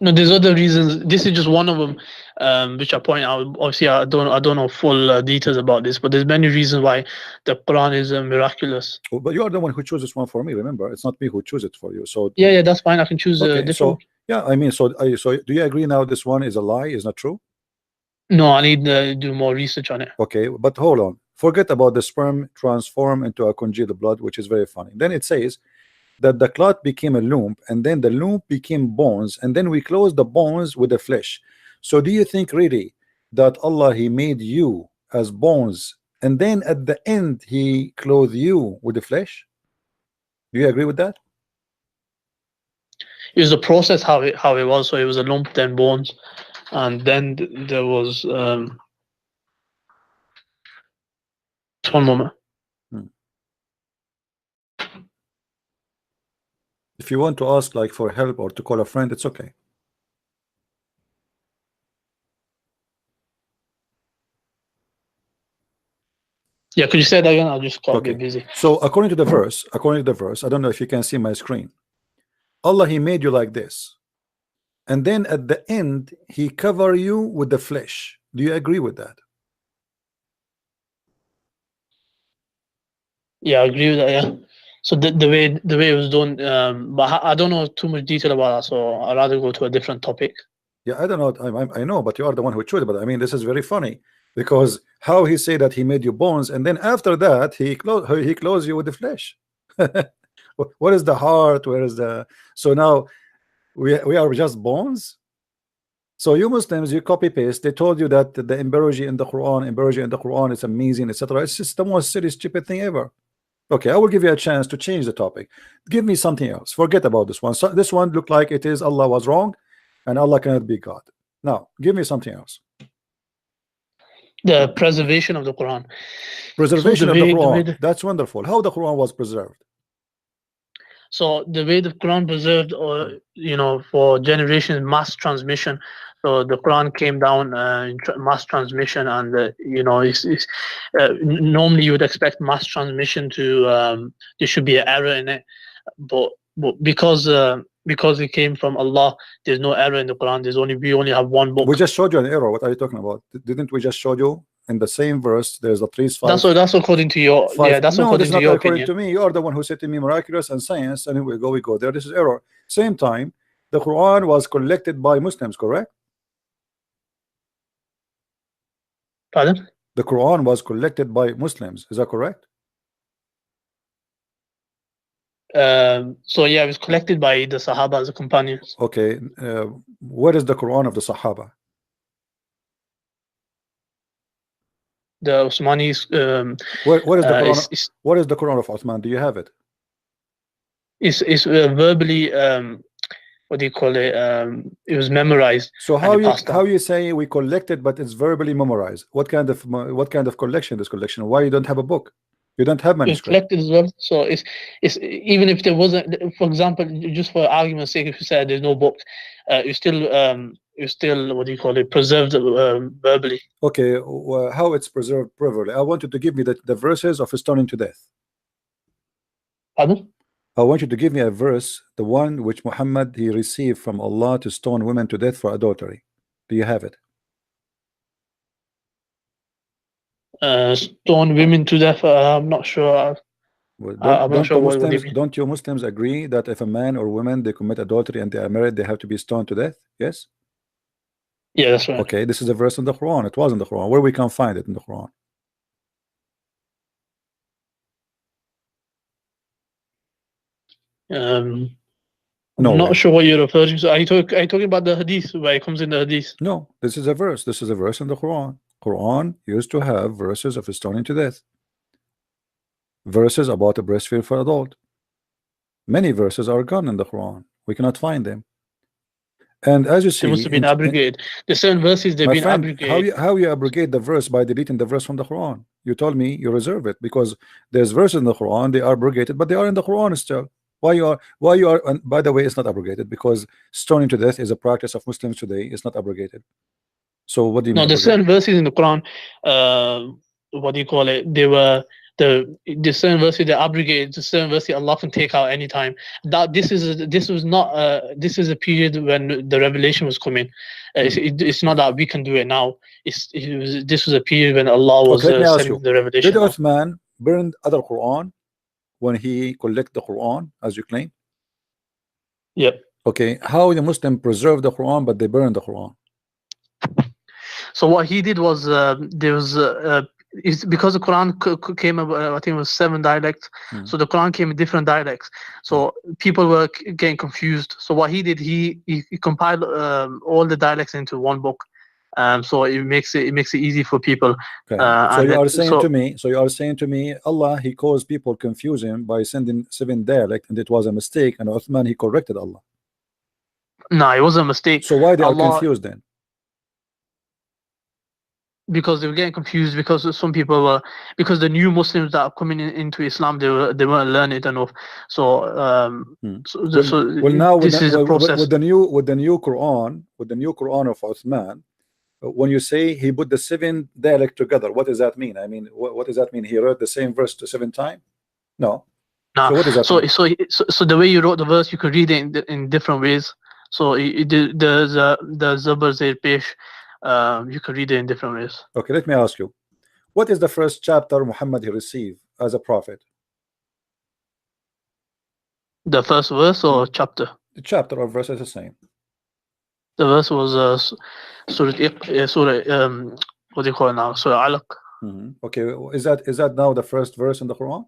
No, there's other reasons. This is just one of them, which I point out. Obviously, I don't know full details about this, but there's many reasons why the Quran is miraculous. Oh, but you are the one who chose this one for me. Remember, it's not me who chose it for you. So yeah, that's fine. I can choose a different. So yeah, I mean, so do you agree now? This one is a lie, is not true? No, I need to do more research on it. Okay, but hold on. Forget about the sperm transform into a congealed blood, which is very funny. Then it says that the clot became a lump, and then the lump became bones, and then we closed the bones with the flesh. So do you think really that Allah, He made you as bones, and then at the end He clothed you with the flesh? Do you agree with that? It was the process how it was. So it was a lump, then bones, and then there was one moment. If you want to ask like for help or to call a friend, it's okay. Yeah, could you say that again? I'll just get busy. So according to the verse, I don't know if you can see my screen. Allah, He made you like this, and then at the end He cover you with the flesh. Do you agree with that? Yeah, I agree with that. Yeah. So the way it was done, but I don't know too much detail about that, so I'd rather go to a different topic. Yeah, I don't know. I know, but you are the one who chose it. But I mean, this is very funny, because how He say that He made you bones, and then after that He clothes you with the flesh. What is the heart? Where is the? So now we are just bones. So you Muslims, you copy paste. They told you that the embryology in the Quran is amazing, etc. It's just the most silly, stupid thing ever. Okay, I will give you a chance to change the topic. Give me something else. Forget about this one. So this one looked like it is Allah was wrong, and Allah cannot be God. Now, give me something else. The preservation of the Quran. Preservation of the Quran. That's wonderful. How the Quran was preserved? So the way the Quran preserved, or for generations, mass transmission. So the Quran came down in mass transmission, and normally you would expect mass transmission to there should be an error in it, but because it came from Allah, there's no error in the Quran. We only have one book. We just showed you an error. What are you talking about? Didn't we just show you in the same verse? There's at least five. That's according to your according to your opinion. To me. You are the one who said to me miraculous and science, and we go there. This is error. Same time, the Quran was collected by Muslims, correct? Pardon? The Quran was collected by Muslims. Is that correct? So yeah, it was collected by the Sahaba as a companions. Okay. What is the Quran of the Sahaba? The Uthmanis. What is the Quran? What is the Quran of Uthman? Do you have it? It's verbally. What do you call it? It was memorized. So how you say we collected, but it's verbally memorized? What kind of collection? This collection? Why you don't have a book? You don't have It's manuscript. collected as well. So it's even if there wasn't, for example, just for argument's sake, if you said there's no book, you still what do you call it, preserved verbally. Okay, how it's preserved verbally? I want you to give me the verses of stoning to death. Pardon? I want you to give me a verse, the one which Muhammad he received from Allah to stone women to death for adultery. Do you have it? Stone women to death. I'm not sure. Well, I'm not sure what you mean. don't you Muslims agree that if a man or woman they commit adultery and they are married, they have to be stoned to death? Yes. Yeah, that's right. Okay, this is a verse in the Quran. It was in the Quran. Where we can find it in the Quran? I'm not sure what you're referring to. Are you talking about the hadith where it comes in the hadith? No, this is a verse. This is a verse in the Quran. Quran used to have verses of stoning to death. Verses about a breastfeed for adult. Many verses are gone in the Quran. We cannot find them. And as you see, they must have been abrogated. The certain verses they've been abrogated. How you abrogate the verse by deleting the verse from the Quran? You told me you reserve it because there's verses in the Quran, they are abrogated, but they are in the Quran still. Why you are and by the way, it's not abrogated because stoning to death is a practice of Muslims today. It's not abrogated. So what do you mean? No, there's certain verses in the Quran, what do you call it? They were the certain verses they abrogated. The certain verses Allah can take out anytime. That this is a period when the revelation was coming. It's not that we can do it now. This was a period when Allah was sending the revelation. Did Uthman burn other Quran when he collected the Quran, as you claim? Yep. Okay, how the Muslim preserve the Quran but they burn the Quran? So what he did was there was it's because the Quran came I think it was 7 dialects. So the Quran came in different dialects. So people were getting confused. So what he did, he compiled all the dialects into one book. So it makes it easy for people. Okay. So you are saying to me, Allah he caused people confusing by sending 7 dialects, and it was a mistake, and Uthman he corrected Allah. No, it wasn't a mistake. So why they are confused then? Because they were getting confused because some people were, because the new Muslims that are coming into Islam, they weren't learned enough. So now this is a process. With the new Quran, of Uthman, when you say he put the 7 dialect together, what does that mean? I mean, what does that mean? He wrote the same verse 7 times? No. Nah. So what does that mean? So the way you wrote the verse, you could read it in different ways. So the Zabar Zair Pesh, you could read it in different ways. Okay, let me ask you, what is the first chapter Muhammad he received as a prophet? The first verse or chapter? The chapter or verse is the same. The verse was Surah what do you call it now? Surah Alaq. Okay, is that now the first verse in the Quran?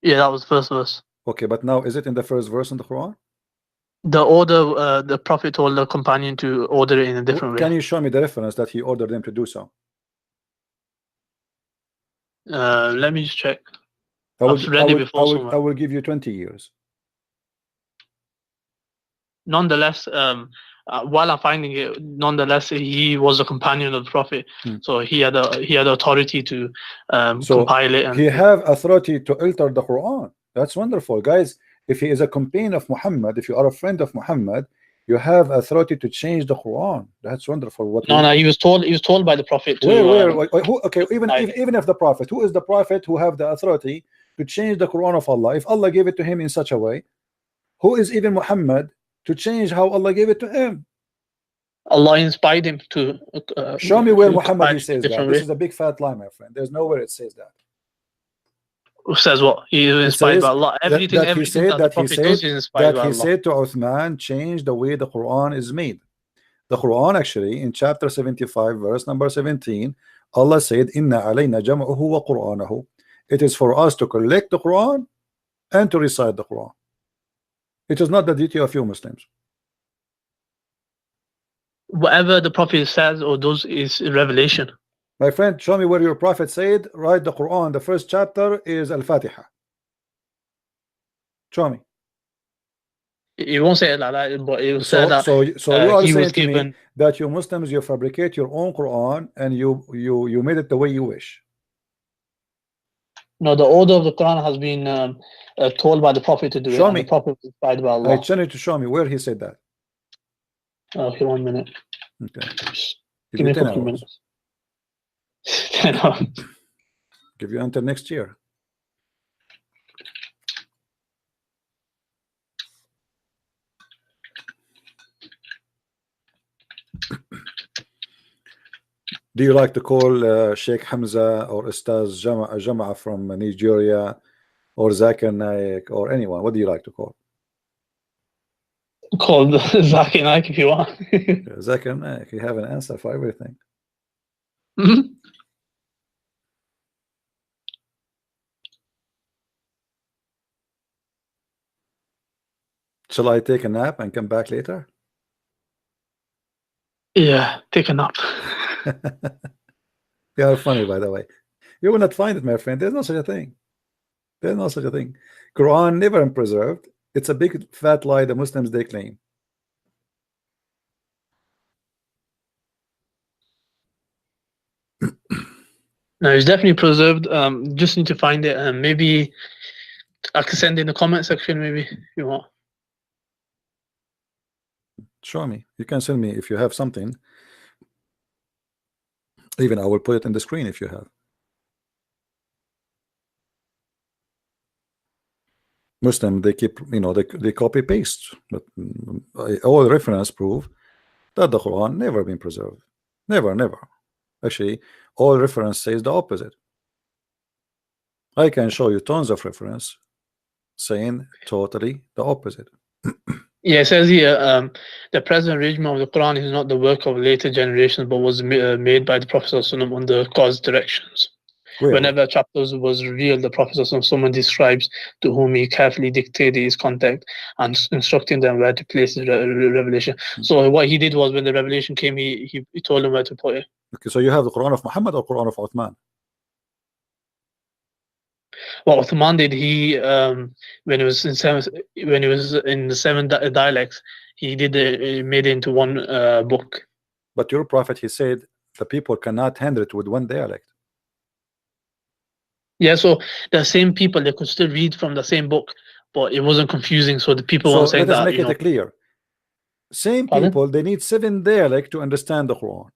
Yeah, that was the first verse. Okay, but now is it in the first verse in the Quran? The order, the Prophet told the companion to order it in a different way. Can you show me the reference that he ordered them to do so? Let me just check. I will give you 20 years. Nonetheless, while I'm finding it, nonetheless, he was a companion of the Prophet, so he had authority to compile it. And he have authority to alter the Quran. That's wonderful, guys. If he is a companion of Muhammad, if you are a friend of Muhammad, you have authority to change the Quran. That's wonderful. No, he was told by the Prophet. Okay, even if the Prophet, who is the Prophet who have the authority to change the Quran of Allah? If Allah gave it to him in such a way, who is even Muhammad to change how Allah gave it to him? Allah inspired him to show me where Muhammad says that. This is a big fat lie, my friend. There's nowhere it says that. Says what? He was inspired by Allah. Everything he said to Uthman, change the way the Quran is made. The Quran actually in chapter 75 verse number 17, Allah said, Inna alayna jam'uhu wa Qur'anahu. It is for us to collect the Quran and to recite the Quran. It is not the duty of you Muslims. Whatever the Prophet says or does is revelation. My friend, show me where your Prophet said, write the Quran. The first chapter is Al-Fatiha. Show me. He won't say it like that, but he will say that. So you are saying to me that you Muslims, you fabricate your own Quran and you made it the way you wish. No, the order of the Quran has been told by the Prophet to do Show it, and me. the Prophet was inspired by I Allah. challenge you to show me where he said that. Okay, 1 minute. Okay. Give me a 10 couple of hours. minutes. 10 hours. Give you until next year. Do you like to call Sheikh Hamza or Ustaz Jama'a from Nigeria or Zakir Naik or anyone? What do you like to call? Call Zakir Naik if you want. Zakir Naik, you have an answer for everything. Mhm. Shall I take a nap and come back later? Yeah, take a nap. You are funny, by the way. You will not find it, my friend. There's no such a thing. There's no such a thing. Quran never been preserved. It's a big fat lie the Muslims they claim. No, it's definitely preserved. Just need to find it, and maybe I can send in the comment section. Maybe if you want. Show me. You can send me if you have something. Even I will put it in the screen if you have. Muslim, they keep, you know, they copy paste, but all reference prove that the Quran never been preserved. Never. Actually, all reference says the opposite. I can show you tons of reference saying totally the opposite. Yeah, it says here, the present arrangement of the Quran is not the work of later generations, but was made by the Prophet ﷺ under God's directions. Where? Whenever a chapter was revealed, the Prophet ﷺ someone describes to whom he carefully dictated his contact and instructing them where to place his revelation. So what he did was, when the revelation came, he told them where to put it. Okay, so you have the Quran of Muhammad or Quran of Uthman? What Uthman did, he when he was in the seven dialects, he made it into one book. But your prophet, he said the people cannot handle it with one dialect. Yeah, so the same people, they could still read from the same book, but it wasn't confusing. So the people So weren't saying let us that. make it clear. Same Pardon? people, they need 7 dialects to understand the Quran.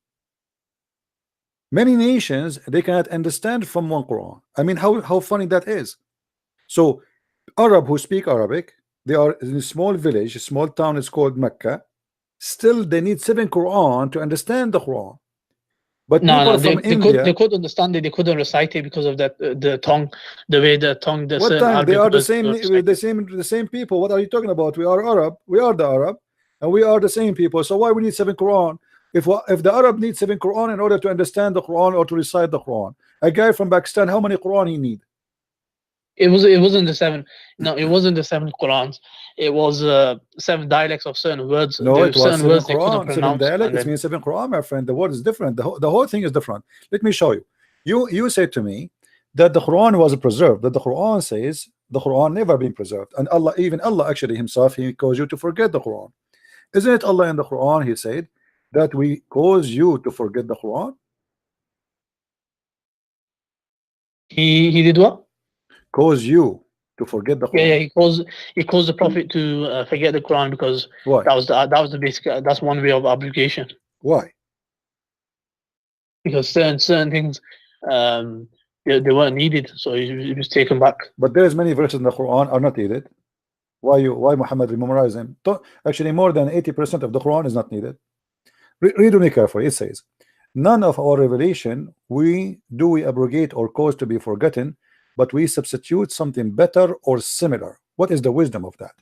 Many nations, they cannot understand from one Quran. I mean, how funny that is. So Arab who speak Arabic, they are in a small village, a small town is called Mecca. Still, they need 7 Quran to understand the Quran. But people from India, they could understand it. They couldn't recite it because of that the tongue, the way the tongue. The what tongue? They are the same people. What are you talking about? We are Arab. We are the Arab, and we are the same people. So why we need 7 Quran? If the Arab needs 7 Quran in order to understand the Quran or to recite the Quran, a guy from Pakistan, how many Quran he need? It wasn't the 7. No, it wasn't the 7 Qurans. It was 7 dialects of certain words. No, it was 7 words they couldn't Quran. 7 pronounce. dialects. It means 7 Quran, my friend. The word is different. The whole thing is different. Let me show you. You said to me that the Quran was preserved. That the Quran says the Quran never been preserved, and even Allah actually himself, he caused you to forget the Quran. Isn't it Allah in the Quran? He said that we cause you to forget the Quran. He did what? Cause you to forget the Quran. Yeah, he caused the Prophet to forget the Quran because Why? that was the basic. That's one way of obligation. Why? Because certain things they weren't needed, so he was taken back. But there's many verses in the Quran are not needed. Why Muhammad memorize them? Actually, more than 80% of the Quran is not needed. Read me carefully. It says, none of our revelation we abrogate or cause to be forgotten, but we substitute something better or similar. What is the wisdom of that?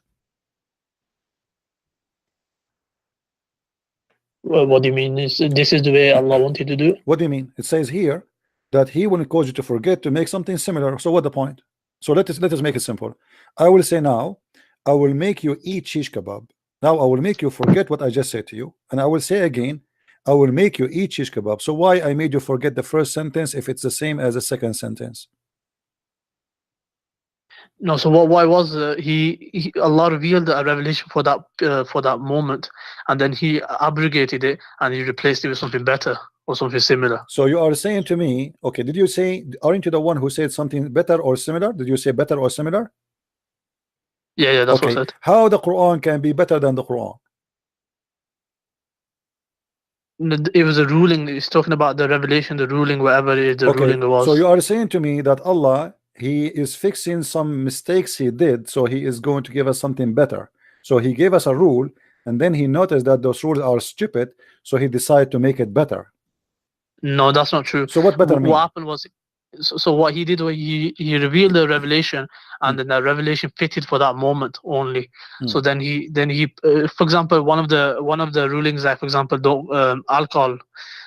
Well, what do you mean? This is the way Allah wanted to do it? What do you mean? It says here that he will cause you to forget to make something similar. So what the point? So let us make it simple. I will say now, I will make you eat shish kebab. Now I will make you forget what I just said to you, and I will say again, I will make you eat shish kebab. So why I made you forget the first sentence if it's the same as the second sentence? No, so why was Allah revealed a revelation for that moment, and then he abrogated it and he replaced it with something better or something similar. So you are saying to me, okay, did you say, aren't you the one who said something better or similar? Did you say better or similar? Yeah, that's what I Okay, said. how the Quran can be better than the Quran? It was a ruling. It's talking about the revelation, the ruling, whatever it is, the Okay, ruling was. so you are saying to me that Allah, he is fixing some mistakes he did, so he is going to give us something better. So he gave us a rule, and then he noticed that those rules are stupid, so he decided to make it better. No, that's not true. So what better mean? What happened was, so what he did was he revealed the revelation, and then that revelation fitted for that moment only. So then he for example, one of the rulings, like for example, alcohol.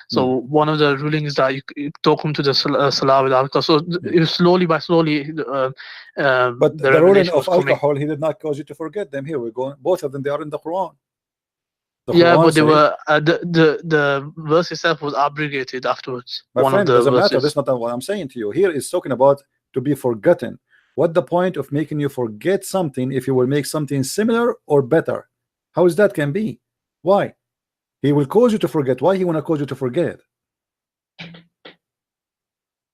So one of the rulings that you don't come to the salah with alcohol. So it was slowly by slowly. But the the ruling revelation of was coming. alcohol, he did not cause you to forget them. Here we go. Both of them, they are in the Quran. The Yeah, Quran but they says, were the verse itself was abrogated afterwards. my One friend, of the doesn't matter. verses. That's not what I'm saying to you. Here is talking about to be forgotten. What the point of making you forget something if you will make something similar or better? How is that can be? Why? He will cause you to forget. Why he want to cause you to forget?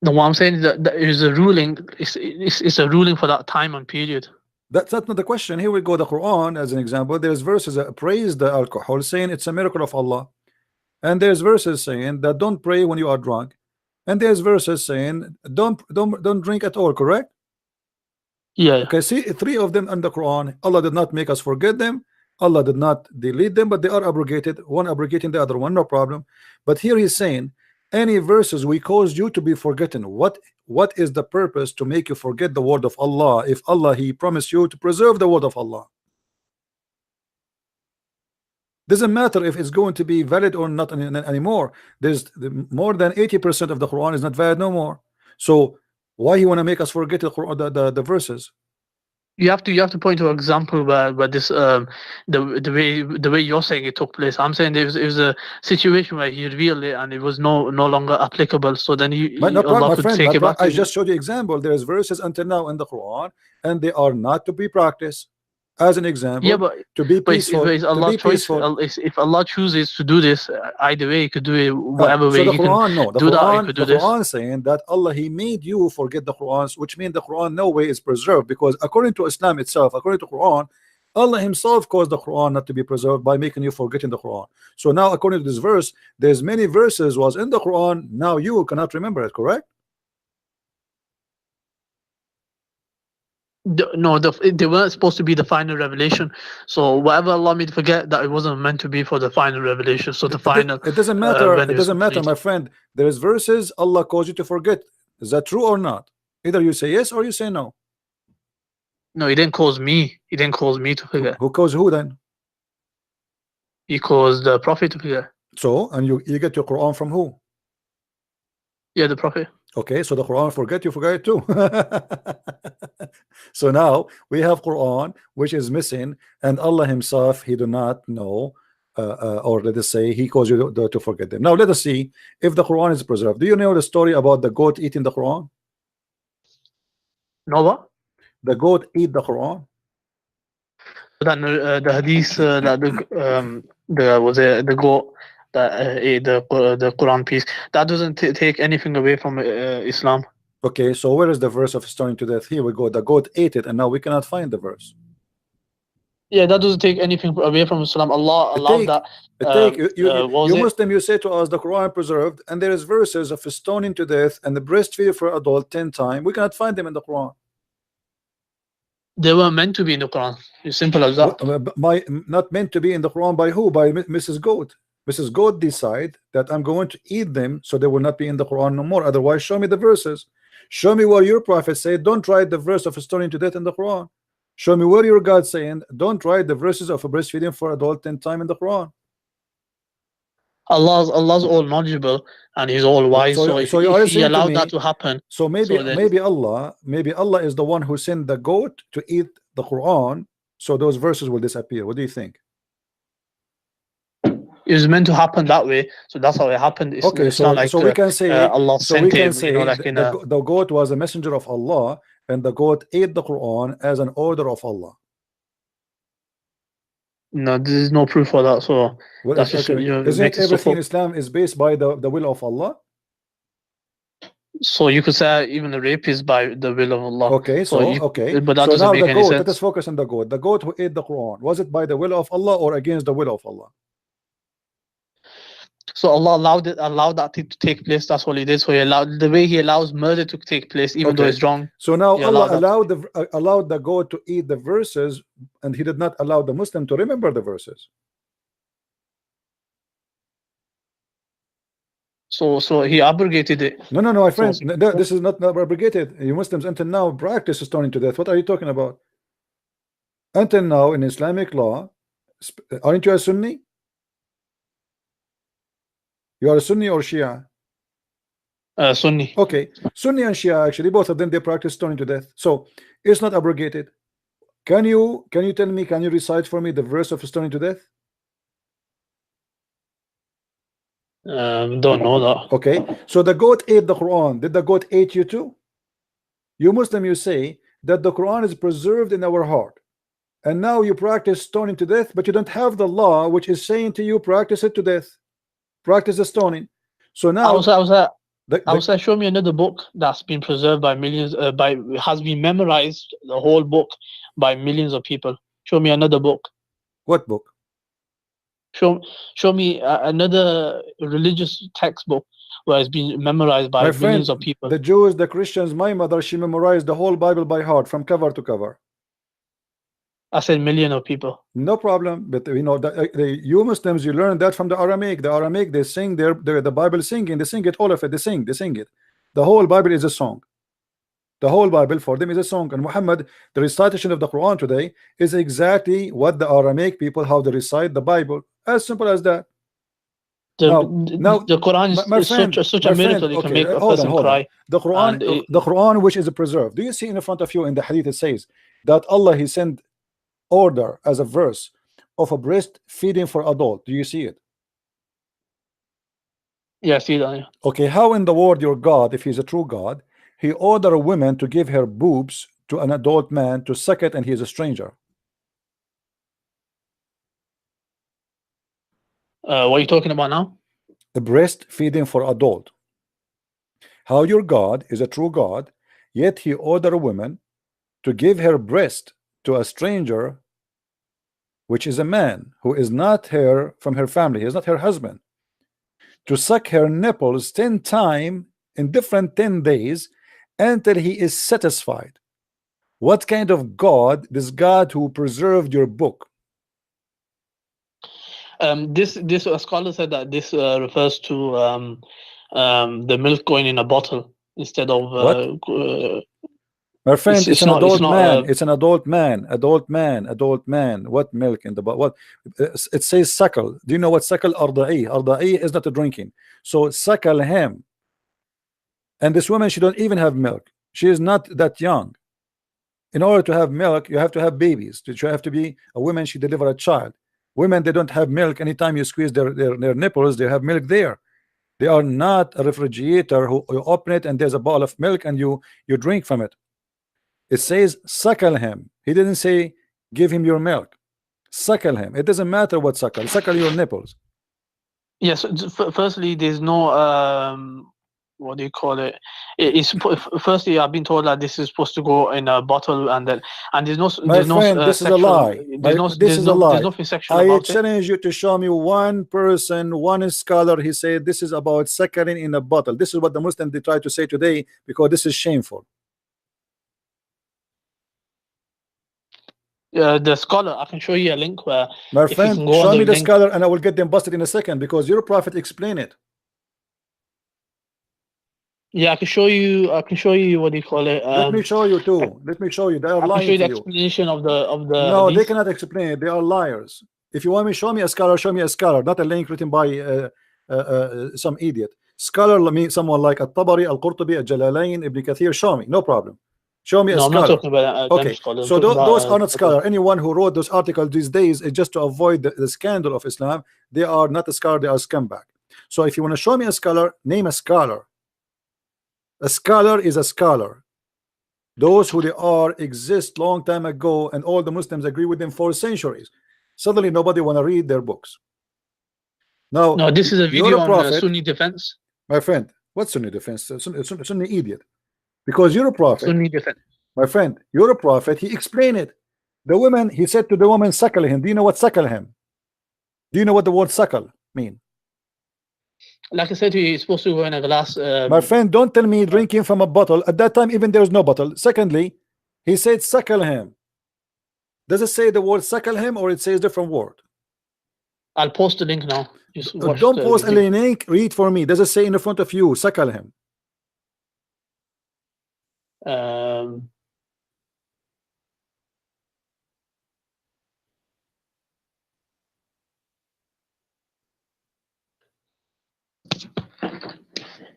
No, what I'm saying is that is a ruling. It's a ruling for that time and period. That's not the question. Here we go. The Quran, as an example, there's verses that praise the alcohol, saying it's a miracle of Allah, and there's verses saying that don't pray when you are drunk, and there's verses saying don't drink at all. Correct? Yeah. Okay. See, three of them in the Quran. Allah did not make us forget them. Allah did not delete them, but they are abrogated. One abrogating the other one, no problem. But here he's saying, any verses we caused you to be forgotten. What is the purpose to make you forget the word of Allah if Allah he promised you to preserve the word of Allah? Doesn't matter if it's going to be valid or not anymore. There's more than 80% of the Quran is not valid no more. So why you want to make us forget the Quran, the verses? You have to point to an example where this the way you're saying it took place. I'm saying it was a situation where he revealed it and it was no longer applicable. So then No problem, Allah my could friend. take it back. I just showed you example. There's verses until now in the Quran, and they are not to be practiced. As an example, Yeah, but to be peaceful. it's Allah's choice. If Allah chooses to do this, either way, He could do it whatever way. So the He Quran, can no, the do Quran, that. He could do the this. Quran saying that Allah He made you forget the Quran, which means the Quran no way is preserved, because according to Islam itself, according to Quran, Allah Himself caused the Quran not to be preserved by making you forgetting the Quran. So now, according to this verse, there's many verses was in the Quran. Now you cannot remember it, correct? No, they weren't supposed to be the final revelation. So whatever Allah made forget, that it wasn't meant to be for the final revelation. So the final. It doesn't matter. When It doesn't matter, completed. my friend. There's verses Allah caused you to forget. Is that true or not? Either you say yes or you say no. No, He didn't cause me. He didn't cause me to forget. Who caused who then? He caused the Prophet to forget. So, and you get your Quran from who? Yeah, the Prophet. Okay, so the Quran forget, you forget it too. So now we have Quran which is missing, and Allah Himself He do not know, or let us say He caused you to forget them. Now let us see if the Quran is preserved. Do you know the story about the goat eating the Quran? No, what? The goat eat the Quran. Then the hadith that the goat that ate the Quran piece, that doesn't take anything away from Islam. Okay, so where is the verse of stoning to death? Here we go. The goat ate it, and now we cannot find the verse. Yeah, that doesn't take anything away from Islam. Allah allowed that. You Muslim, you say to us the Quran preserved, and there is verses of stoning to death and the breastfeed for adult 10 times. We cannot find them in the Quran. They were meant to be in the Quran. It's simple as that. Not meant to be in the Quran by who? By Mrs. Goat. Mrs. Goat decide that I'm going to eat them, so they will not be in the Quran no more. Otherwise, show me the verses. Show me where your prophet said, don't write the verse of stoning to death in the Quran. Show me where your God saying, don't write the verses of breastfeeding for adult 10 times in the Quran. Allah's all knowledgeable and He's all wise. So if He allowed that to happen, so maybe Allah is the one who sent the goat to eat the Quran, so those verses will disappear. What do you think? It was meant to happen that way, so that's how it happened. It's not like we can say Allah sent him. The goat was a messenger of Allah, and the goat ate the Quran as an order of Allah. No, there's no proof for that. So Well, that's just okay. you're Isn't making stuff everything up. in Islam is based by the will of Allah? So you could say even the rape is by the will of Allah. Okay, so okay. But that So doesn't now make the any goat, let us sense. focus on the goat. The goat who ate the Quran, was it by the will of Allah or against the will of Allah? So Allah allowed that thing to take place. That's all He did. So He allowed the way He allows murder to take place, even though Okay. it's wrong. So now He Allah allowed that. allowed the goat to eat the verses, and He did not allow the Muslim to remember the verses. So He abrogated it. No, my So- friend. This is not abrogated. You Muslims until now practice stoning to death. What are you talking about? Until now in Islamic law, aren't you a Sunni? You are a Sunni or Shia? Sunni. Okay, Sunni and Shia, actually both of them, they practice stoning to death. So it's not abrogated. Can you tell me, can you recite for me the verse of stoning to death? Don't know that. Okay, so the goat ate the Quran. Did the goat eat you too? You Muslim, you say that the Quran is preserved in our heart, and now you practice stoning to death, but you don't have the law which is saying to you practice it to death, practice the stoning. So now I was show me another book that's been preserved by millions, has been memorized, the whole book, by millions of people. Show me another book. What book? Show me another religious textbook where it's been memorized by My millions friend, of people. the Jews, the Christians, my mother, she memorized the whole Bible by heart from cover to cover. I said million of people. No problem, but you know that you Muslims, you learn that from the Aramaic. The Aramaic, they sing the Bible singing. They sing it, all of it. They sing it. The whole Bible is a song. The whole Bible for them is a song. And Muhammad, the recitation of the Quran today is exactly what the Aramaic people, how they recite the Bible. As simple as that. Now, the Quran is such a miracle. You can make a person cry. The Quran which is preserved. Do you see in front of you in the hadith it says that Allah, He sent order as a verse of a breast feeding for adult? Do you see it? Yeah, I see that. Yeah. Okay, how in the world your God, if He's a true God, He order a woman to give her boobs to an adult man to suck it, and he is a stranger? What are you talking about now? The breast feeding for adult. How your God is a true God, yet He order a woman to give her breast to a stranger, which is a man who is not her from her family, he is not her husband, to suck her nipples 10 times in different 10 days until he is satisfied. What kind of God? This God who preserved your book. This scholar said that this refers to the milk going in a bottle instead of my friend, it's an adult man. It's an adult man. What milk in the bottle? What it says suckle. Do you know what suckle? Arda'i. Arda'i is not a drinking. So suckle him. And this woman, she don't even have milk. She is not that young. In order to have milk, you have to have babies. You have to be a woman, she deliver a child. Women, they don't have milk. Anytime you squeeze their nipples, they have milk there. They are not a refrigerator who you open it and there's a bottle of milk and you drink from it. It says suckle him. He didn't say give him your milk. Suckle him. It doesn't matter what suckle. Suckle your nipples. Yes. Firstly, there's no what do you call it? Firstly, I've been told that this is supposed to go in a bottle, and there's no. My friend, this is a lie. This is a lie. There's nothing sexual I about challenge you to show me one person, one scholar. He said this is about suckling in a bottle. This is what the Muslims they try to say today because this is shameful. The scholar, I can show you a link where. My friend, show me the scholar, and I will get them busted in a second because your prophet explained it. Yeah, I can show you. What do you call it? Let me show you too. Let me show you. They are lying to you. I can show you the explanation of the. No, they cannot explain it. They are liars. If you want me, show me a scholar. Show me a scholar, not a link written by some idiot. Scholar means someone like At-Tabari, Al-Qurtubi, Al-Jalalain, Ibn Kathir. Show me, no problem. Show me a scholar. I'm not talking about okay, so those are not scholar. Anyone who wrote those articles these days is just to avoid the scandal of Islam. They are not a scholar. They are scumbag. So if you want to show me a scholar, name a scholar. A scholar is a scholar. Those who they are exist long time ago, and all the Muslims agree with them for centuries. Suddenly nobody want to read their books. Now, No, this is a you're video a on prophet, Sunni defense. my friend. What's Sunni defense? Sunni idiot. Because you're a prophet, Sunni defense. my friend. You're a prophet. He explained it. The woman, he said to the woman, suckle him. Do you know what suckle him? Do you know what the word suckle mean? Like I said to you, it's supposed to go in a glass. My friend, don't tell me drinking from a bottle. At that time, even there was no bottle. Secondly, he said suckle him. Does it say the word suckle him, or it says different word? I'll post the link now. Just watch Don't the post video. any link. Read for me. Does it say in the front of you suckle him?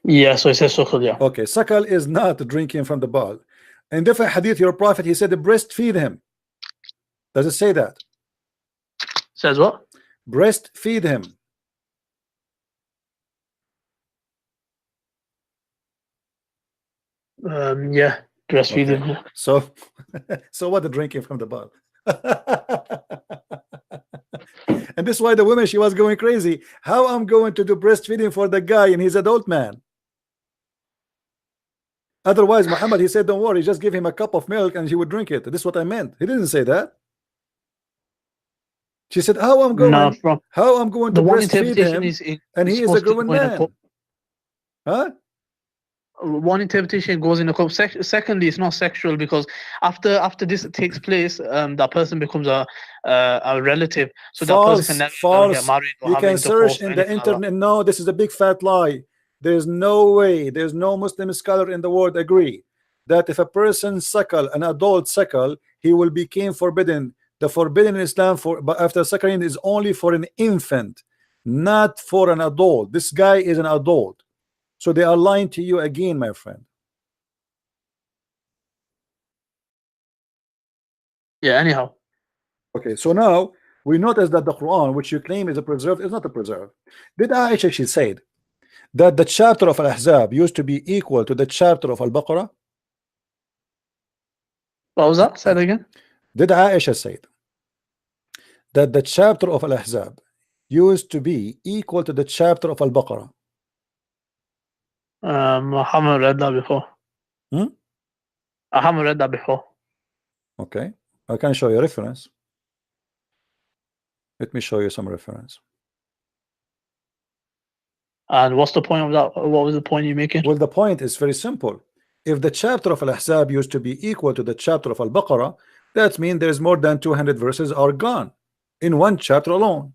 Yeah, so it says suckle, yeah. Okay, suckle is not drinking from the bowl. In different hadith, your prophet, he said breastfeed him. Does it say that? Says what? Breastfeed him. Yeah, breastfeeding. Okay. Yeah. So, so what the drinking from the bowl? And this is why the woman, she was going crazy. How I'm going to do breastfeeding for the guy and he's adult man? Otherwise, Muhammad, he said, don't worry, just give him a cup of milk and he would drink it. This is what I meant. He didn't say that. She said, how I'm going No, from to the one breastfeed interpretation him, is and he is a grown man. Huh? One interpretation goes in a cup. Secondly, it's not sexual because after this takes place, that person becomes a relative, so that person can never get married or You have can search intercourse or in the anything like that. internet. No, this is a big fat lie. There's no way. There's no Muslim scholar in the world agree that if a person suckle, an adult suckle, he will become forbidden. The forbidden in Islam but after suckling is only for an infant, not for an adult. This guy is an adult. So they are lying to you again, my friend. Yeah, anyhow. Okay, so now we notice that the Quran, which you claim is a preserved, is not a preserve. Did Aisha, she said that the chapter of Al-Ahzab used to be equal to the chapter of Al-Baqarah? What was that? Say it again. Did Aisha say that the chapter of Al-Ahzab used to be equal to the chapter of Al-Baqarah? I haven't read that before. I haven't read that before. Okay, I can show you a reference. Let me show you some reference. And what's the point of that? What was the point you're making? Well, the point is very simple. If the chapter of Al-Ahzab used to be equal to the chapter of Al-Baqarah, that means there's more than 200 verses are gone in one chapter alone.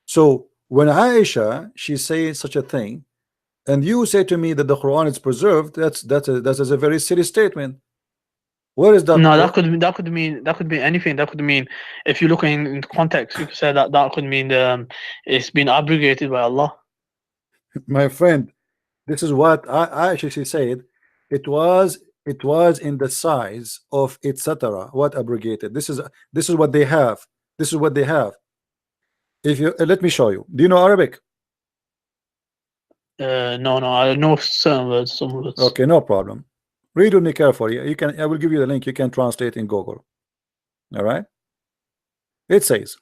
So when Aisha, she says such a thing, and you say to me that the Quran is preserved, that's a very silly statement. Where is that? No, that could mean anything. That could mean, if you look in context, you could say that could mean it's been abrogated by Allah. My friend, this is what Aisha, she said. It was in the size of etc. What abrogated? This is what they have. This is what they have. If you let me show you. Do you know Arabic? No, I know some words. Okay, no problem. Read with me carefully. You can. I will give you the link. You can translate in Google. All right. It says,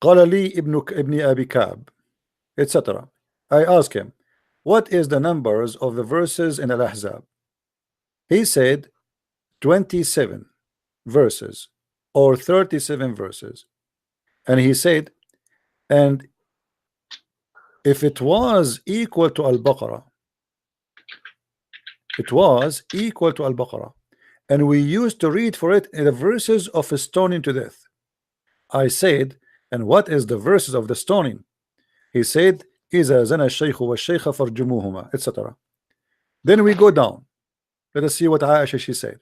قال لي ابن أبي كعب, etc. I asked him, what is the numbers of the verses in Al-Ahzab? He said 27 verses or 37 verses. And he said, and if it was equal to Al-Baqarah, it was equal to Al-Baqarah, and we used to read for it in the verses of stoning to death. I said, and what is the verses of the stoning? He said, إذا زنى الشيخ والشيخة فرجموهما, etc. Then we go down. Let us see what Aisha, she said.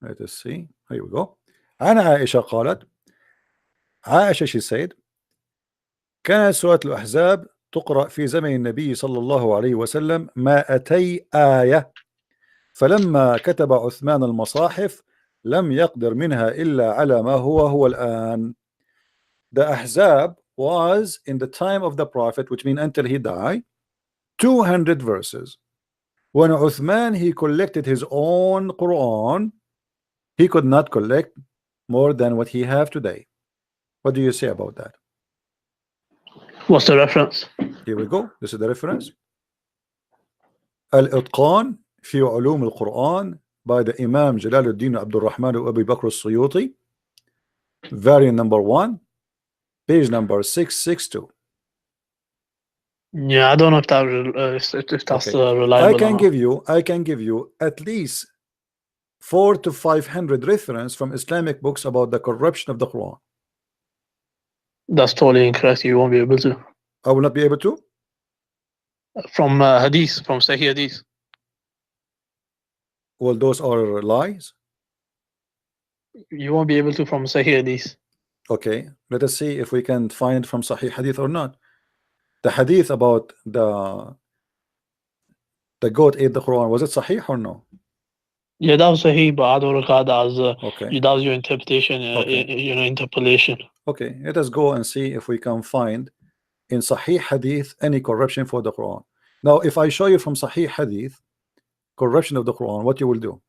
Let us see. Here we go. عن عائشة قالت. عائشة, she said, كانت سورة الأحزاب تقرأ في زمن النبي صلى الله عليه وسلم 200 آية، فلما كتب عثمان المصاحف لم يقدر منها إلا على ما هو الآن. The Ahzab was in the time of the Prophet, which means until he died, 200 verses. When Uthman he collected his own Quran, he could not collect more than what he have today. What do you say about that? What's the reference? Here we go. This is the reference. Al-Itqan fi Ulum al-Quran by the Imam Jalaluddin Abdul Rahman Abu Bakr al-Suyuti, variant number 1, page number 662. Yeah, I don't know if that if that's Okay. reliable. I can give you at least 400 to 500 reference from Islamic books about the corruption of the Quran. That's totally incorrect. You won't be able to. I will not be able to. From Hadith, from Sahih Hadith. Well, those are lies. You won't be able to from Sahih Hadith. Okay, let us see if we can find from Sahih Hadith or not. The Hadith about the goat ate the Quran, was it Sahih or no? Yeah, that was Sahih, but I don't regard that as Okay. that was your interpretation, Okay. interpolation. Okay, let us go and see if we can find in Sahih Hadith any corruption for the Quran. Now, if I show you from Sahih Hadith corruption of the Quran, what you will do?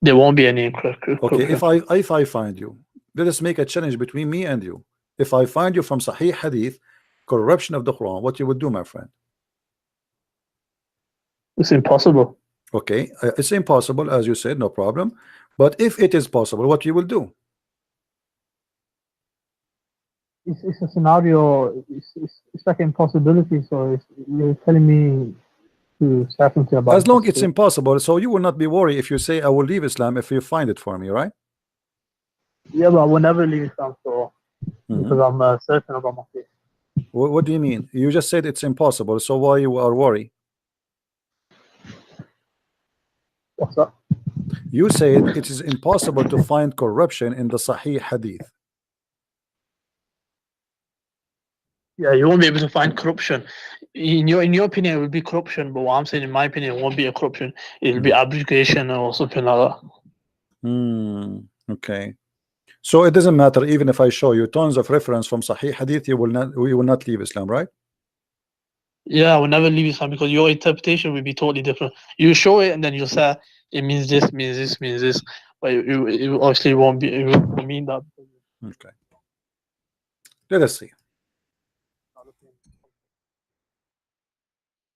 There won't be any corruption. Okay, if I find you, let us make a challenge between me and you. If I find you from Sahih Hadith corruption of the Quran, what you would do, my friend? It's impossible. Okay, it's impossible, as you said, no problem. But if it is possible, what you will do? It's a scenario. It's like an impossibility. So you're telling me to say something about. As long it's impossible, so you will not be worried if you say I will leave Islam if you find it for me, right? Yeah, but I will never leave Islam, so because I'm certain about my faith. What do you mean? You just said it's impossible, so why you are worried? What's that? You said it is impossible to find corruption in the Sahih Hadith. Yeah, you won't be able to find corruption. In your opinion, it will be corruption, but what I'm saying, in my opinion, it won't be a corruption. It will be abrogation or something like that. Okay. So it doesn't matter even if I show you tons of reference from Sahih Hadith, you will not leave Islam, right? Yeah, I will never leave Islam because your interpretation will be totally different. You show it and then you'll say it means this, means this, means this, but it obviously won't be. It won't mean that. Okay. Let us see.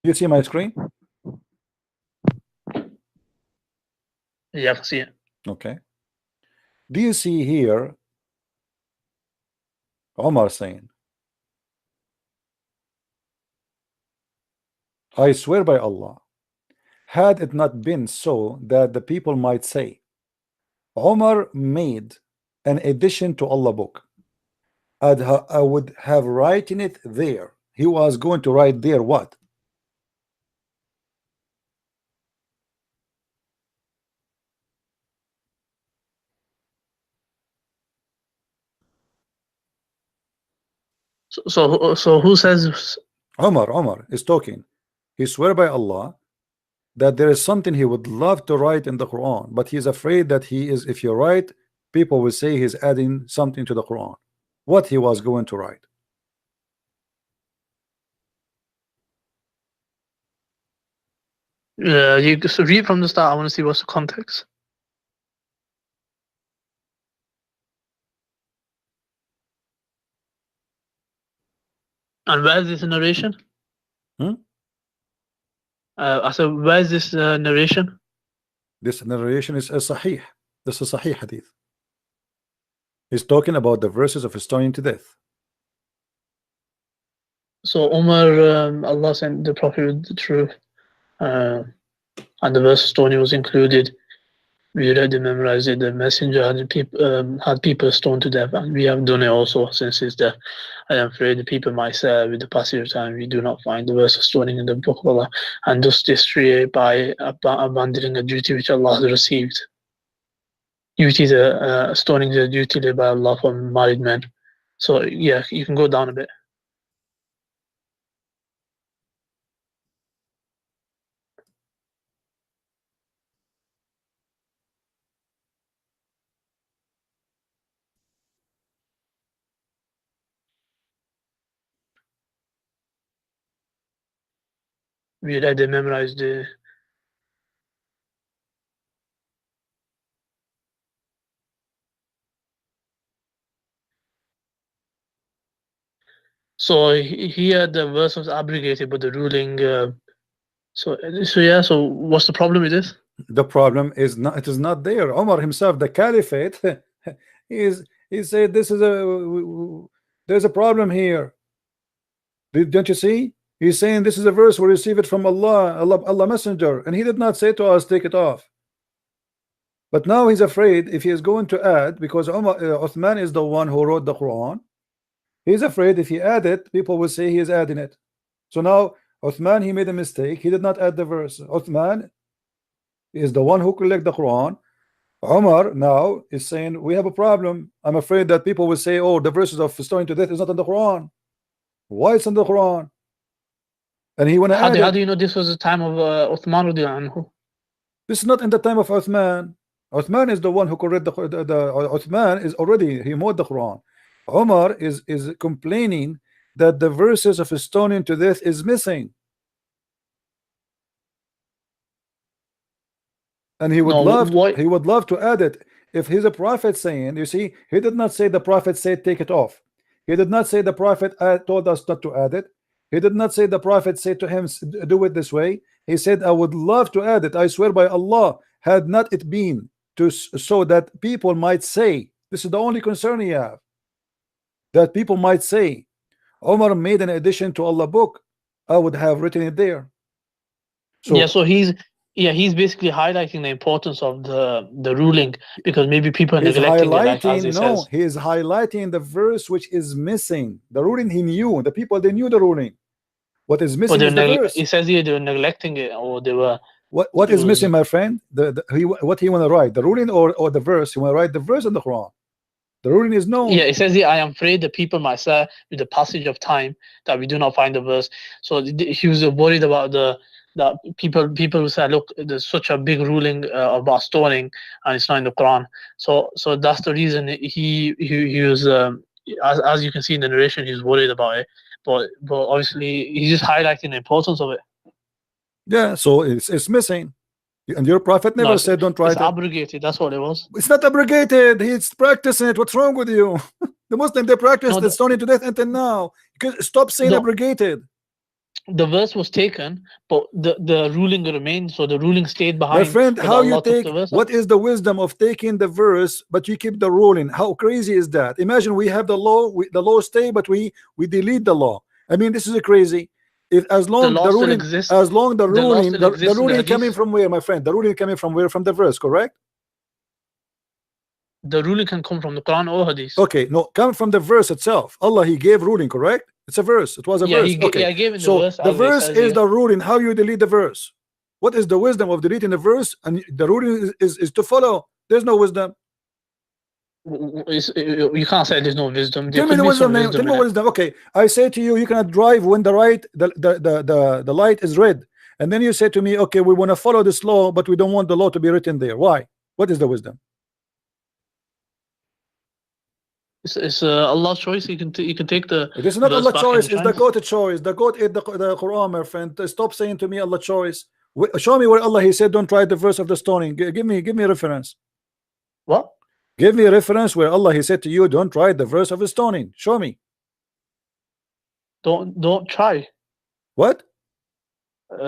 You see my screen? Yeah, I can see it. Okay. Do you see here Omar saying, I swear by Allah, had it not been so that the people might say, Omar made an addition to Allah book, I would have written it there. He was going to write there what? So who says? Omar is talking. He swear by Allah that there is something he would love to write in the Quran, but he's afraid that if you write, people will say he's adding something to the Quran. What he was going to write? You just read from the start. I want to see what's the context. And where is this narration? I said, where is this narration? This narration is a Sahih. This is a Sahih Hadith. He's talking about the verses of stoning to death. So Umar, Allah sent the Prophet with the truth, and the verse of stoning was included. We read and memorized it. The messenger had people stoned to death, and we have done it also since his death. I am afraid the people might say, with the passage of time, we do not find the verse of stoning in the book of Allah, and thus destroy by abandoning a duty which Allah has received. duty, the stoning is a duty laid by Allah for married men. So yeah, you can go down a bit. We read and memorized the. So here the verse was abrogated, but the ruling. So yeah. So what's the problem with this? The problem is not, it is not there. Omar himself, the caliphate, he said this is there's a problem here. Don't you see? He's saying this is a verse we receive it from Allah Messenger, and he did not say to us take it off. But now he's afraid if he is going to add, because Uthman is the one who wrote the Quran. He's afraid if he add it, people will say he is adding it. So now Uthman, he made a mistake. He did not add the verse. Uthman is the one who collect the Quran. Umar now is saying we have a problem. I'm afraid that people will say, oh, the verses of stoning to death is not in the Quran. Why it's in the Quran? And he want to add how do you know this was the time of Uthman radiallahu anhu? This is not in the time of Uthman. Uthman is the one who correct the Uthman is already, he made the Quran. Umar is complaining that the verses of stoning to death is missing, and he would love to add it. If he's a prophet saying, you see, he did not say the prophet said take it off. He did not say the prophet told us not to add it. He did not say the prophet said to him do it this way. He said I would love to add it. I swear by Allah, had not it been to so that people might say, this is the only concern he have, that people might say Omar made an addition to Allah book, I would have written it there. So yeah, so he's basically highlighting the importance of the ruling, because maybe people are neglecting it, like as he says. He is highlighting the verse which is missing. The ruling he knew, the people they knew the ruling. What is missing is the verse. He says here they were neglecting it, or they were. What is missing, my friend? What he want to write, the ruling or the verse? He want to write the verse in the Quran. The ruling is known. Yeah, it says here, I am afraid the people might say with the passage of time that we do not find the verse. So he was worried about that people will say, look, there's such a big ruling about stoning and it's not in the Quran. So that's the reason he was as you can see in the narration, he was worried about it. But obviously he's just highlighting the importance of it. Yeah, so it's missing. And your prophet never said don't try it. It's abrogated, that's what it was. It's not abrogated, he's practicing it. What's wrong with you? The Muslim, they practice the stoning to death until now. Stop saying abrogated. The verse was taken, but the ruling remained, so the ruling stayed behind. My friend, how you take, what is the wisdom of taking the verse but you keep the ruling? How crazy is that? Imagine we have the law, the law stay, but we delete the law. I mean, this is crazy. If as long the ruling, as long the ruling coming from where, my friend? The ruling coming from where? From the verse, correct? The ruling can come from the Quran or Hadith. Okay, no, come from the verse itself. Allah, he gave ruling, correct? It's a verse. It was a verse. Okay, gave it so verse, the verse is the ruling. How you delete the verse? What is the wisdom of deleting the verse? And the ruling is to follow. There's no wisdom. You can't say there's no wisdom. Tell me the wisdom. Tell me wisdom. Okay, I say to you, you cannot drive when the light is red, and then you say to me, okay, we want to follow this law, but we don't want the law to be written there. Why? What is the wisdom? It's Allah's choice. You can take the. It is not Allah's choice. It's the God choice. The God ate the Quran, my friend. Stop saying to me Allah's choice. Show me where Allah he said don't try the verse of the stoning. Give me a reference. What? Give me a reference where Allah he said to you don't try the verse of the stoning. Show me. Don't try. What?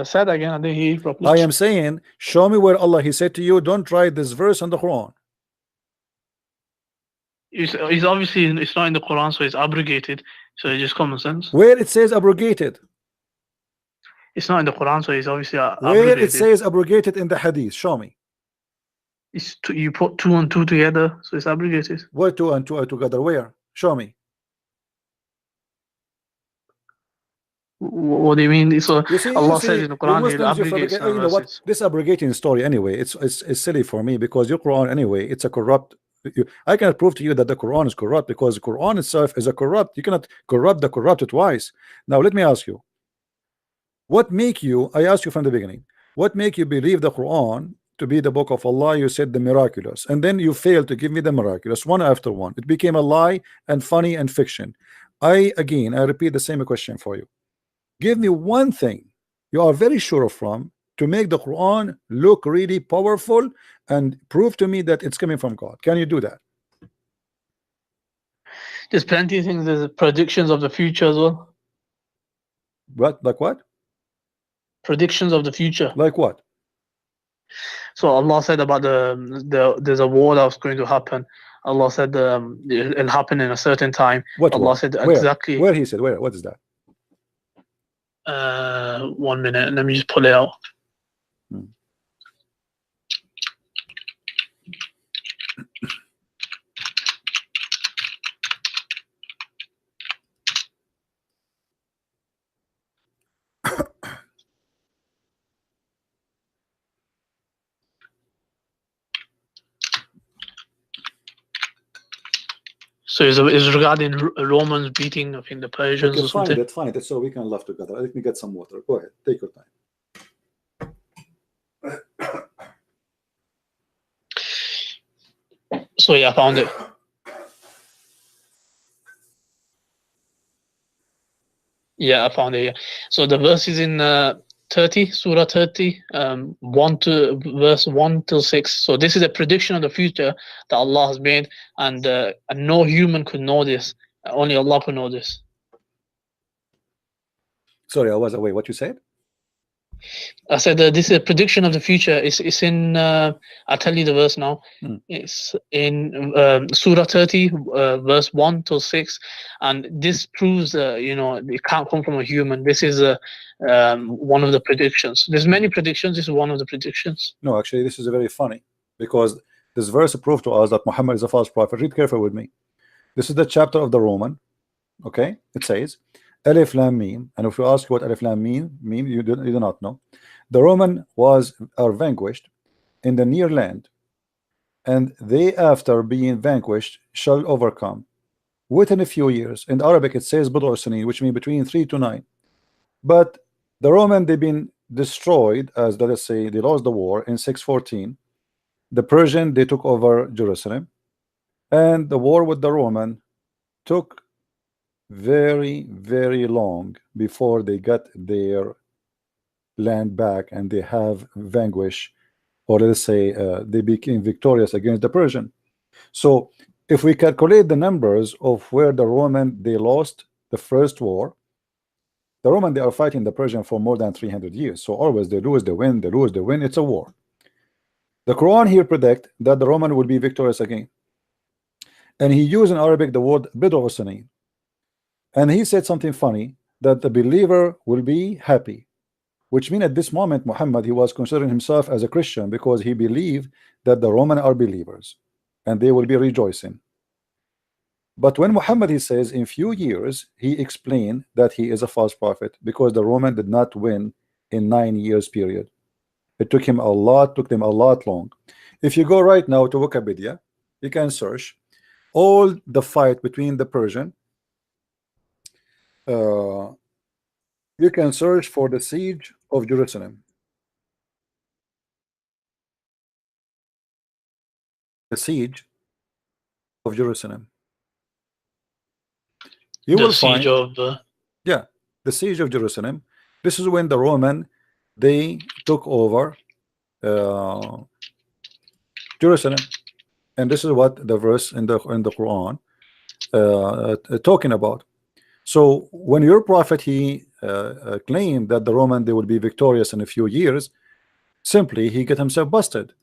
Say that again. I didn't hear you properly. I am saying show me where Allah he said to you don't try this verse on the Quran. It's obviously it's not in the Quran, so it's abrogated. So it's just common sense. Where it says abrogated? It's not in the Quran, so it's obviously abrogated. Where it says abrogated in the Hadith? Show me. It's you put 2 and 2 together, so it's abrogated. Where 2 and 2 are together? Where? Show me. What do you mean? So Allah said in the you Quran, He Muslims, you abrogates fabricate. You know what? verses. This abrogating story anyway. It's silly for me because your Quran anyway. It's a corrupt. I cannot prove to you that the Quran is corrupt because the Quran itself is a corrupt. You cannot corrupt the corrupted twice. Now let me ask you. What make you? I asked you from the beginning. What make you believe the Quran to be the book of Allah? You said the miraculous, and then you failed to give me the miraculous one after one. It became a lie and funny and fiction. I repeat the same question for you. Give me one thing you are very sure from to make the Quran look really powerful and prove to me that it's coming from God. Can you do that? There's plenty of things. There's predictions of the future as well. What? Like what? Predictions of the future. Like what? So Allah said about there's a war that was going to happen. Allah said it'll happen in a certain time. What Allah war? said Where? exactly. Where he said? Where? What is that? 1 minute. Let me just pull it out. So it's regarding Romans beating, I think, the Persians Okay, or something. find it so we can laugh together. Let me get some water. Go ahead, take your time. So yeah, I found it. Yeah, I found it. Yeah. So the verse is in 30, Surah 30, 1 to verse 1 till 6. So this is a prediction of the future that Allah has made, and no human could know this. Only Allah could know this. Sorry, I was away. What you said? I said this is a prediction of the future. It's in. I'll tell you the verse now. It's in Surah 30, verse 1 till 6, and this proves it can't come from a human. This is one of the predictions. There's many predictions. This is one of the predictions. No, actually, this is very funny because this verse proved to us that Muhammad is a false prophet. Read carefully with me. This is the chapter of the Roman. Okay, it says Alif Lam Mim, and if you ask what Alif Lam Mim, you do not know. The Roman are vanquished in the near land, and they, after being vanquished, shall overcome within a few years. In Arabic, it says Bid'u Sinin, which means between 3 to 9. But the Roman, they've been destroyed, as let us say, they lost the war in 614. The Persian, they took over Jerusalem, and the war with the Roman took very, very long before they got their land back and they have vanquished, or let's say they became victorious against the Persian. So if we calculate the numbers of where the Roman they lost the first war, the Roman they are fighting the Persian for more than 300 years. So always they lose, they win, they lose, they win. It's a war. The Quran here predict that the Roman will be victorious again, and he used in Arabic the word Bid'u Sinin. And he said something funny, that the believer will be happy, which means at this moment Muhammad, he was considering himself as a Christian because he believed that the Roman are believers and they will be rejoicing. But when Muhammad, he says in few years, he explained that he is a false prophet because the Roman did not win in 9 years period. It took them a lot long. If you go right now to Wikipedia, you can search all the fight between the Persian. You can search for the siege of Jerusalem. The siege of Jerusalem. You will find the siege of Jerusalem. This is when the Roman they took over Jerusalem, and this is what the verse in the Quran talking about. So when your prophet he claimed that the Roman they will be victorious in a few years, simply he get himself busted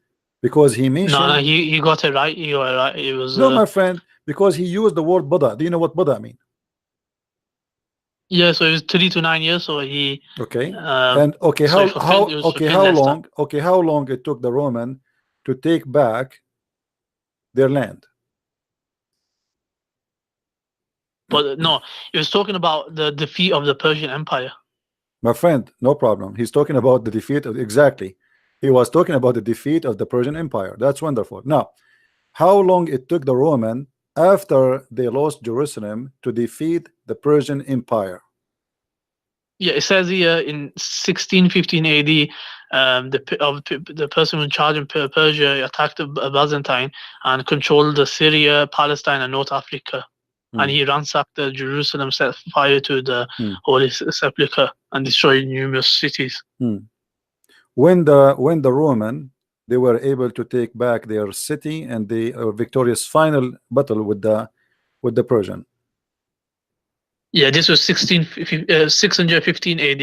because he mentioned. No, he got it right. You were right. It was no, my friend, because he used the word Buddha. Do you know what Buddha mean? Yeah, so it was 3 to 9 years. So he and okay, so how long it took the Roman to take back their land? But no, he was talking about the defeat of the Persian Empire. My friend, no problem. He's talking about the defeat of, exactly. He was talking about the defeat of the Persian Empire. That's wonderful. Now, how long it took the Roman after they lost Jerusalem to defeat the Persian Empire? Yeah, it says here in 1615 AD, the person in charge in Persia attacked Byzantine and controlled the Syria, Palestine, and North Africa. And he ransacked the Jerusalem, set fire to the Holy Sepulchre, and destroyed numerous cities. When the Roman, they were able to take back their city, and the victorious final battle with the Persian. Yeah, this was 615 AD.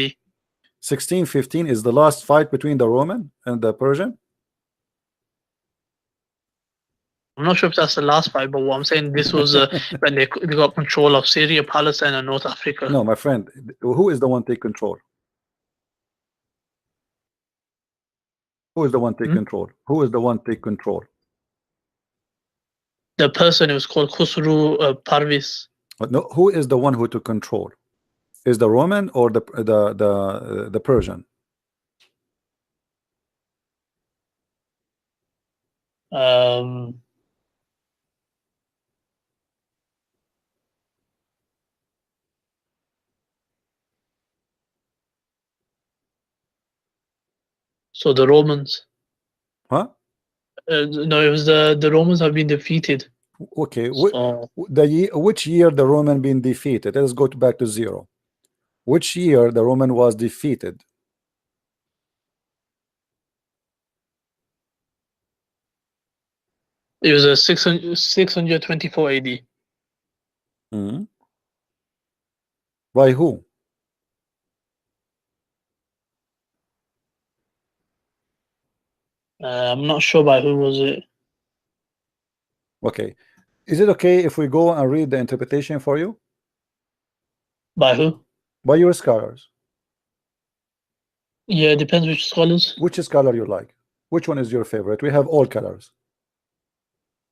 1615 is the last fight between the Roman and the Persian. I'm not sure if that's the last fight, but what I'm saying, this was when they got control of Syria, Palestine, and North Africa. No, my friend, who is the one take control? Who is the one take control? Who is the one take control? The person who was called Khusru Parvis. No, who is the one who took control? Is the Roman or the Persian? So the Romans. Huh? No, it was the Romans have been defeated. Okay. So, which year the Roman been defeated? Let's go back to zero. Which year the Roman was defeated? it was a 624 AD. By who? I'm not sure by who was it. Okay. Is it okay if we go and read the interpretation for you? By who? By your scholars. Yeah, it depends which scholars. Which scholar you like? Which one is your favorite? We have all colors.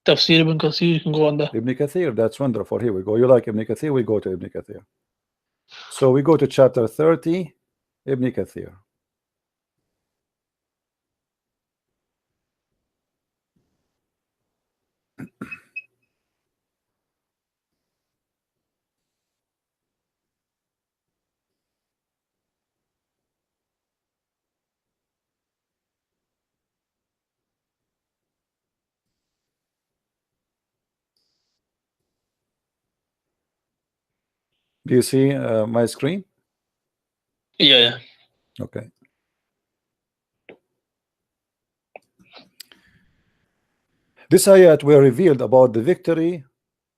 Tafsir ibn Kathir, you can go on there. Ibn Kathir, that's wonderful. Here we go. You like Ibn Kathir? We go to Ibn Kathir. So we go to chapter 30, Ibn Kathir. Do you see my screen? Yeah. Okay. This ayat were revealed about the victory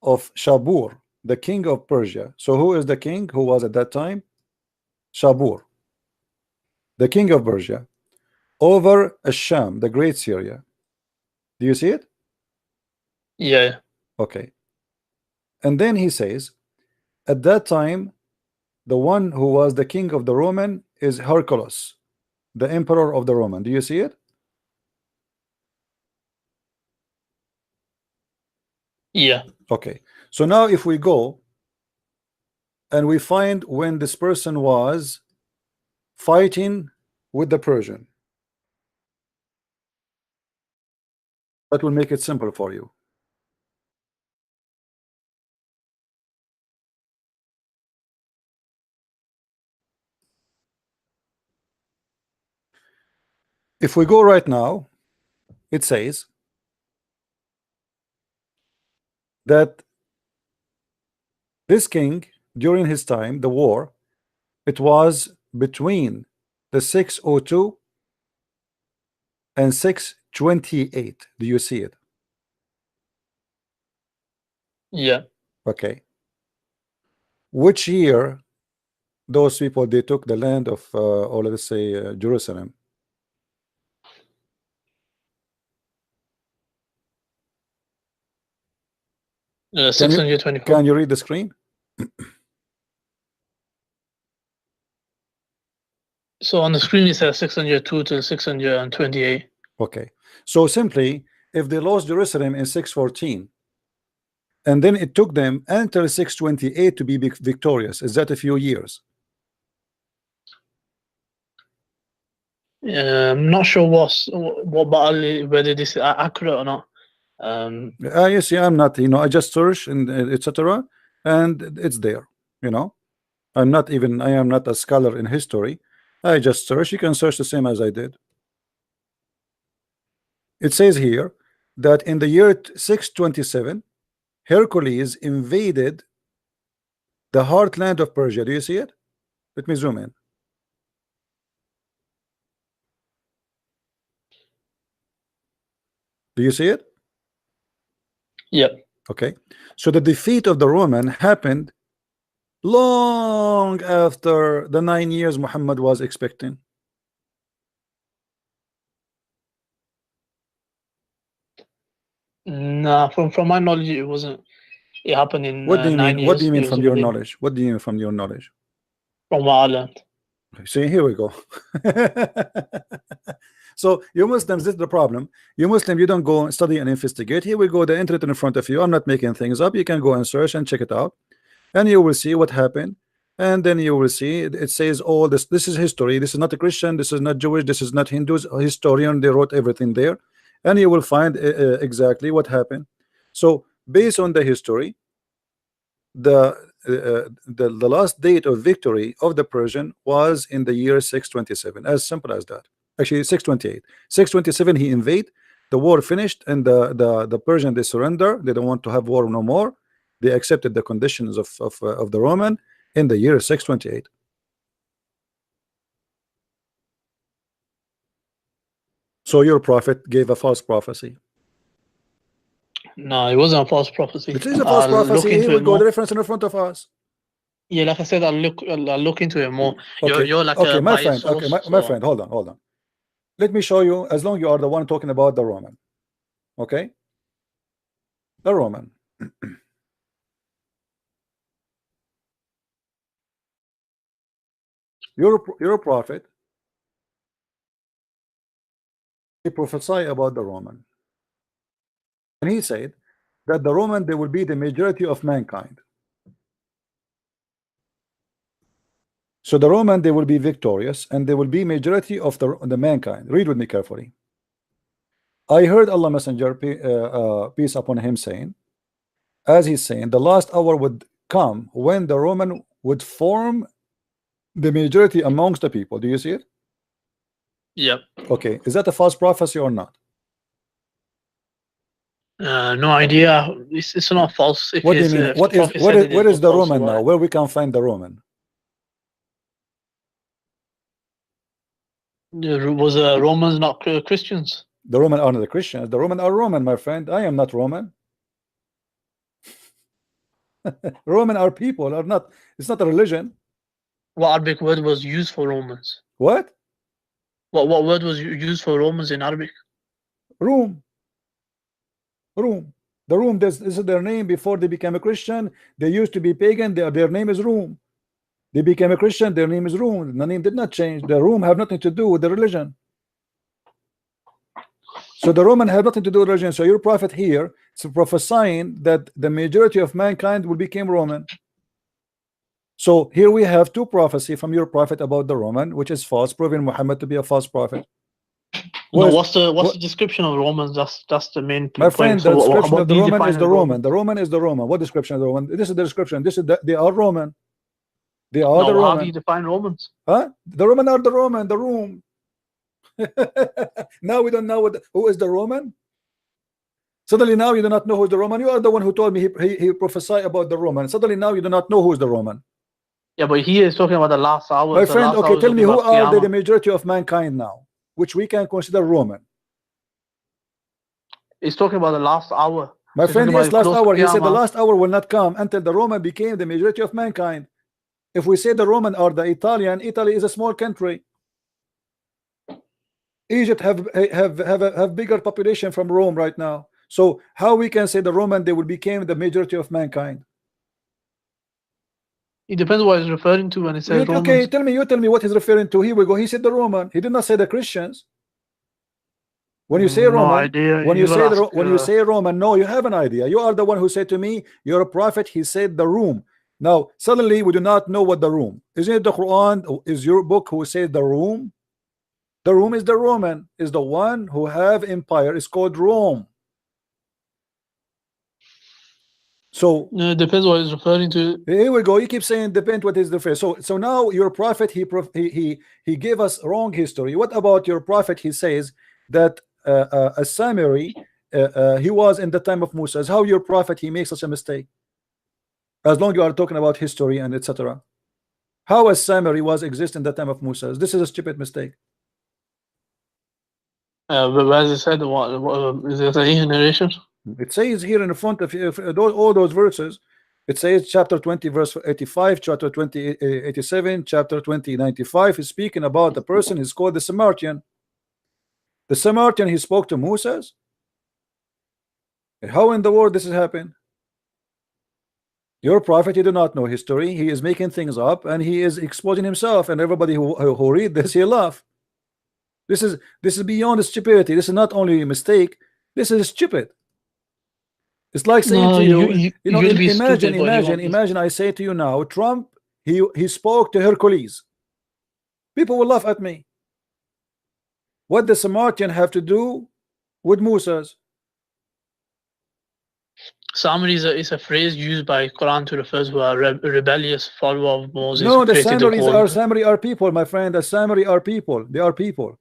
of Shabur, the king of Persia. So who is the king who was at that time? Shabur, the king of Persia, over Asham, the great Syria. Do you see it? Yeah. Okay. And then he says, at that time, the one who was the king of the Roman is Hercules, the emperor of the Roman. Do you see it? Yeah. Okay. So now if we go and we find when this person was fighting with the Persian, that will make it simple for you. If we go right now, it says that this king, during his time, the war, it was between the 602 and 628. Do you see it? Yeah. Okay. Which year those people they took the land of or let's say Jerusalem? Can 624. you read the screen? So on the screen it says 602 to 628. Okay. So simply, if they lost Jerusalem in 614, and then it took them until 628 to be victorious, is that a few years? I'm not sure what battle, whether this is accurate or not. You see, I'm not, I just search and etc. and it's there. I am not a scholar in history. I just search. You can search the same as I did. It says here that in the year 627, Hercules invaded the heartland of Persia. Do you see it? Let me zoom in. Do you see it? Yep. Okay. So the defeat of the Roman happened long after the 9 years Muhammad was expecting. Nah, from my knowledge, it wasn't. It happened in What do you 9 mean? years. What do you mean It was from your within- knowledge? What do you mean from your knowledge? From what I learned. See, here we go. So you Muslims, this is the problem. You Muslim, you don't go and study and investigate. Here we go, the internet in front of you. I'm not making things up. You can go and search and check it out, and you will see what happened. And then you will see it says all this. This is history. This is not a Christian. This is not Jewish. This is not Hindus. A historian, they wrote everything there, and you will find exactly what happened. So based on the history, the last date of victory of the Persian was in the year 627. As simple as that. Actually 628. 627 he invade, the war finished, and the Persian, they surrender. They don't want to have war no more. They accepted the conditions of the Roman in the year 628. So your prophet gave a false prophecy. No, it wasn't a false prophecy. It is a false prophecy. Here we go, the reference in front of us. Yeah, like I said, I'll look into it more. Okay. You're like okay, a my biased friend. Okay, source, my so- friend. Hold on. Let me show you. As long you are the one talking about the Roman. Okay. The Roman. You're a prophet. He prophesied about the Roman, and he said that the Roman, they will be the majority of mankind. So the Roman, they will be victorious, and they will be majority of the mankind. Read with me carefully. I heard Allah Messenger, peace upon him, saying, as he's saying, the last hour would come when the Roman would form the majority amongst the people. Do you see it? Yep. Okay, is that a false prophecy or not? No idea. It's not false. If What do you it's, mean? if the prophet said it, Where it's is the not false, Roman so now? Where we can find the Roman? Was Romans not Christians? The Roman are not the Christians. The Roman are Roman, my friend. I am not Roman. Roman are people, are not. It's not a religion. What Arabic word was used for Romans? What? What word was used for Romans in Arabic? Rome. The Rome. This is their name before they became a Christian. They used to be pagan. Their name is Rome. They became a Christian. Their name is Rome. The name did not change. The Rome have nothing to do with the religion. So the Roman have nothing to do with religion. So your prophet here is prophesying that the majority of mankind will become Roman. So here we have two prophecy from your prophet about the Roman, which is false, proving Muhammad to be a false prophet. What's the description of Romans? That's the main My point. friend, So the description what of the do you Roman define is as the Roman. The Roman is the Roman. What description of the Roman? This is the description. They are Roman. They are No, the how do Roman. you define Romans? Huh? The Roman are the Roman. The Rome. Now we don't know who is the Roman. Suddenly now you do not know who is the Roman. You are the one who told me he prophesied about the Roman. Suddenly now you do not know who is the Roman. Yeah, but he is talking about the last hour. My friend, okay, tell me who are the majority of mankind now, which we can consider Roman. He's talking about the last hour. My friend, yes, last hour. He said the Qiyamah. last hour will not come until the Roman became the majority of mankind. If we say the Roman or the Italian, Italy is a small country. Egypt have bigger population from Rome right now. So how we can say the Roman, they will become the majority of mankind? It depends what he's referring to when it says Romans. Okay, you tell me what he's referring to. Here we go. He said the Roman. He did not say the Christians. When you say Roman, no idea. when you say Roman, no, you have an idea. You are the one who said to me, you're a prophet. He said the room. Now suddenly we do not know what the room. Isn't it the Quran? Is your book who said the room? The Rome is the Roman, is the one who have empire, is called Rome. So No, it depends what it's referring to. here we go. You keep saying depend what is the first. So now your prophet he gave us wrong history. What about your prophet? He says that a Samari he was in the time of Moses. How your prophet he makes such a mistake? As long you are talking about history and etc. How a Samari was exist in the time of Moses? This is a stupid mistake. But as I said, what is there a narration? It says here in the front of all those verses. It says chapter 20 verse 85, chapter 20 87, chapter 20 95 is speaking about the person is called the Samaritan. The Samaritan he spoke to Moses. How in the world this has happened? Your prophet, you do not know history. He is making things up and he is exposing himself, and everybody who read this, he laugh. This is beyond stupidity. This is not only a mistake, this is stupid. It's like saying No, to you know, you'll be stupid, imagine I say to you now, Trump, he spoke to Hercules. People will laugh at me. What does Samaritan have to do with Moses? Samari is a phrase used by Quran to refer to a rebellious follower of Moses. No, who the created the Samari are people, my friend. The Samari are people. They are people.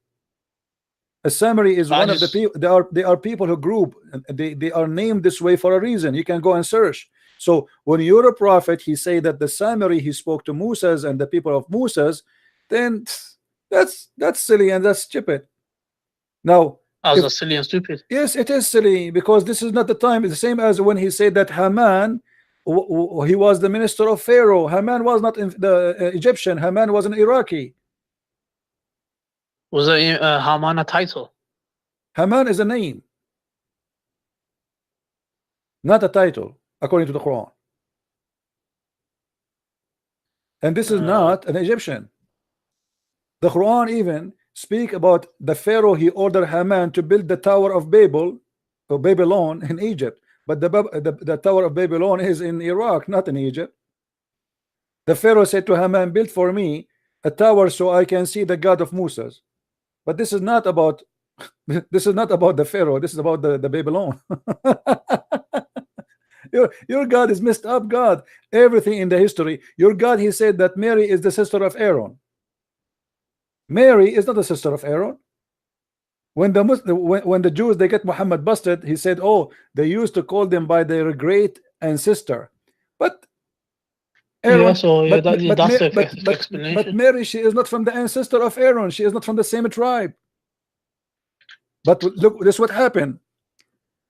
A Samari is one of the people. They are people who group. They are named this way for a reason. You can go and search. So when you're a prophet, he say that the Samari he spoke to Moses and the people of Moses, then that's silly and that's stupid. Now, that's silly and stupid. Yes, it is silly because this is not the time. It's the same as when he said that Haman, he was the minister of Pharaoh. Haman was not the Egyptian. Haman was an Iraqi. Was Haman a title? Haman is a name, not a title, according to the Quran. And this is not an Egyptian. The Quran even speak about the Pharaoh. He ordered Haman to build the Tower of Babel, or Babylon, in Egypt. But the Tower of Babylon is in Iraq, not in Egypt. The Pharaoh said to Haman, build for me a tower so I can see the God of Moses. But this is not about the Pharaoh. This is about the Babylon. Your God is messed up God. Everything in the history, your God, he said that Mary is the sister of Aaron. Mary is not the sister of Aaron. When the Jews they get Muhammad busted, he said, oh, they used to call them by their great ancestor. But Aaron, that's the explanation. But Mary, she is not from the ancestor of Aaron. She is not from the same tribe. But look, this is what happened.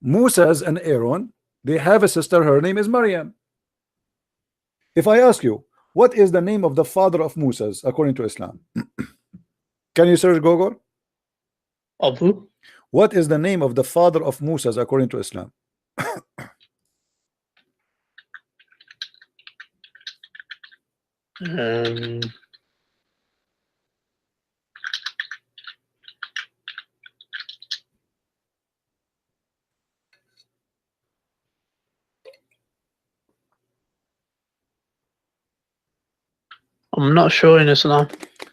Moses and Aaron, they have a sister. Her name is Maryam. If I ask you, what is the name of the father of Moses according to Islam? Can you search Google? Abu? What is the name of the father of Moses according to Islam? I'm not sure in Islam.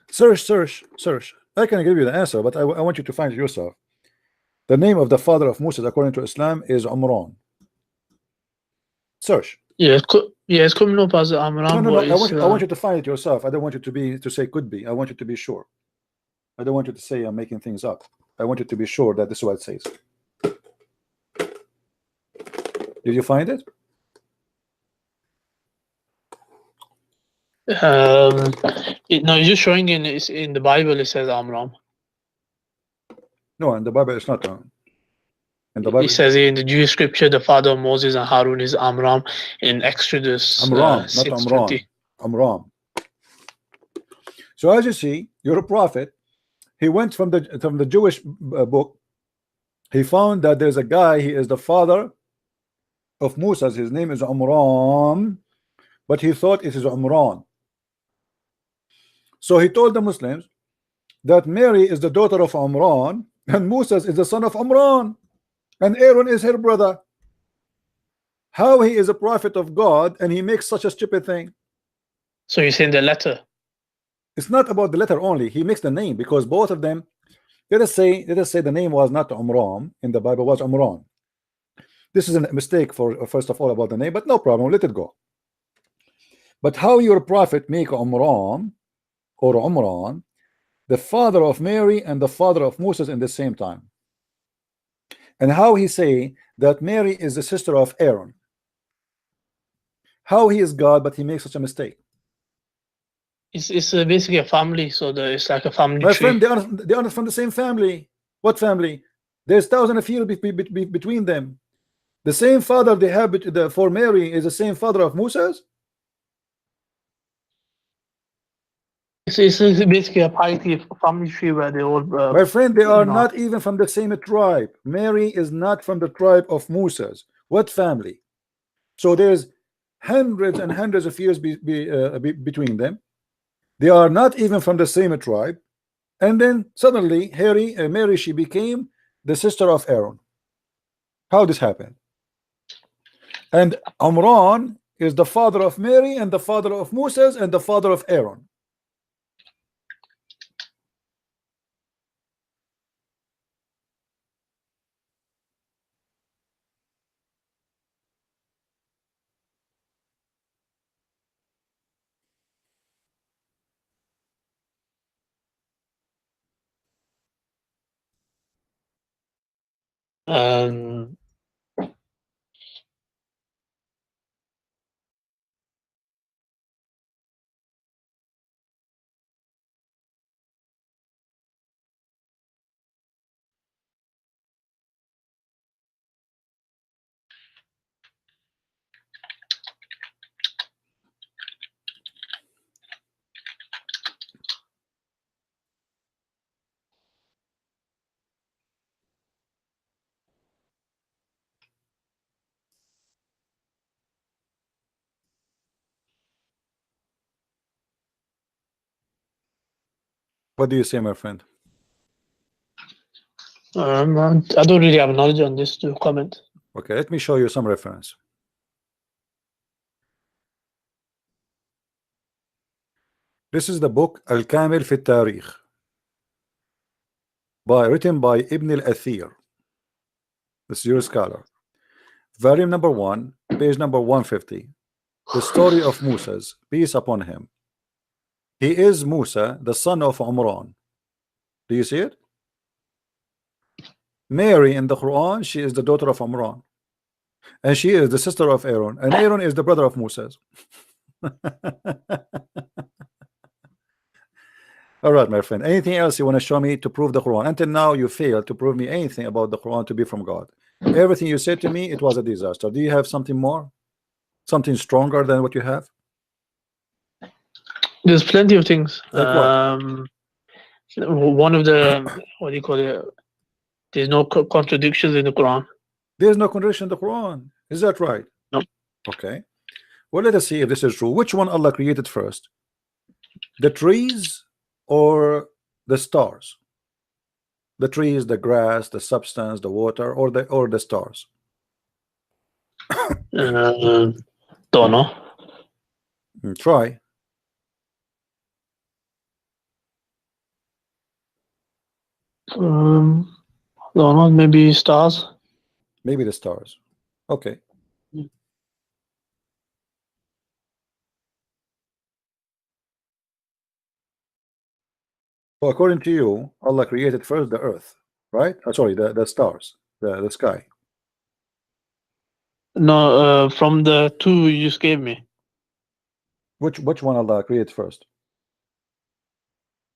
Search. I can give you the answer, but I want you to find it yourself. The name of the father of Moses according to Islam is Umran. Search. It's coming up as Amran. No. I want you to find it yourself. I don't want you to say could be. I want you to be sure. I don't want you to say I'm making things up. I want you to be sure that this is what it says. Did you find it? No, it's just showing in the Bible. It says Amram. No, in the Bible it's not. In the Bible, it says in the Jewish scripture, the father of Moses and Harun is Amram in Exodus. Amram, not Amram. Amram. So as you see, you're a prophet. He went from the Jewish book. He found that there's a guy. He is the father of Moses. His name is Amram, but he thought it is Umran. So he told the Muslims that Mary is the daughter of Umran and Moses is the son of Umran and Aaron is her brother. How he is a prophet of God and he makes such a stupid thing? So you're saying the letter? It's not about the letter only. He makes the name because both of them Let us say the name was not Umran in the Bible, was Umran. This is a mistake for first of all about the name, but no problem, let it go. But how your prophet make Umran or Umran the father of Mary and the father of Moses in the same time, and how he say that Mary is the sister of Aaron? How he is God, but he makes such a mistake? It's basically a family, so it's like a family My tree. friend, they are not from the same family. What family? There's thousands of years between them. The same father they have for Mary is the same father of Moses. It's basically a piety family tree where they all. My friend, they are know. not even from the same tribe. Mary is not from the tribe of Moses. What family? So there's hundreds and hundreds of years between them. They are not even from the same tribe. And then suddenly Mary, she became the sister of Aaron. How this happened? And Amran is the father of Mary and the father of Moses and the father of Aaron. Um, What do you say, my friend? I don't really have knowledge on this to comment. Okay, let me show you some reference. This is the book Al-Kamil fi Tarikh, written by Ibn al-Athir. This is your scholar. Volume number 1, page number 150. The story of Moses, peace upon him. He is Musa, the son of Umran. Do you see it? Mary in the Quran, she is the daughter of Umran, and she is the sister of Aaron, and Aaron is the brother of Moses. All right, my friend, anything else you want to show me to prove the Quran? Until now you failed to prove me anything about the Quran to be from God. Everything you said to me, it was a disaster. Do you have something more, something stronger than what you have? There's plenty of things. Like what? One of the, what do you call it? There's no contradictions in the Quran. There's no contradiction in the Quran. Is that right? No. Okay. Well, let us see if this is true. Which one Allah created first? The trees or the stars? The trees, the grass, the substance, the water, or the stars? Don't know. Try. Don't know. Maybe stars. Maybe the stars. Okay. So according to you, Allah created first the earth, right? Sorry, the stars, the sky. No, from the two you just gave me. Which one Allah created first?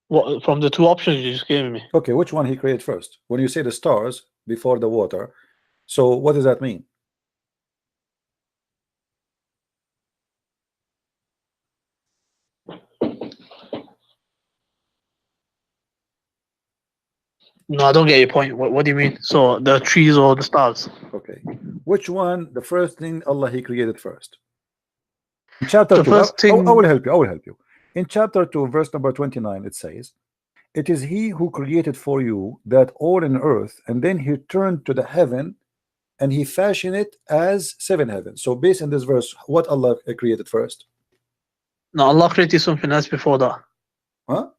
What, from the two options you just gave me? Okay, which one He created first? When you say the stars before the water, so what does that mean? No, I don't get your point. What do you mean? So the trees or the stars? Okay, which one? The first thing Allah He created first. In chapter The 2, first thing. I will help you. I will help you. In chapter 2, verse number 29, it says, "It is He who created for you that all in earth, and then He turned to the heaven, and He fashioned it as 7 heavens." So, based on this verse, what Allah created first? No, Allah created something else before that. Huh?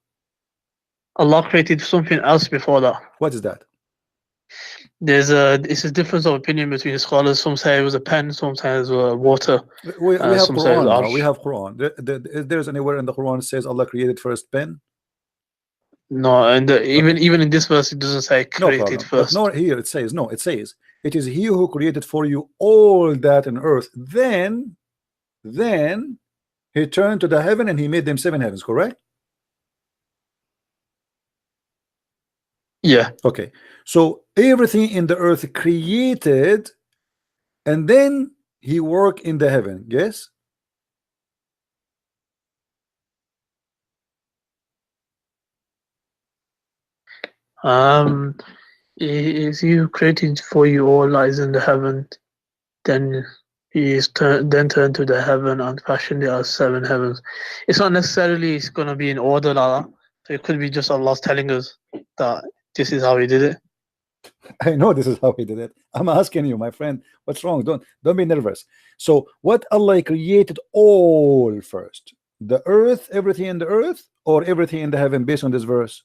Allah created something else before that. What is that? It's a difference of opinion between scholars. Some say it was a pen, some say it was water. We have Some say it Quran was now. We arsh. have Quran. There's anywhere in the Quran says Allah created first pen? No, and Okay. even in this verse, it doesn't say No created problem. But first. no, here it says, no, it says, it is he who created for you all that in earth. Then he turned to the heaven and he made them 7 heavens, correct? Yeah. Okay. So everything in the earth created, and then he worked in the heaven. Yes? Is he who created for you all that is in the heaven, then then turned to the heaven and fashioned it as 7 heavens. It's not necessarily it's gonna be in order like that. So it could be just Allah telling us that this is how he did it. I know this is how he did it. I'm asking you, my friend, what's wrong? Don't be nervous. So what Allah created all first? The earth, everything in the earth, or everything in the heaven based on this verse?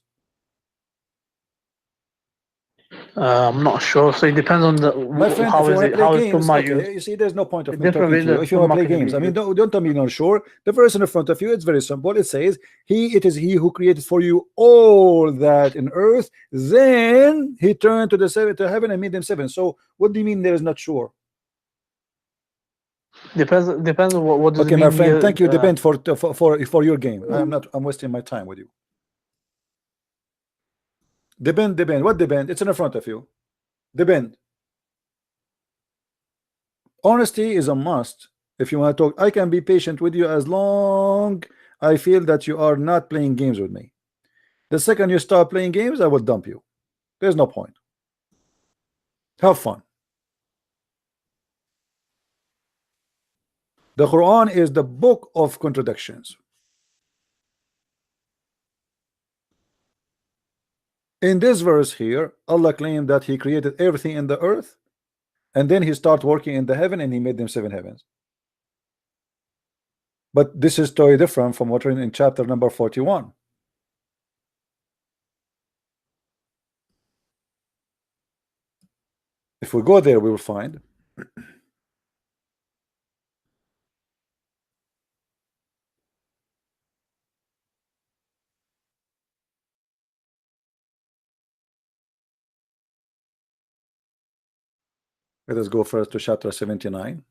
I'm not sure. So it depends on My friend, how if you is want to it play how is games, Tumma used. okay, you see, there's no point of The me different talking way to you. that If you want to Tumma play can be games, I mean, used. don't tell me you're not sure. The verse in front of you, it's very simple. It says, it is he who created for you all that in earth. Then he turned to heaven and made them 7. So what do you mean there is not sure? Depends on what does Okay, it my mean friend, here. thank you. Depend for your game. I'm wasting my time with you. Depend. What depend? It's in front of you. Depend. Honesty is a must. If you want to talk, I can be patient with you as long I feel that you are not playing games with me. The second you start playing games, I will dump you. There's no point. Have fun. The Quran is the book of contradictions. In this verse here, Allah claimed that he created everything in the earth, and then he started working in the heaven and he made them 7 heavens. But this is totally different from what in chapter number 41. If we go there, we will find let us go first to chapter 79.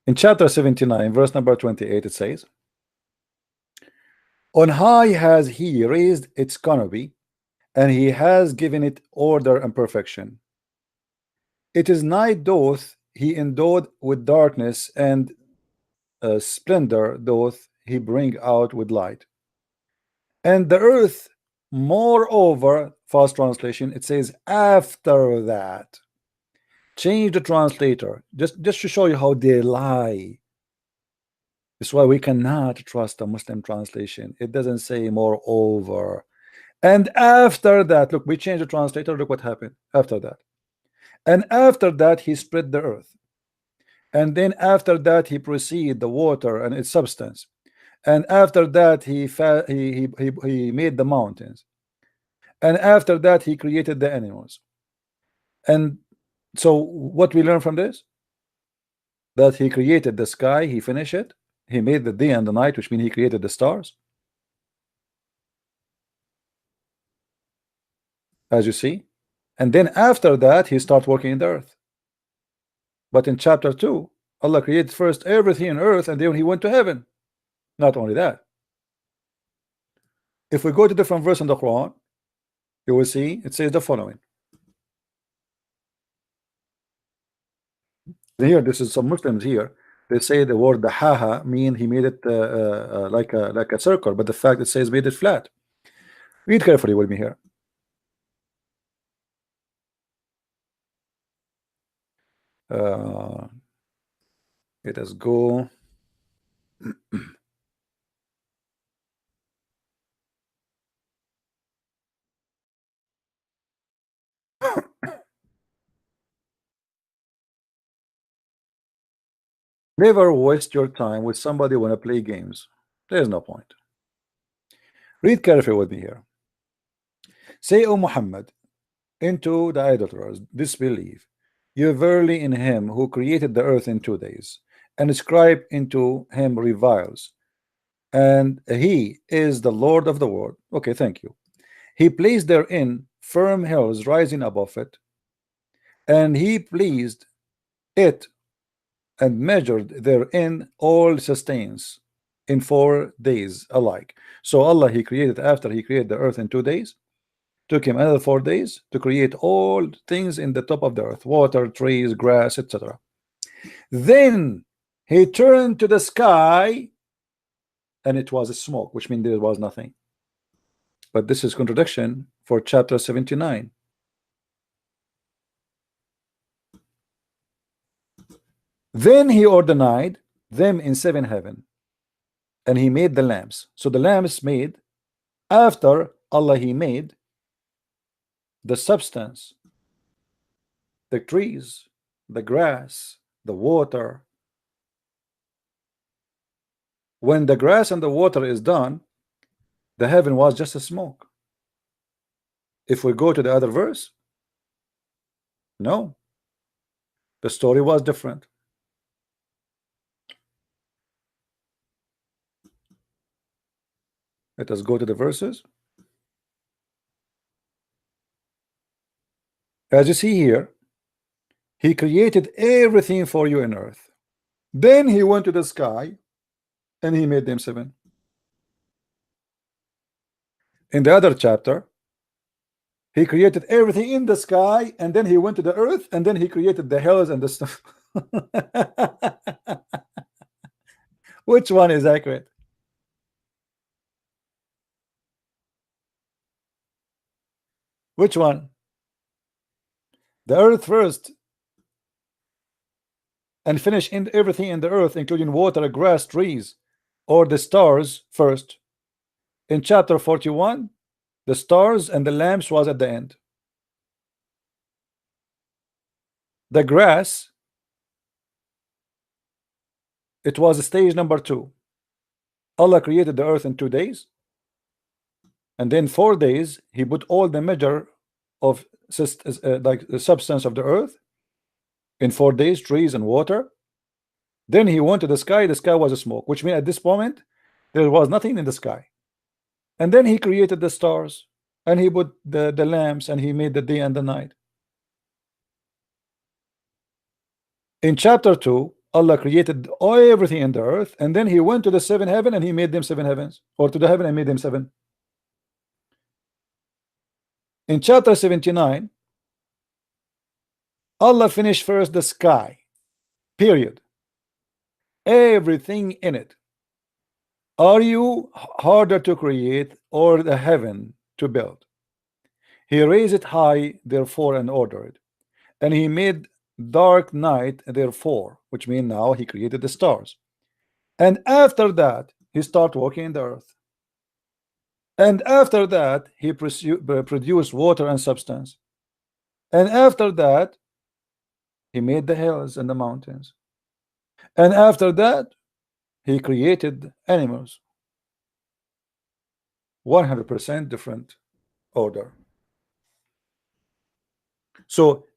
In chapter 79, verse number 28, it says, on high has he raised its canopy, and he has given it order and perfection. It is night doth he endowed with darkness, and splendor doth he bring out with light. And the earth, moreover, fast translation, it says after that. Change the translator just to show you how they lie. That's why we cannot trust a Muslim translation. It doesn't say moreover. And after that, look, we changed the translator. Look what happened after that. And after that, he spread the earth. And then after that, he proceeded the water and its substance. And after that, he made the mountains. And after that, he created the animals. And so what we learn from this? That he created the sky, he finished it. He made the day and the night, which means he created the stars. As you see. And then after that, he started working in the earth. But in chapter 2, Allah created first everything on earth, and then he went to heaven. Not only that. If we go to different verse in the Quran, you will see it says the following. Here, this is some Muslims here. They say the word dahaha mean he made it like a circle, but the fact it says made it flat. Read carefully with me here. Let us go. Never waste your time with somebody who wanna play games. There's no point. Read carefully with me here. Say, O Muhammad, into the idolaters disbelieve. You verily in him who created the earth in 2 days, and ascribe into him reviles, and he is the Lord of the world. Okay, thank you. He placed therein firm hills rising above it, and he pleased it and measured therein all sustains in 4 days alike. So Allah, he created, after he created the earth in 2 days, took him another 4 days to create all things in the top of the earth, water, trees, grass, etc. Then he turned to the sky and it was a smoke, which means there was nothing. But this is contradiction for chapter 79. Then he ordained them in 7 heaven, and he made the lamps. So the lamps made after Allah, he made the substance, the trees, the grass, the water. When the grass and the water is done, the heaven was just a smoke. If we go to the other verse, no, the story was different. Let us go to the verses. As you see here, he created everything for you in earth. Then he went to the sky and he made them 7. In the other chapter, he created everything in the sky, and then he went to the earth, and then he created the hills and the stuff. Which one is accurate? Which one? The earth first, and finish in everything in the earth, including water, grass, trees, or the stars first. In chapter 41, the stars and the lamps was at the end. The grass, it was stage number 2. Allah created the earth in 2 days, and then 4 days he put all the measure of like the substance of the earth in 4 days, trees and water. Then he went to the sky was a smoke, which means at this moment there was nothing in the sky. And then he created the stars, and he put the lamps, and he made the day and the night. In chapter 2, Allah created everything in the earth, and then he went to the 7 heaven and he made them 7 heavens, or to the heaven and made them 7. In chapter 79, Allah finished first the sky, period, everything in it. Are you harder to create or the heaven to build? He raised it high, therefore, and ordered, and he made dark night, therefore, which means now he created the stars. And after that, he started working in the earth. And after that, he produced water and substance. And after that, he made the hills and the mountains. And after that, he created animals. 100% different order. So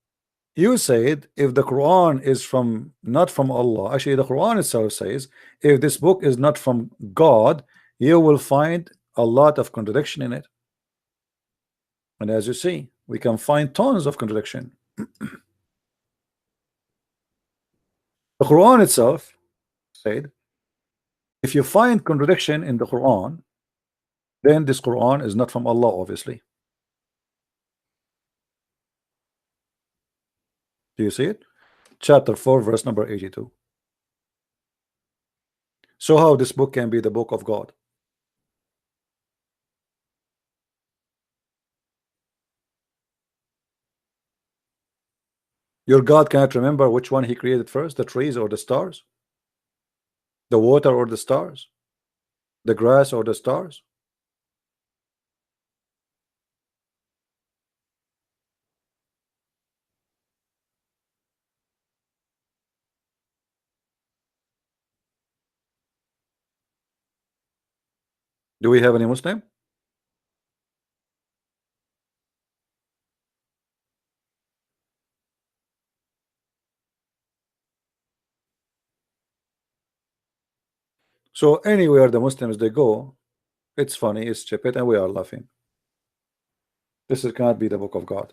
you said if the Quran is from not from Allah, actually the Quran itself says if this book is not from God, you will find a lot of contradiction in it. And as you see, we can find tons of contradiction. The Quran itself said if you find contradiction in the Quran, then this Quran is not from Allah, obviously. Do you see it? Chapter 4, verse number 82. So how this book can be the book of God? Your God cannot remember which one he created first, the trees or the stars, the water or the stars, the grass or the stars. Do we have any Muslim? So anywhere the Muslims they go, it's funny, it's stupid, and we are laughing. Cannot be the book of God.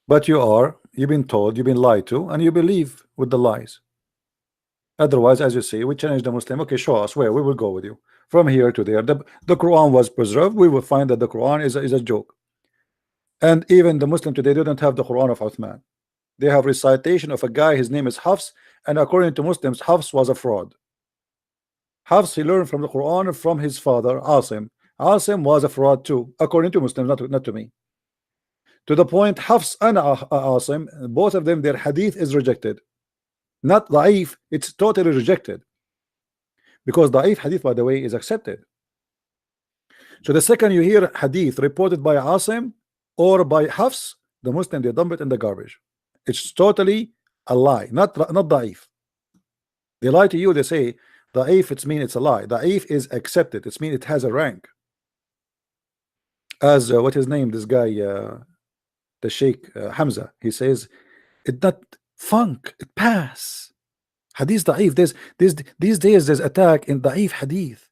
But you've been told, you've been lied to, and you believe with the lies. Otherwise, as you say, we challenge the Muslim. Okay, show us where we will go with you from here to there. The Quran was preserved. We will find that the Quran is a joke. And even the Muslim today don't have the Quran of Uthman. They have recitation of a guy. His name is Hafs, and according to Muslims, Hafs was a fraud. Hafs, he learned from the Quran from his father Asim. Asim was a fraud too, according to Muslims, not to me. To the point, Hafs and Asim, both of them, their hadith is rejected. Not da'if, it's totally rejected. Because da'if hadith, by the way, is accepted. So the second you hear hadith reported by Asim or by Hafs, the Muslim, they dump it in the garbage. It's totally a lie, not da'if. They lie to you, they say da'if, it means it's a lie. Da'if is accepted, it means it has a rank. As what his name, this guy, the Sheikh Hamza, he says it not funk, it pass. Hadith da'if. These days there's attack in da'if hadith.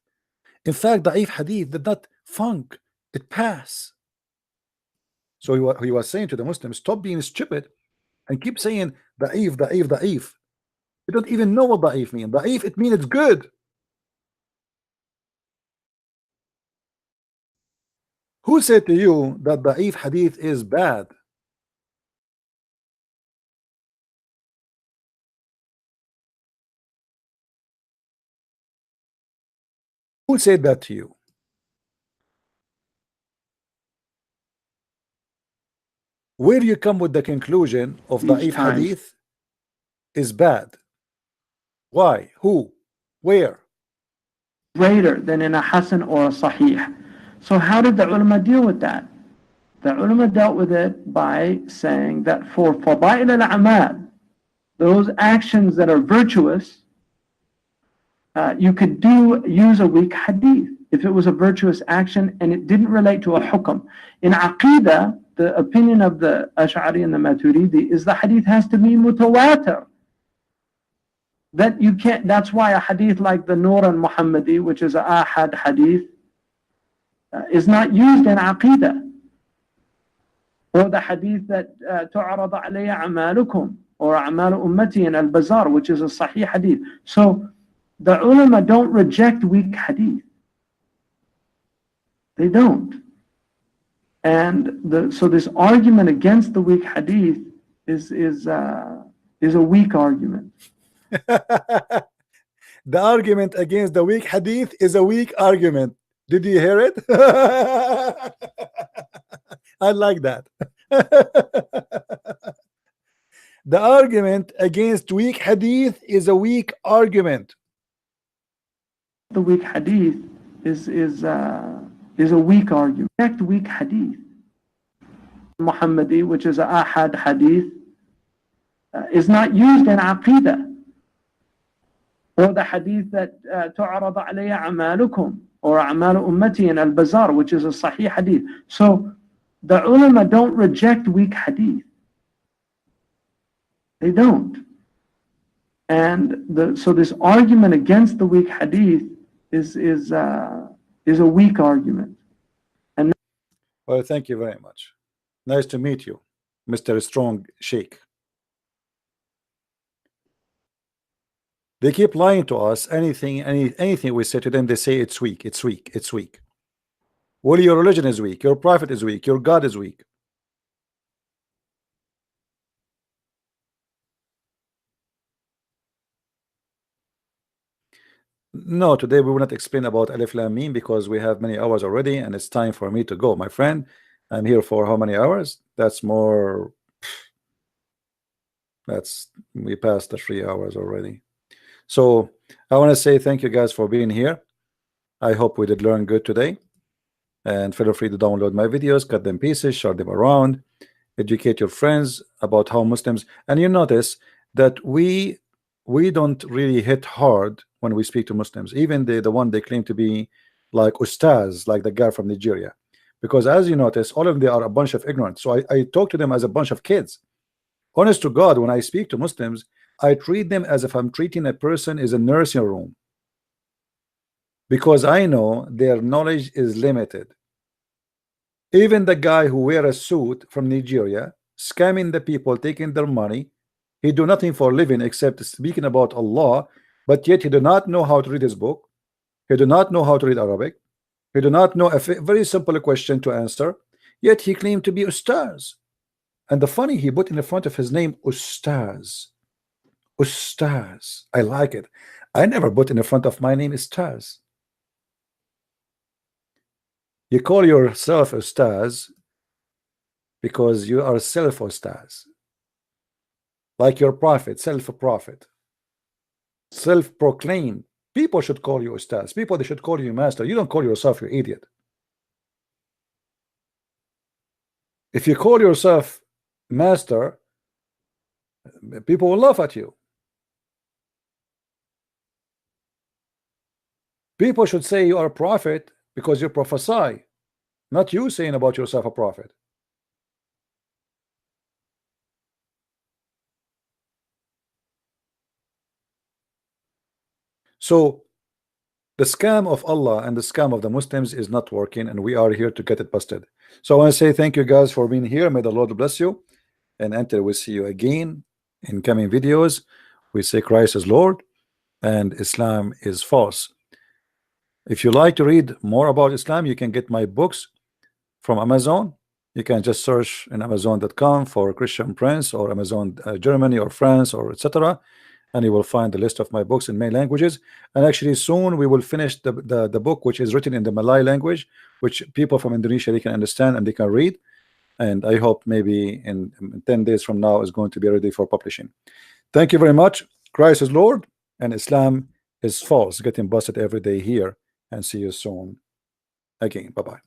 In fact, da'if hadith did not funk, it pass. So he was saying to the Muslims, stop being stupid and keep saying da'if, da'if, da'if. You don't even know what da'if means. Da'if, it means it's good. Who said to you that da'if hadith is bad? Who said that to you? Where do you come with the conclusion of da'if hadith is bad? Why? Who? Where? Greater than in a Hasan or a Sahih. So how did the ulama deal with that? The ulama dealt with it by saying that for fada'il al-a'mal, those actions that are virtuous, you could use a weak hadith if it was a virtuous action and it didn't relate to a hukm. In Aqidah, the opinion of the Ash'ari and the Maturidi is the hadith has to be mutawatir. That you can't, that's why a hadith like the Nur al-Muhammadi, which is a ahad hadith, is not used in Aqidah. Or the hadith that tu'arad alayya a'malukum, or a'malu ummati in al-Bazar, which is a sahih hadith. So the ulama don't reject weak hadith. They don't. And so this argument against the weak hadith is a weak argument. The argument against the weak hadith is a weak argument. Did you hear it? I like that. The argument against weak hadith is a weak argument. The weak hadith is a weak argument. Weak hadith. Muhammadi, which is a ahad hadith, is not used in Aqidah. Or the hadith that tu'arad alayya a'malukum, or a'malu ummati in al-Bazar, which is a sahih hadith. So the ulama don't reject weak hadith. They don't. And so this argument against the weak hadith is a weak argument. And well, thank you very much. Nice to meet you, Mr. Strong Sheikh. They keep lying to us. Anything we say to them, they say it's weak, it's weak, it's weak. Well, your religion is weak, your prophet is weak, your God is weak. No, today we will not explain about Alif Lam Mim because we have many hours already and it's time for me to go, my friend. I'm here for how many hours? We passed the 3 hours already. So I want to say thank you guys for being here. I hope we did learn good today. And feel free to download my videos, cut them pieces, share them around, educate your friends about how Muslims. And you notice that we don't really hit hard when we speak to Muslims, even the one they claim to be like ustaz, like the guy from Nigeria, because as you notice, all of them are a bunch of ignorant. So I talk to them as a bunch of kids. Honest to God, when I speak to Muslims, I treat them as if I'm treating a person is a nursing room, because I know their knowledge is limited. Even the guy who wear a suit from Nigeria, scamming the people, taking their money, he do nothing for a living except speaking about Allah, but yet he do not know how to read his book. He do not know how to read Arabic. He do not know a very simple question to answer, yet he claimed to be ustaz. And the funny, he put in the front of his name ustaz. Ustaz. I like it. I never put in the front of my name ustaz. You call yourself ustaz because you are self ustaz, like your prophet, self-prophet, self-proclaimed. People should call you ustaz. People, they should call you master. You don't call yourself, you idiot. If you call yourself master, people will laugh at you. People should say you are a prophet because you prophesy, not you saying about yourself a prophet. So the scam of Allah and the scam of the Muslims is not working, and we are here to get it busted. So I want to say thank you guys for being here. May the Lord bless you, and until we see you again in coming videos, we say Christ is Lord and Islam is false. If you like to read more about Islam, you can get my books from Amazon. You can just search in Amazon.com for Christian Prince, or Amazon Germany or France, or etc., and you will find the list of my books in many languages. And actually soon we will finish the book which is written in the Malay language, which people from Indonesia, they can understand and they can read. And I hope maybe in 10 days from now is going to be ready for publishing. Thank you very much. Christ is Lord and Islam is false. Getting busted every day here, and see you soon again. Bye-bye.